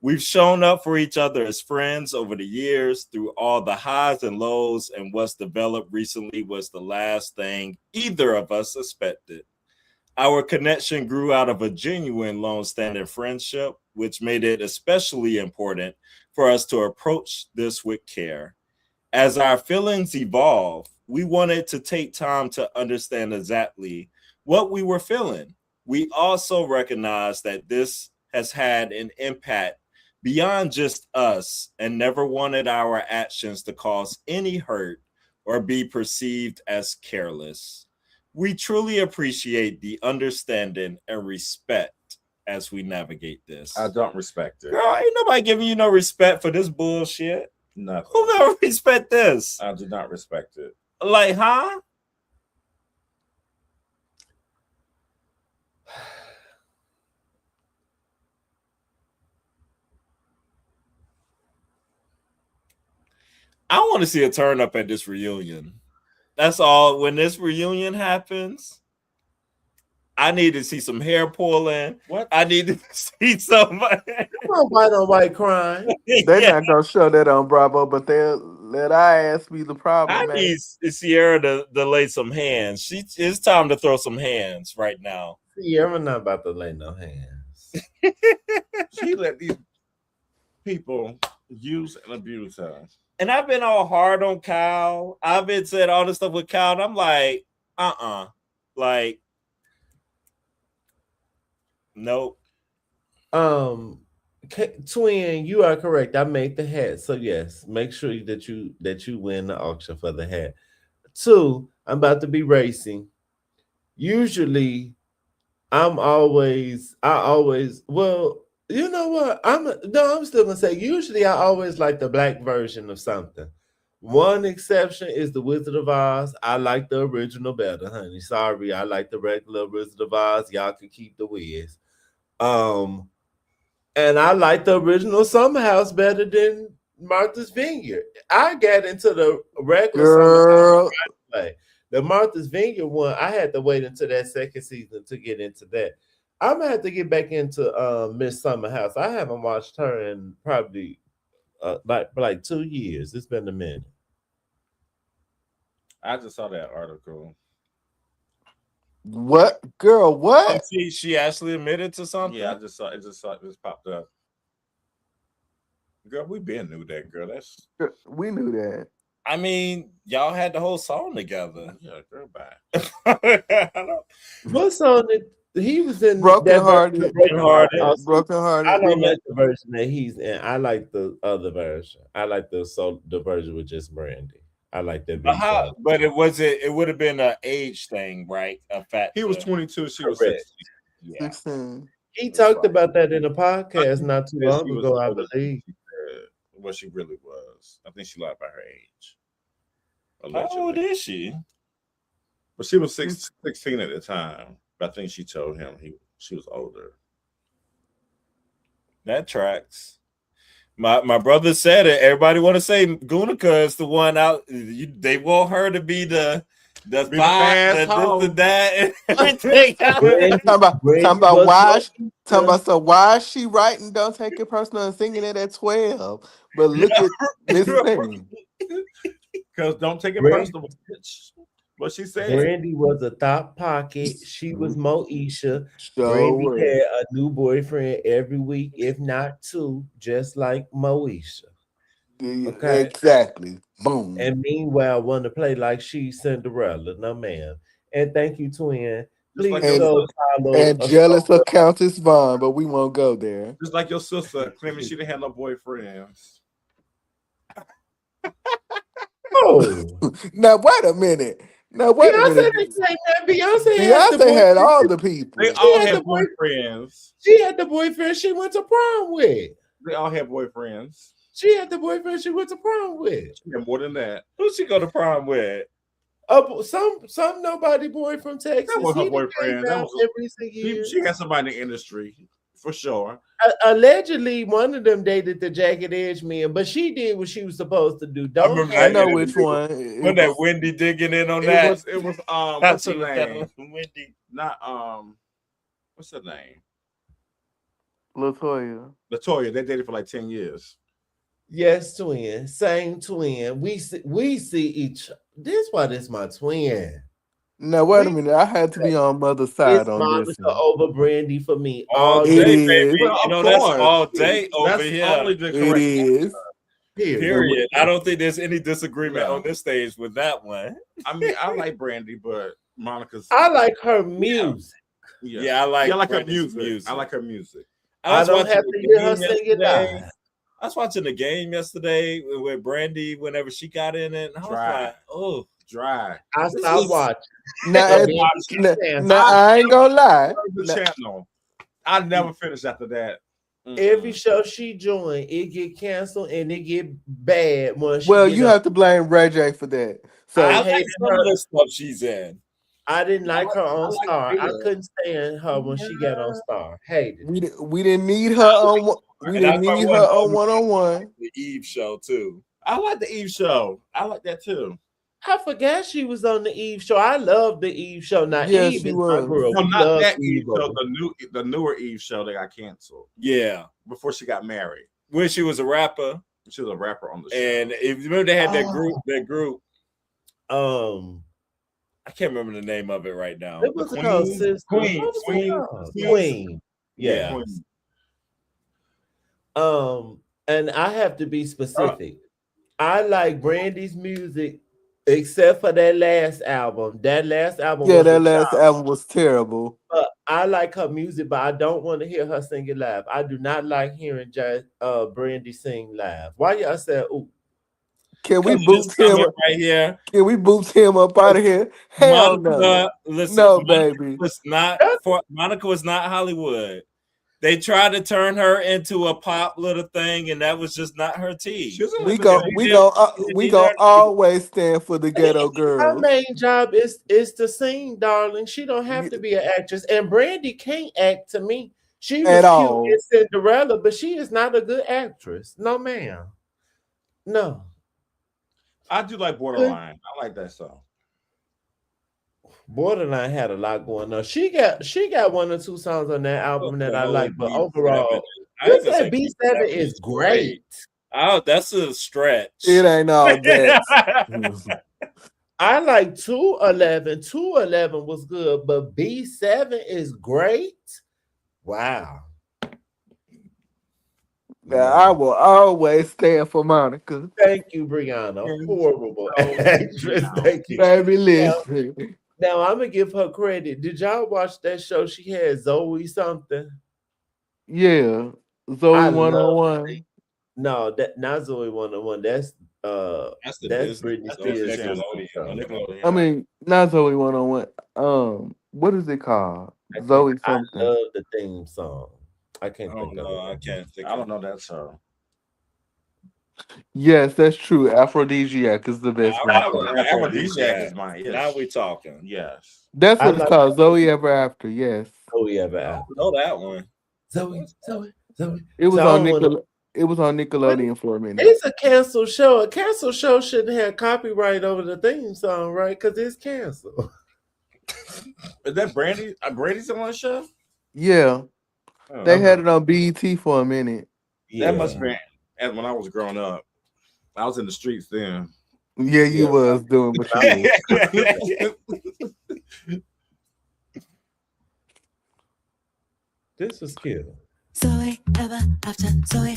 B: We've shown up for each other as friends over the years through all the highs and lows, and what's developed recently was the last thing either of us expected. Our connection grew out of a genuine long-standing friendship, which made it especially important for us to approach this with care. As our feelings evolve, we wanted to take time to understand exactly what we were feeling. We also recognize that this has had an impact beyond just us and never wanted our actions to cause any hurt or be perceived as careless. We truly appreciate the understanding and respect as we navigate this.
A: I don't respect it.
B: Girl, ain't nobody giving you no respect for this bullshit.
A: Nothing.
B: Who gonna respect this?
A: I do not respect it.
B: Like, huh? I want to see a turn up at this reunion. That's all. When this reunion happens, I need to see some hair pulling.
A: What?
B: I need to see some
C: white on white crime.
D: They're not gonna show that on Bravo, but they'll let our ass be the problem.
B: I need Sierra to lay some hands. It's time to throw some hands right now.
C: Sierra not about to lay no hands.
A: She let these people use and abuse her.
B: And I've been all hard on Kyle. I've been said all this stuff with Kyle. And I'm like, like, nope.
C: Twin, you are correct. I made the hat. So yes, make sure that you win the auction for the hat. 2, I'm about to be racing. Usually, well, you know what? I'm still gonna say usually I always like the black version of something. One exception is the Wizard of Oz. I like the original better, honey. Sorry, I like the regular Wizard of Oz. Y'all can keep the Wiz. And I like the original Summer House better than Martha's Vineyard. I got into the regular Summer House play. The Martha's Vineyard one, I had to wait until that second season to get into that. I'm gonna have to get back into Miss Summer House. I haven't watched her in probably like 2 years. It's been a minute.
A: I just saw that article.
D: What, girl? What?
B: She actually admitted to something.
A: Yeah, I just saw it. Just popped up. Girl, we been knew that, girl.
D: We knew that.
B: I mean, y'all had the whole song together.
A: Yeah, girl, bye.
C: What song he was in?
D: Broken
C: That
D: Hearted.
C: version of Broken Hearted. Also,
D: Broken
C: I
D: Hearted.
C: don't like the version that he's in. I like the other version. I like the version with just Brandy. I like that beat.
B: But it would have been an age thing, right? A fact.
A: He was 22, she was
C: Correct.
A: 16.
B: Yeah.
D: 16.
C: He talked about that in a podcast not too long ago, I believe.
A: What she really was. I think she lied about her age.
B: How old is she?
A: But she was 16 at the time. But I think she told him she was older.
B: That tracks. My brother said it. Everybody want to say Gunica is the one out. They want her to be the fast, that, and everything.
D: Talking about so why is she writing "Don't Take It Personal" and singing it at 12? But look at this thing.
A: Because don't take it personal. What she said.
C: Brandy was a thought pocket. She was Moesha.
D: So
C: Brandy had a new boyfriend every week, if not two, just like Moesha.
D: Okay. Exactly. Boom.
C: And meanwhile, want to play like she's Cinderella. No, ma'am. And thank you, twin. Please follow.
D: And jealous of Countess Vaughn, but we won't go there.
A: Just like your sister, Clement, she didn't have no boyfriends.
C: Oh,
D: now wait a minute. Beyonce had all the people.
A: They all had boyfriends.
C: She had the boyfriend she went to prom with.
A: They all had boyfriends.
C: She had the boyfriend she went to prom with.
A: She had more than that.
B: Who she go to prom with?
C: Some nobody boy from Texas.
A: That was her boyfriend. That was she had somebody in the industry for sure.
C: Allegedly, one of them dated the Jagged Edge men, but she did what she was supposed to do.
D: I know which one.
B: When that Wendy digging in on that.
A: It was
B: That's
A: what's her name?
B: Wendy.
A: Not what's her name?
D: Latoya.
A: They dated for like 10 years.
C: Yes, twin. Same twin. We see each. This why this my twin.
D: Now wait a minute. I had to be on mother's side
C: it's
D: on this.
C: Monica over Brandy for me.
B: All
C: day,
B: day, baby. You know that's all day over
A: that's
B: here.
A: Only the correct
D: it is.
B: Period. I don't think there's any disagreement on this stage with that one.
A: I mean, I like Brandy, but Monica's.
C: I like her music.
B: Yeah, I like
A: her music. I like her music.
C: I don't have to hear her sing it live.
B: I was watching the game yesterday with Brandy whenever she got in it. And I was like, oh,
A: dry.
C: I stopped watching.
D: Now, I ain't gonna lie.
A: The channel. I never finished after that.
C: Every show she joined, it get canceled and it get bad.
D: Well, you have to blame Ray J for that. So
B: I hate some of the stuff she's in.
C: I didn't like her on Star. I couldn't stand her when she got on Star. Hated.
D: We didn't need her on. We didn't need her on one-on-one.
B: The Eve show too.
A: I like the Eve show. I like that too.
C: I forgot she was on the Eve show. I love the Eve show. Now
D: yes,
C: Eve
D: she
C: is
D: was.
C: my girl.
A: No, not that
C: Eve
A: show. The newer Eve show that got canceled.
B: Yeah,
A: before she got married.
B: When she was a rapper.
A: She was a rapper on the show.
B: And if you remember, they had that group. I can't remember the name of it right now.
C: It was called Queen. Yeah. And I have to be specific. I like Brandy's music, except for that last album. That last album.
D: Yeah, that last album was terrible.
C: But I like her music, but I don't want to hear her sing it live. I do not like hearing Brandy sing live. Why y'all say, ooh?
D: Can we boot him
B: right here?
D: Can we boot him up out of here? Hell no.
B: Listen,
D: no, baby.
B: Monica was not Hollywood. They tried to turn her into a pop little thing, and that was just not her tea.
D: We gonna always stand for the ghetto girls.
C: Her main job is to sing, darling. She don't have to be an actress. And Brandy can't act to me. She was cute in Cinderella, but she is not a good actress. No, ma'am. No.
A: I do like Borderline. I like that song.
C: Borderline had a lot going on. She got one or two songs on that album that I like, but overall, B7 is great.
B: Oh, that's a stretch.
D: It ain't all that.
C: I like 211. 211 was good, but B7 is great. Wow.
D: I will always stand for Monica.
C: Thank you, Brianna. Horrible actress. Thank you.
D: Baby, listen.
C: Now I'm gonna give her credit. Did y'all watch that show? She had Zoe something.
D: Yeah, Zoe 101.
C: No, that not Zoe 101. That's Britney Spears.
D: I mean, not Zoe 101. What is it called? Zoe something.
C: I love the theme song. I can't think of it.
B: I can't think.
A: I don't know that song.
D: Yes, that's true. Aphrodisiac is the best one.
A: Aphrodisiac is mine. Yes.
B: Now we talking.
A: Yes.
D: That's what it's called. Zoe Ever After. Yes.
C: Zoe Ever After.
B: I know that one.
C: Zoe.
D: It was on It was on Nickelodeon for a minute.
C: It's a canceled show. A canceled show shouldn't have copyright over the theme song, right? Because it's canceled.
A: Is that Brandy? Brandy's on the show?
D: Yeah. They had it on BET for a minute.
A: Yeah. That must have been when I was growing up. I was in the streets then.
D: Yeah, you was doing what you was.
C: This was cute.
I: Zoe Ever After. Zoe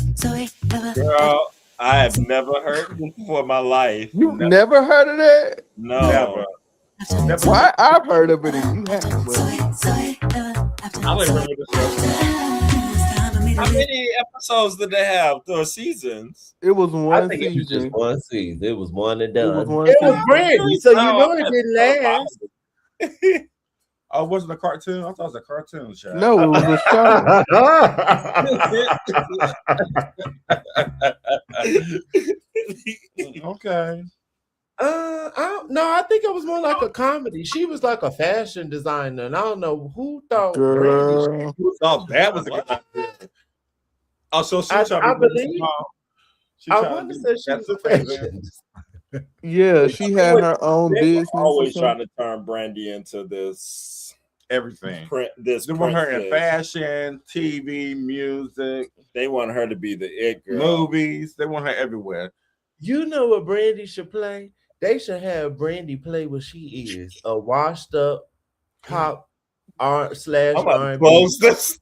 I: Ever.
B: Girl, I have never heard this before in my life.
D: You never heard of that?
B: No.
A: Never.
D: Why? I've heard of it and you haven't.
I: Zoe Ever After.
A: I don't remember this.
B: How many episodes did they have? The seasons?
D: It was one
C: I think
D: season.
C: it was just one season. It was one and done.
D: It was
C: It was Brandy, so you know it didn't last.
A: Oh, it wasn't a cartoon? I thought it was a cartoon show.
D: No, it was a
A: show. Okay.
C: I think it was more like a comedy. She was like a fashion designer, and I don't know who thought
D: Girl.
A: Who thought that was a good idea. Oh, so she
C: I believe. I want to say she was a fashion.
D: Yeah, she had her own business.
B: Always trying to turn Brandy into this
A: everything.
B: They
A: want her in fashion, TV, music.
B: They want her to be the it girl.
A: Movies. They want her everywhere.
C: You know what Brandy should play? They should have Brandy play what she is, a washed up pop slash R&B.
B: Close this.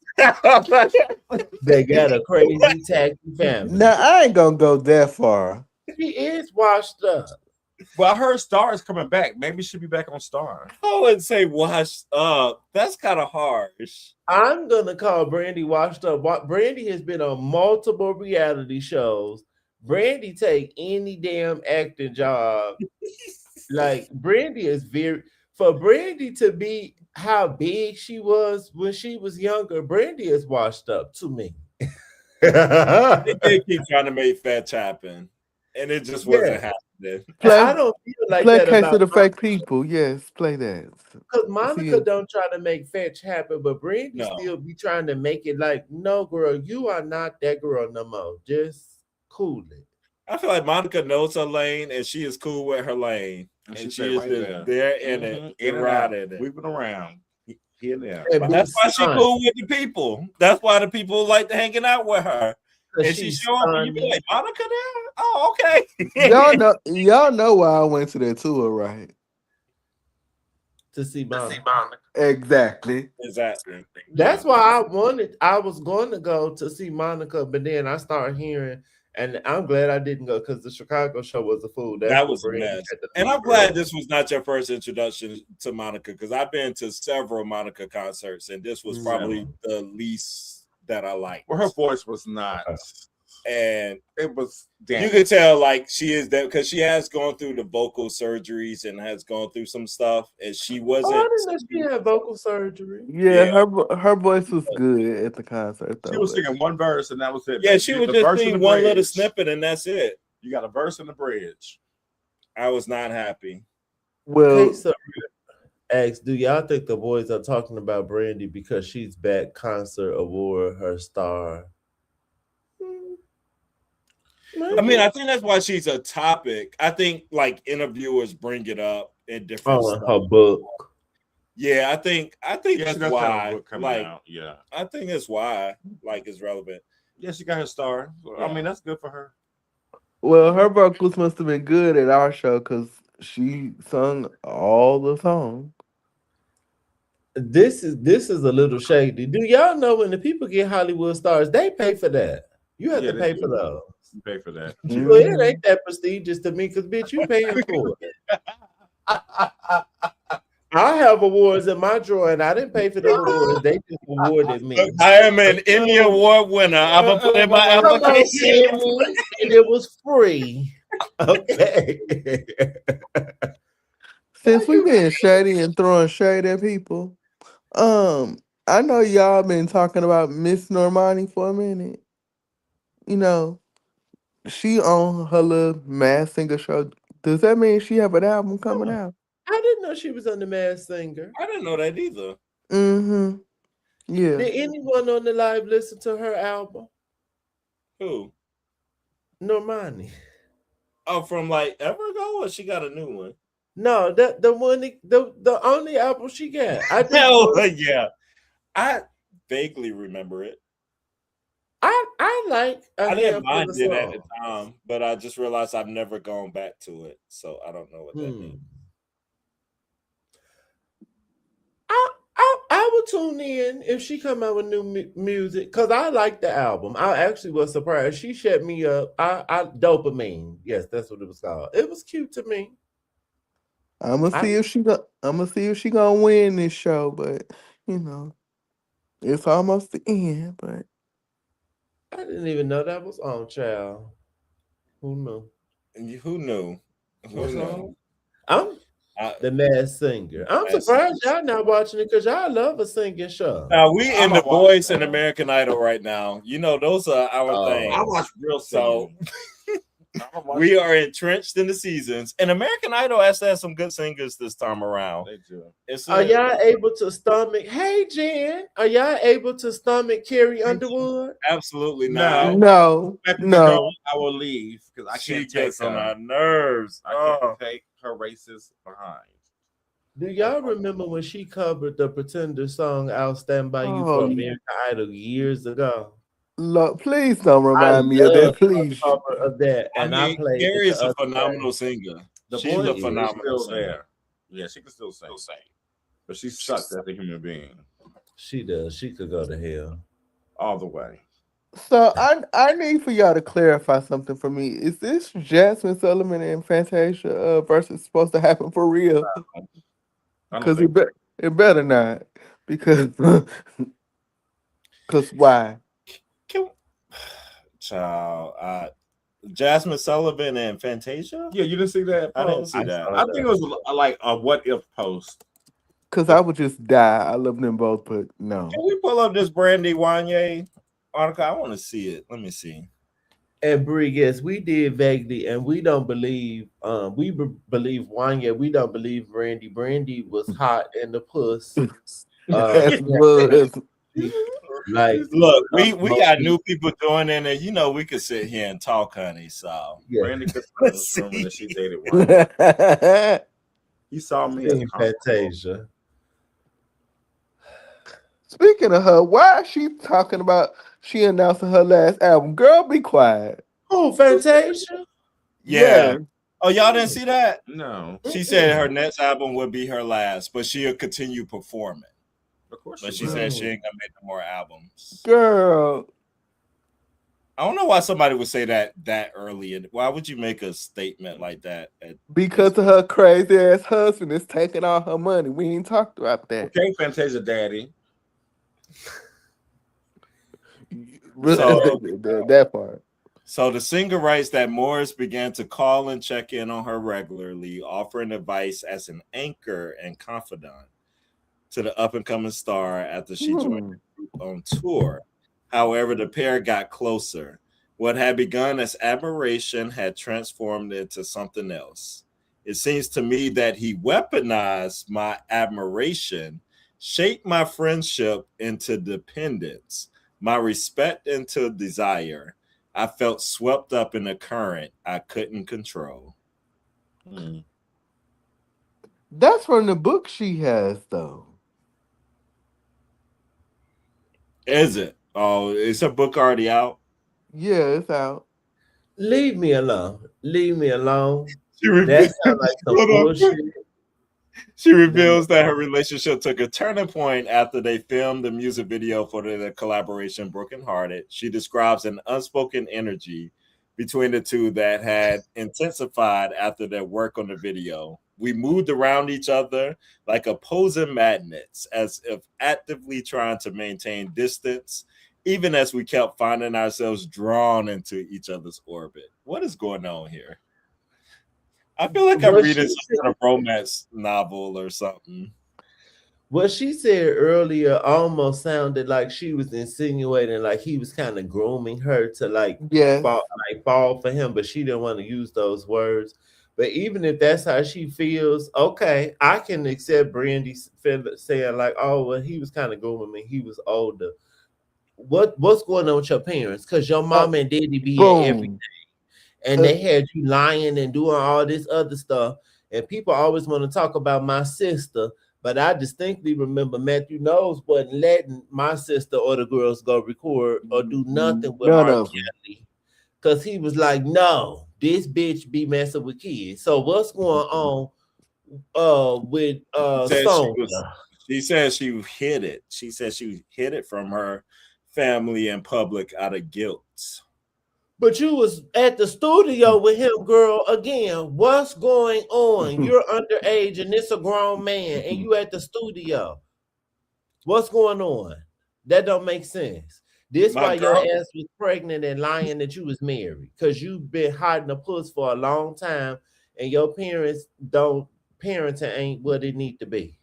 C: They got a crazy tacky family.
D: Now I ain't gonna go that far.
C: She is washed up.
A: Well, I heard Star is coming back. Maybe she'll be back on Star.
B: I wouldn't say washed up. That's kind of harsh.
C: I'm gonna call Brandy washed up. Brandy has been on multiple reality shows. Brandy take any damn acting job. Like Brandy is for Brandy to be how big she was when she was younger. Brandy is washed up to me.
B: They did keep trying to make fetch happen, and it just wasn't happening.
C: I don't feel like
D: play
C: that
D: Case
C: about
D: of the Fake People. Yes, play that.
C: Because Monica don't try to make fetch happen, but Brandy still be trying to make it like, no, girl, you are not that girl no more. Just cool it.
B: I feel like Monica knows her lane, and she is cool with her lane, and she is right there in it, in riding it,
A: weaving around. Here there.
B: That's why she cool with the people. That's why the people like to hanging out with her. And she show up, and you be like, Monica there? Oh, okay.
D: y'all know why I went to that tour, right?
C: To see Monica.
D: Exactly.
C: That's why I was going to go to see Monica, but then I started hearing. And I'm glad I didn't go because the Chicago show was a fool.
B: That was a mess. And I'm glad this was not your first introduction to Monica because I've been to several Monica concerts, and this was probably the least that I liked.
A: Well, her voice was not.
B: And
A: it was
B: you could tell like she is that because she has gone through the vocal surgeries and has gone through some stuff, and she wasn't.
C: I didn't know she had vocal surgery.
D: Yeah. Her voice was good at the concert. Though,
A: she was singing one verse, and that was it.
B: Yeah, she was just singing one little snippet, and that's it.
A: You got a verse in the bridge.
B: I was not happy.
D: Well,
C: do y'all think the boys are talking about Brandy because she's back concert award her star?
B: I mean, I think that's why she's a topic. I think like interviewers bring it up in different stuff.
C: Her book.
B: Yeah, I think that's why. Like,
A: out. Yeah,
B: I think that's why. Like, it's relevant.
A: Yeah, she got her star. I mean, that's good for her.
D: Well, her vocals must have been good at our show because she sung all the songs.
C: This is a little shady. Do y'all know when the people get Hollywood stars, they pay for that? You have to pay for those.
A: You pay for that.
C: Well, it ain't that prestigious to me because, bitch, you paying for it. I have awards in my drawer, and I didn't pay for them awards. They just awarded me.
B: I am an Emmy Award winner. I'm gonna put in my application,
C: and it was free. Okay.
D: Since we being shady and throwing shade at people, I know y'all been talking about Miss Normani for a minute. You know, she on her little Masked Singer show. Does that mean she have an album coming out?
C: I didn't know she was on the Masked Singer.
B: I didn't know that either.
D: Mm-hmm. Yeah.
C: Did anyone on the live listen to her album?
B: Who?
C: Normani.
B: Oh, from like ever ago, or she got a new one?
C: No, the one the only album she got.
B: Yeah. I vaguely remember it.
C: I like.
B: I didn't mind it at the time, but I just realized I've never gone back to it, so I don't know what that means.
C: I would tune in if she come out with new music because I like the album. I actually was surprised. She shut me up. I Dopamine. Yes, that's what it was called. It was cute to me.
D: I'm gonna see if she gonna win this show, but you know, it's almost the end. But
C: I didn't even know that was on, child. Who knew?
B: Who knew? Who knew?
C: I'm the Masked Singer. I'm surprised y'all not watching it because y'all love a singing show.
B: Now we in The Voice and American Idol right now. You know, those are our things.
A: I watch real
B: singing. We are entrenched in the seasons, and American Idol actually has some good singers this time around.
A: They do.
C: Are y'all able to stomach? Hey, Jen, are y'all able to stomach Carrie Underwood?
B: Absolutely not.
D: No.
A: I will leave because I can't take
B: on our nerves.
A: I can't take her racist behind.
C: Do y'all remember when she covered the Pretender song "I'll Stand by You" for American Idol years ago?
D: Look, please don't remind me of that, please.
C: Cover of that, and I played.
B: Carrie is a phenomenal singer. She's a phenomenal singer.
A: There. Yeah, she can still sing. But she sucks as a human being.
C: She does. She could go to hell
A: all the way.
D: So I need for y'all to clarify something for me. Is this Jasmine Sullivan and Fantasia versus supposed to happen for real? Because it better not. Because why?
B: Child, Jasmine Sullivan and Fantasia?
A: Yeah, you didn't see that post?
B: I didn't see that.
A: I think it was like a what if post.
D: Because I would just die. I love them both, but no.
B: Can we pull up this Brandy Wanye article? I want to see it. Let me see.
C: And Brie, yes, we did vaguely, and we don't believe. We believe Wanye. We don't believe Brandy. Brandy was hot in the puss. Like,
B: look, we got new people joining, and you know we could sit here and talk, honey. So
A: Brandy could that she dated one. You saw me
C: in Fantasia.
D: Speaking of her, why is she talking about she announcing her last album? Girl, be quiet.
C: Oh, Fantasia?
B: Yeah. Oh, y'all didn't see that?
A: No.
B: She said her next album would be her last, but she'll continue performing.
A: Of course.
B: But she said she ain't gonna make no more albums.
D: Girl.
B: I don't know why somebody would say that early. Why would you make a statement like that?
D: Because of her crazy ass husband is taking all her money. We ain't talked about that.
A: Okay, Fantasia daddy.
B: So,
D: that part.
B: So the singer writes that Morris began to call and check in on her regularly, offering advice as an anchor and confidant to the up-and-coming star after she joined the group on tour. However, the pair got closer. What had begun as admiration had transformed into something else. It seems to me that he weaponized my admiration, shaped my friendship into dependence, my respect into desire. I felt swept up in a current I couldn't control.
D: That's from the book she has, though.
B: Is it? Oh, is her book already out?
D: Yeah, it's out.
C: Leave me alone. Leave me alone. That sounds like some bullshit.
B: She reveals that her relationship took a turning point after they filmed the music video for the collaboration Broken Hearted. She describes an unspoken energy between the two that had intensified after their work on the video. We moved around each other like opposing magnets, as if actively trying to maintain distance, even as we kept finding ourselves drawn into each other's orbit. What is going on here? I feel like I'm reading some kind of romance novel or something.
C: What she said earlier almost sounded like she was insinuating like he was kind of grooming her to fall for him, but she didn't want to use those words. But even if that's how she feels, okay, I can accept Brandy saying like, "Oh, well, he was kind of grooming me. He was older." What's going on with your parents? Because your mom and daddy be at everything, and they had you lying and doing all this other stuff. And people always want to talk about my sister, but I distinctly remember Matthew Knowles wasn't letting my sister or the girls go record or do nothing with R. Kelly, because he was like, "No, this bitch be messing with kids." So what's going on with Sonya?
B: She said she hid it. She said she hid it from her family in public out of guilt.
C: But you was at the studio with him, girl. Again, what's going on? You're underage and it's a grown man, and you at the studio. What's going on? That don't make sense. This why your ass was pregnant and lying that you was married, because you've been hiding a puss for a long time, and your parenting ain't what it need to be.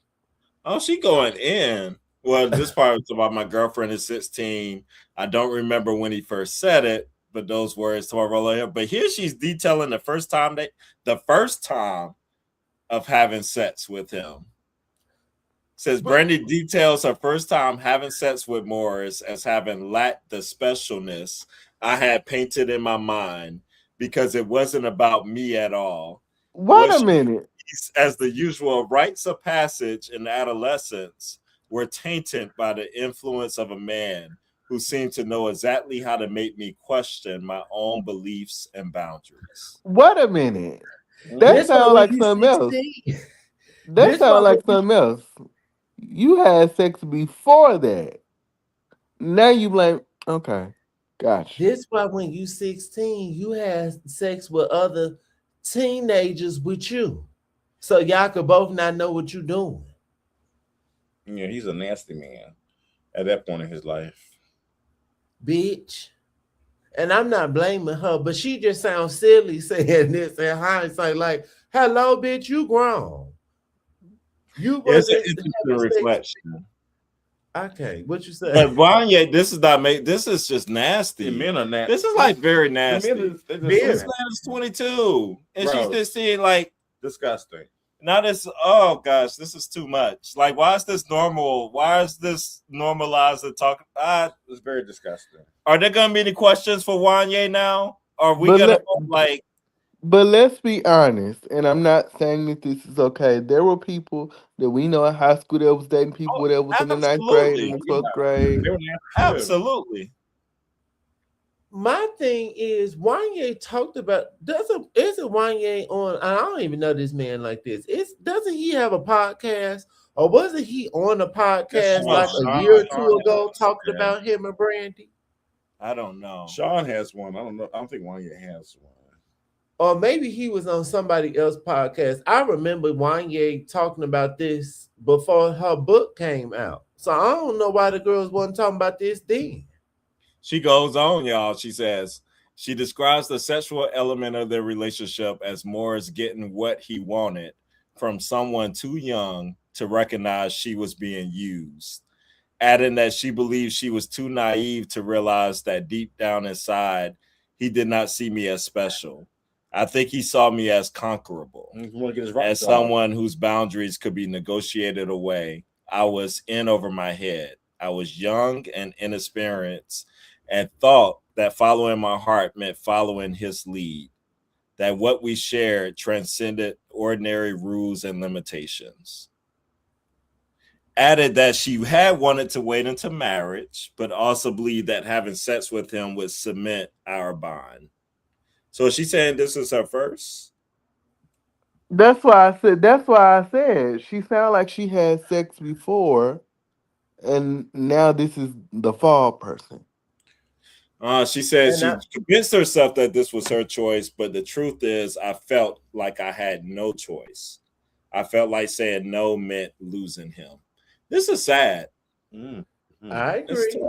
B: Oh, she going in. Well, this part was about my girlfriend is 16. I don't remember when he first said it, but those words to her. But here she's detailing the first time of having sex with him. Says Brandy details her first time having sex with Morris as having lacked the specialness I had painted in my mind, because it wasn't about me at all.
D: Wait a minute.
B: As the usual rites of passage in adolescence were tainted by the influence of a man who seemed to know exactly how to make me question my own beliefs and boundaries.
D: Wait a minute. That sounds like something else. That sounds like something else. You had sex before that. Now you blame. Okay. Gotcha.
C: This why when you 16, you had sex with other teenagers with you. So y'all could both not know what you're doing.
A: Yeah, he's a nasty man at that point in his life.
C: Bitch. And I'm not blaming her, but she just sounds silly saying this in hindsight. Like, hello, bitch, you grown. You
B: it's an interesting reflection.
C: Okay, what you say?
B: But Wanya, this is just nasty.
A: The men are nasty.
B: This is like very nasty.
A: This
B: man is 22, and she's just seeing like
A: disgusting.
B: Now this, oh gosh, this is too much. Like, why is this normal? Why is this normalized to talk?
A: It's very disgusting.
B: Are there gonna be any questions for Wanya now? Are we gonna like?
D: But let's be honest, and I'm not saying that this is okay. There were people that we know in high school that was dating people that was in the 9th grade and the 12th grade.
B: Absolutely.
C: My thing is, Wanye talked about isn't Wanye on? I don't even know this man like this. Doesn't he have a podcast, or wasn't he on a podcast like a year or two ago talking about him and Brandy?
B: I don't know.
A: Sean has one. I don't know. I don't think Wanye has one.
C: Or maybe he was on somebody else's podcast. I remember Wanye talking about this before her book came out. So I don't know why the girls wasn't talking about this then.
B: She goes on, y'all. She says, she describes the sexual element of their relationship as Morris getting what he wanted from someone too young to recognize she was being used, adding that she believes she was too naive to realize that deep down inside, he did not see me as special. I think he saw me as conquerable, as someone whose boundaries could be negotiated away. I was in over my head. I was young and inexperienced and thought that following my heart meant following his lead, that what we shared transcended ordinary rules and limitations. Added that she had wanted to wait until marriage, but also believed that having sex with him would cement our bond. So is she saying this is her first?
D: That's why I said. That's why I said she sounded like she had sex before, and now this is the fall person.
B: She said
C: And
B: she convinced herself that this was her choice, but the truth is, I felt like I had no choice. I felt like saying no meant losing him. This is sad.
C: I agree.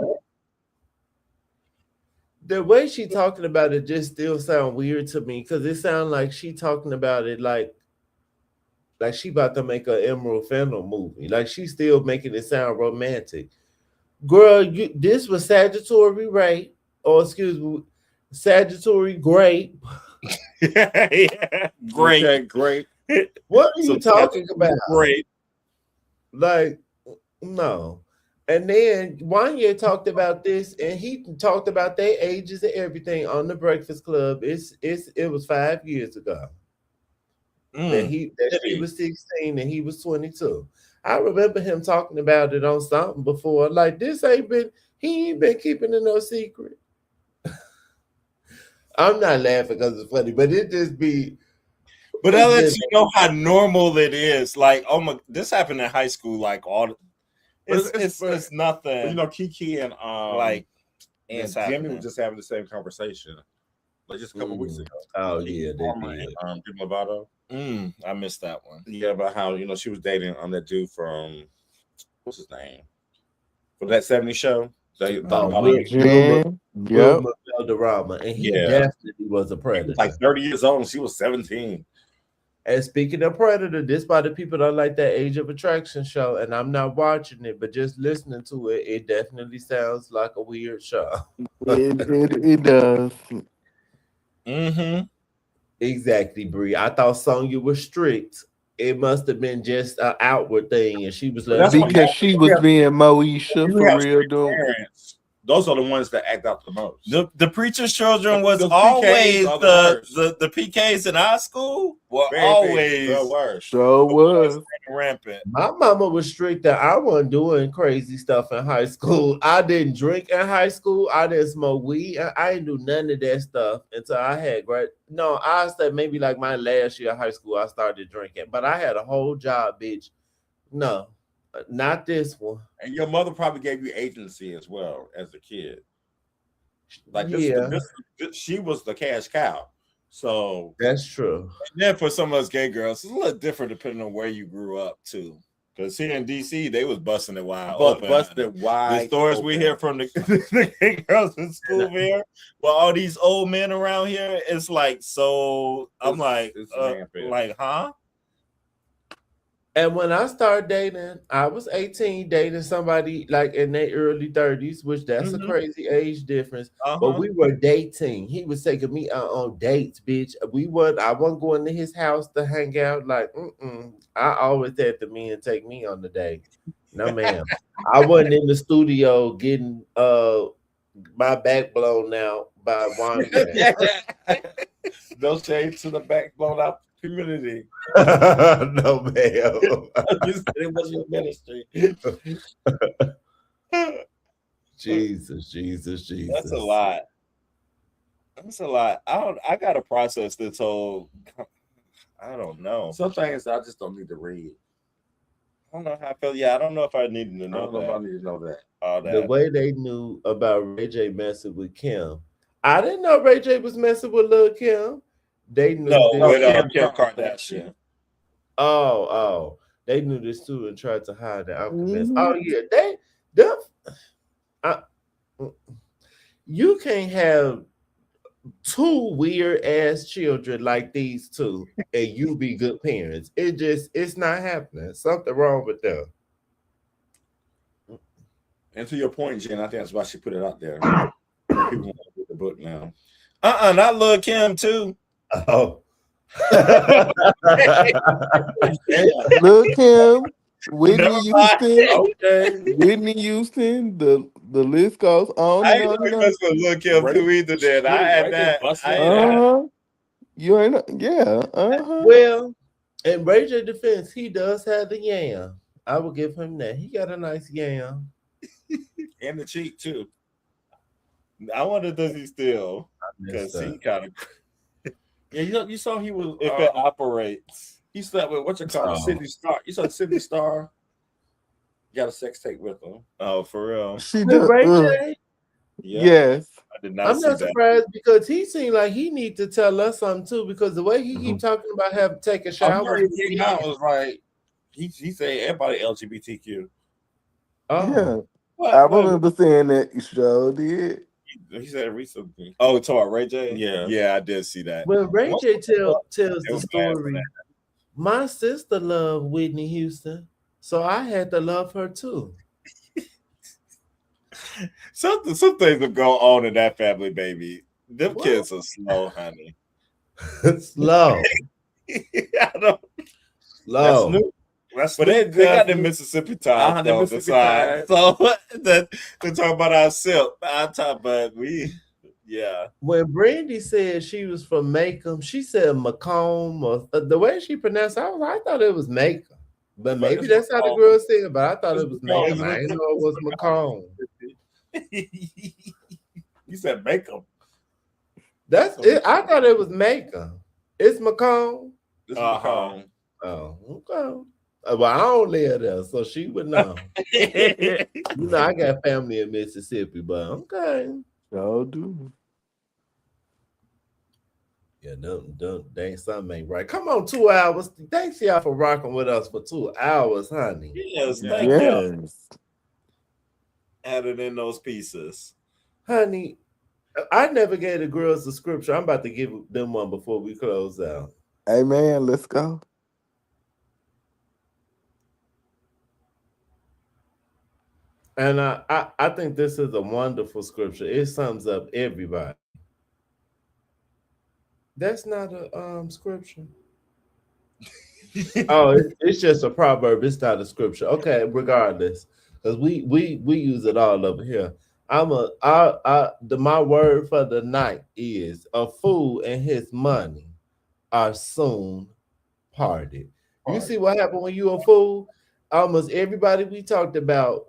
C: The way she talking about it just still sound weird to me because it sounds like she talking about it like she about to make an Emerald Fennel movie. Like she still making it sound romantic. Girl, this was Sagittary rape, or excuse me, Sagittary grape.
B: Yeah, great.
A: Okay, great.
C: What are you talking about?
B: Great.
C: Like, no. And then Wanye talked about this, and he talked about their ages and everything on the Breakfast Club. It was 5 years ago that she was 16 and he was 22. I remember him talking about it on something before. Like he ain't been keeping it no secret. I'm not laughing because it's funny, but it just be.
B: But that lets you know how normal it is. Like, oh my, this happened in high school. Like it's nothing.
A: But, you know, Kiki and Jimmy were just having the same conversation, like just a couple weeks ago.
C: Oh yeah, they did.
A: Jim Lovato.
B: I missed that one.
A: Yeah, about how she was dating that dude from what's his name for that '70s show.
C: Wilma Valderrama, and he definitely was a predator.
A: He was like 30 years old, and she was 17.
C: And speaking of Predator, this by the people that like that Age of Attraction show, and I'm not watching it, but just listening to it, it definitely sounds like a weird show.
D: It does.
C: Exactly, Bree. I thought Sonya was strict. It must have been just an outward thing, and she was
D: because she was being Moesha for real, dude.
A: Those are the ones that act out the most.
B: The preacher's children was always the PKs in our school were always
A: the worst.
D: So was
B: rampant.
C: My mama was strict that I wasn't doing crazy stuff in high school. I didn't drink in high school. I didn't smoke weed. I didn't do none of that stuff until I had I said maybe like my last year of high school I started drinking, but I had a whole job, bitch. No. Not this one.
A: And your mother probably gave you agency as well as a kid. Like she was the cash cow. So
C: that's true.
B: And then for some of us gay girls, it's a little different depending on where you grew up too. Because here in DC, they was busting it wide open.
A: Busted wide.
B: The stories we hear from the gay girls in school here, well, all these old men around here, it's like so. I'm like, huh?
C: And when I started dating, I was 18, dating somebody like in their early 30s, which that's a crazy age difference. But we were dating. He was taking me out on dates, bitch. I wasn't going to his house to hang out. Like, I always had the men take me on the date. No, ma'am. I wasn't in the studio getting my back blown out by one.
A: No shade to the back blown out community.
C: No, ma'am.
A: It was your ministry.
C: Jesus.
B: That's a lot. I gotta process this whole. I don't know.
A: Some things I just don't need to read.
B: I don't know how I feel. Yeah, I don't know if I needed to know
A: I don't know if I need to know that.
B: All that.
C: The way they knew about Ray J messing with Kim. I didn't know Ray J was messing with Lil' Kim. They knew
B: Kim Kardashian.
C: Oh, they knew this too and tried to hide the alchemist. Oh yeah, you can't have two weird ass children like these two and you be good parents. It's not happening. Something wrong with them.
A: And to your point, Jen, I think that's why she put it out there. People want to read the book now.
B: Not Lil' Kim too.
C: Oh.
D: Lil' Kim, Whitney Houston,
C: okay.
D: Whitney Houston. The list goes on.
B: I ain't know mess with Lil' Kim too either. Then I had that.
D: You ain't. Yeah.
C: Well, in Ray J defense, he does have the yam. I will give him that. He got a nice yam.
A: And the cheek too.
B: I wonder does he still? Because he kind of.
A: Yeah, you saw he was.
B: If it operates.
A: He slept with what you call Sydney Star. You saw Sydney Star? Got a sex tape with him.
B: Oh, for real?
D: She
C: With
D: does.
C: Ray J?
A: Yeah.
D: Yes.
B: I did not
C: I'm
B: see
C: not
B: that.
C: surprised because he seemed like he need to tell us something too. Because the way he keep talking about having to take a
A: I
C: shower,
A: remember he came out and was like, he said everybody LGBTQ.
D: Yeah.
A: What?
D: I remember saying that. You sure did.
A: He said it recently.
B: Oh, talking about Ray J?
A: Yeah.
B: Yeah, I did see that.
C: when Ray J tells the
B: was bad for
C: story,
B: that.
C: my sister loved Whitney Houston, so I had to love her too.
B: Some things will go on in that family, baby. Them kids are slow, honey.
C: Slow.
B: I don't.
C: Slow.
A: That's
B: But they got the Mississippi ties though.
A: Mississippi
B: Besides,
A: ties.
B: so that they talk about our silk. I talk, but we, yeah.
C: When Brandy said she was from Macomb, she said Macomb, or the way she pronounced it, I thought it was Macomb. But maybe that's how the girl said it, but I thought it was Macomb. I didn't know it was Macomb.
A: You said Macomb.
C: That's it. I thought it was Macomb. It's Macomb.
A: It's Macomb.
C: Oh, okay. Well, I don't live there, so she would know. You know, I got family in Mississippi, but okay.
D: Y'all do.
C: Yeah, dang, something ain't right. Come on, 2 hours. Thanks y'all for rocking with us for 2 hours, honey.
B: Yes, thank you. Added in those pieces.
C: Honey, I never gave the girls the scripture. I'm about to give them one before we close out.
D: Hey man, let's go.
C: And I think this is a wonderful scripture. It sums up everybody. That's not a scripture. Oh, it's just a proverb. It's not a scripture. Okay, regardless, because we use it all over here. My word for the night is a fool and his money are soon parted. You see what happened when you a fool? Almost everybody we talked about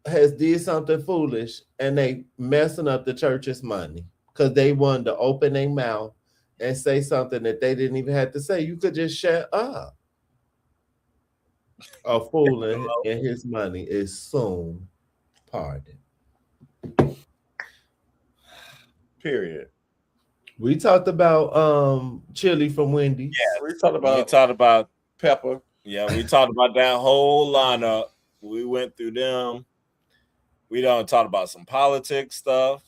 C: has did something foolish and they messing up the church's money because they wanted to open their mouth and say something that they didn't even have to say. You could just shut up. A fool and his money is soon parted.
A: Period.
C: We talked about Chilli from Wendy's.
B: Yeah,
A: we talked
B: about
A: Pepper.
B: Yeah, we talked about that whole lineup. We went through them. We done talked about some politics stuff.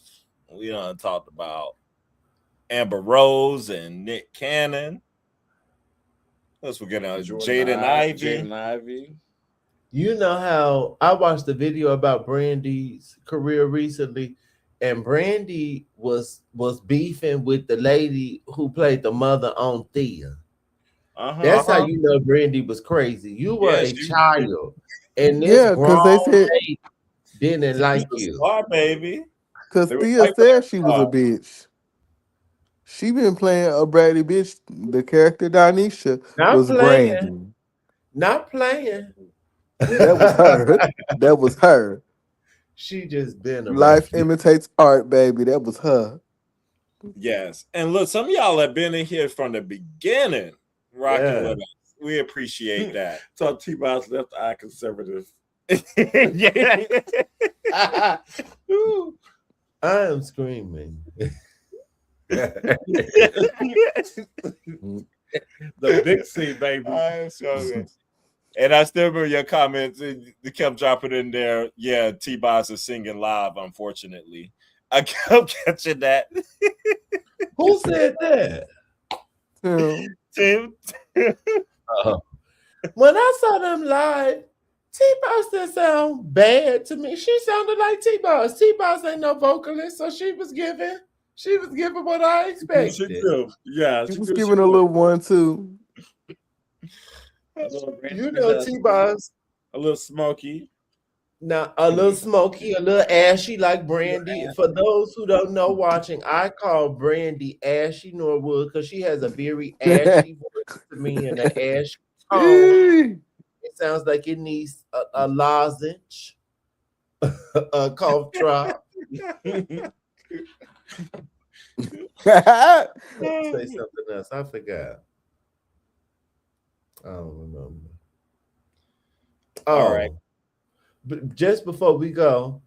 B: We done talked about Amber Rose and Nick Cannon. Let's forget Jaden Ivey.
C: You know how I watched the video about Brandy's career recently, and Brandy was beefing with the lady who played the mother on Thea. That's how you know Brandy was crazy. You were a child, and this
D: because they said
C: lady didn't like you.
B: Star, baby.
D: Because Thea said she was a bitch. She been playing a bratty bitch. The character Donisha was Brandy.
C: Not playing.
D: That was her. That was her.
C: She just been a
D: life imitates art, baby. That was her.
B: Yes. And look, some of y'all have been in here from the beginning, rocking with us. We appreciate that.
A: So T-Boss left eye conservative.
B: Yeah.
C: I am screaming.
A: The big C, baby.
B: I am screaming. And I still remember your comments. They kept dropping in there. Yeah, T-Boss is singing live, unfortunately. I kept catching that.
C: Who said that?
B: Tim.
C: When I saw them live, T-Boss didn't sound bad to me. She sounded like T-Boss. T-Boss ain't no vocalist, so she was giving what I expected.
D: She was giving a little 1-2.
C: You know T-Boss.
A: A little smoky.
C: Now, a little smoky, a little ashy like Brandy. For those who don't know watching, I call Brandy Ashy Norwood because she has a very ashy voice to me and an ashy tone. It sounds like it needs a lozenge, a cough drop. Say something else. I forgot. I don't remember.
B: All right.
C: But just before we go,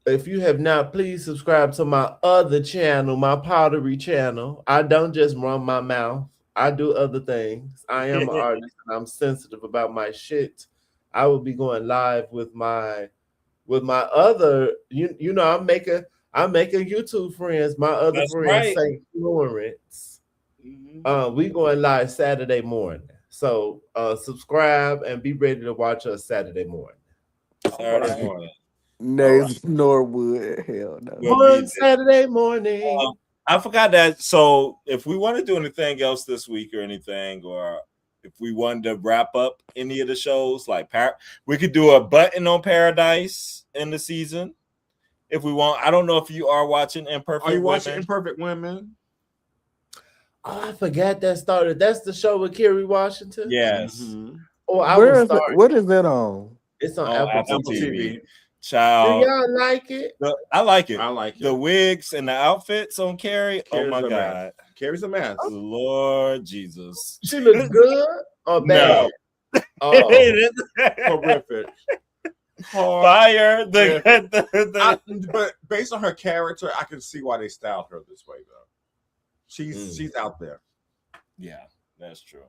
C: if you have not, please subscribe to my other channel, my pottery channel. I don't just run my mouth. I do other things. I am an artist and I'm sensitive about my shit. I will be going live with my other, you know, I'm making YouTube friends, my other
B: That's
C: friend
B: right.
C: St. Florence. We going live Saturday morning. So subscribe and be ready to watch us Saturday morning.
B: Saturday morning.
D: Nays Norwood. Hell no.
B: We'll
C: One
B: be
C: Saturday morning.
B: I forgot that. So if we want to do anything else this week or anything, or if we wanted to wrap up any of the shows, like we could do a button on Paradise in the season. If we want, I don't know if you are watching Imperfect
A: Are you
B: Women.
A: watching Imperfect Women?
C: Oh, I forgot that started. That's the show with Kerry Washington.
B: Yes.
A: Mm-hmm.
C: Oh, I
D: Where
C: was
D: is it?
C: starting.
D: What is that on?
C: It's on
B: Apple
C: Apple
B: TV.
C: TV.
B: Child.
C: Do y'all like it?
B: I like it.
A: I like it.
B: The wigs and the outfits on Carrie. Oh my God.
A: Carrie's a mess.
B: Lord Jesus.
C: She looks good or bad?
B: No.
C: Oh.
A: Horrific.
B: Fire.
A: But based on her character, I can see why they styled her this way, though. She's out there.
B: Yeah, that's true.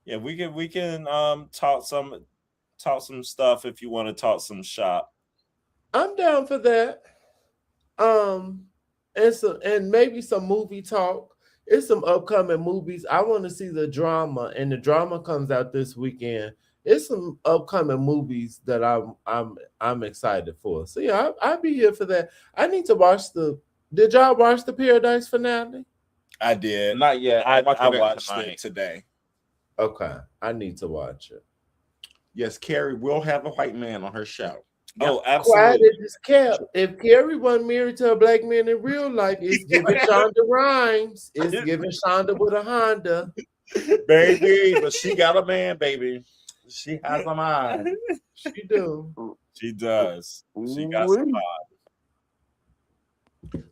B: Yeah, we can talk some stuff if you want to talk some shop.
C: I'm down for that. And maybe some movie talk. It's some upcoming movies. I want to see the drama, and the drama comes out this weekend. It's some upcoming movies that I'm excited for. So yeah, I'll be here for that. I need to watch Did y'all watch the Paradise finale?
B: I did.
A: Not yet.
B: I watched it today.
C: Okay, I need to watch it.
A: Yes, Carrie will have a white man on her show.
B: Oh,
C: Quiet
B: absolutely.
C: as it's kept. If Carrie wasn't married to a black man in real life, it's giving Shonda Rhimes. It's giving Shonda with a Honda.
A: Baby, but she got a man, baby. She has a mind.
C: She do.
B: She does. She got some mind.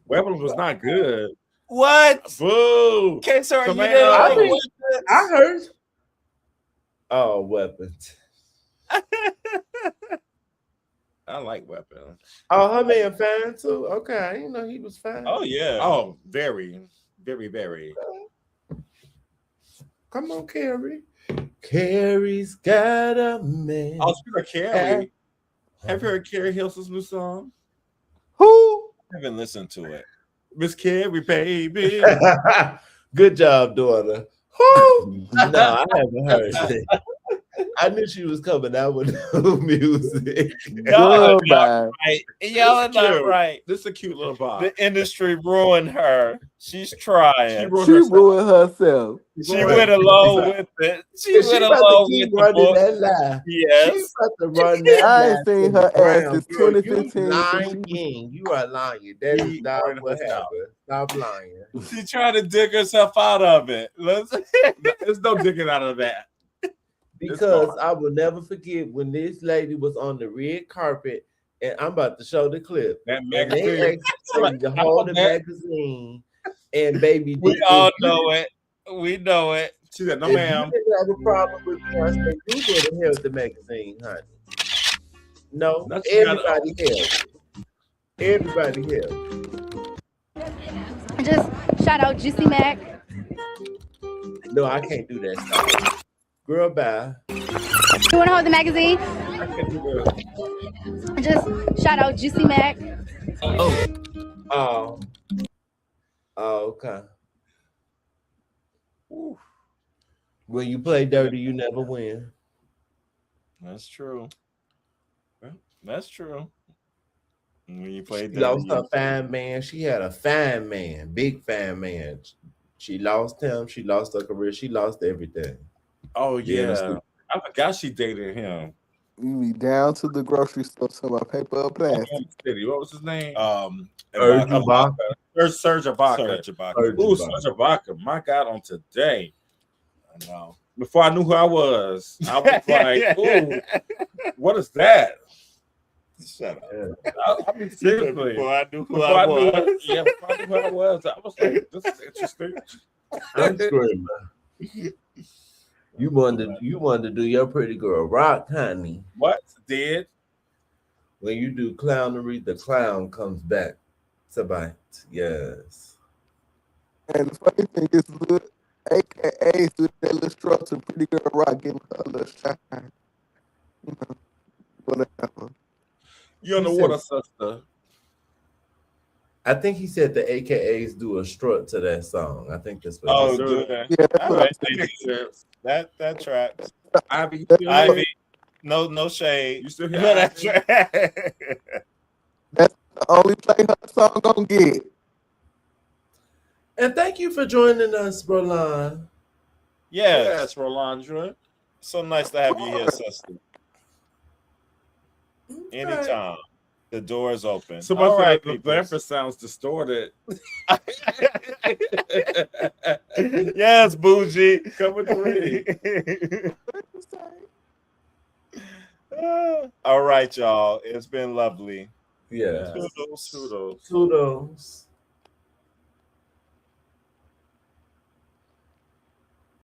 A: Weapons was not good.
B: What?
A: Boo.
B: Okay, sorry.
C: I heard. Oh, Weapons.
A: I like Weapons.
C: Oh, her man fine too. Okay, I didn't know he was fine.
B: Oh yeah.
A: Oh, very, very, very.
C: Come on, Carrie. Carrie's got a man.
A: Oh, speaking of Carrie, have you heard Carrie Hilson's new song?
C: Who?
B: I haven't listened to it.
A: Miss Carrie, baby.
C: Good job, daughter. Who? No, I haven't heard it. I knew she was coming out with new music.
B: Y'all not right. Y'all are not right.
A: This is a cute little vibe.
B: The industry ruined her. She's trying.
D: She ruined herself.
B: She went along with it. She went along with
C: running
B: the
C: that lie.
B: Yes.
C: She's about to run that
D: I
C: lie
D: ain't seen
C: to
D: her
C: the
D: ass
C: ground.
D: since
C: Girl,
D: 2015.
C: You lying. You are lying. That is not what happened. Stop lying.
B: She tried to dig herself out of it.
A: There's no digging out of that.
C: Because I will never forget when this lady was on the red carpet, and I'm about to show the clip.
A: That
C: And they
A: magazine.
C: asked her to hold the magazine, and baby,
B: We all know it. We know it.
A: She said, no,
C: if
A: ma'am.
C: you didn't have a problem with me, I said, you would have held the magazine, honey. No,
A: That's she got
C: everybody held. Everybody held.
K: Just shout out Juicy Mac.
C: No, I can't do that stuff. Girl, bye.
K: You want to hold the magazine?
A: I can't do that.
K: Just shout out Juicy Mac.
C: Oh, okay.
A: Ooh.
C: When you play dirty, you never win.
B: That's true. That's true. When you play
C: She lost her fine man. She had a fine man, big fine man. She lost him. She lost her career. She lost everything.
A: Oh, yeah.
C: Yeah.
A: I forgot she dated him.
D: You be down to the grocery store to my paper or plastic.
A: What was his name?
C: Serge Ibaka.
A: Serge Ibaka.
B: Serge Ibaka.
A: Ooh, Serge Ibaka. My God, on today.
B: I know.
A: Before I knew who I was like, ooh, what is that?
B: Shut up.
A: I mean, seriously.
B: Before I knew who I was.
A: Yeah, before I knew who I was like, this is interesting.
C: I'm screaming. You wanted to do your pretty girl rock, honey.
A: What did?
C: When you do clownery, the clown comes back to bite. Yes.
D: And the funny thing is, little AKAs do that little struts and pretty girl rock, give her a little shine. You know, whatever.
A: You on the water, sister?
C: I think he said the AKAs do a strut to that song. I think that's what he said.
B: do that.
D: Yeah, that's
B: All
D: what
B: right,
A: That makes sense.
B: that tracks.
A: Ivy, you still
B: Ivy,
A: here?
B: no shade.
A: You still here?
B: But that
A: Ivy?
B: track.
D: that's the only play her song gonna get.
C: And thank you for joining us, Roland.
B: Yes.
A: Rolandra.
B: So nice to have you here, sister. Anytime. The door is open.
A: Somebody
B: All
A: said
B: right,
A: the
B: people.
A: Blanford sounds distorted.
B: Yes, bougie.
A: Coming through.
B: All right, y'all. It's been lovely.
C: Yeah.
A: Toodles.
C: Toodles.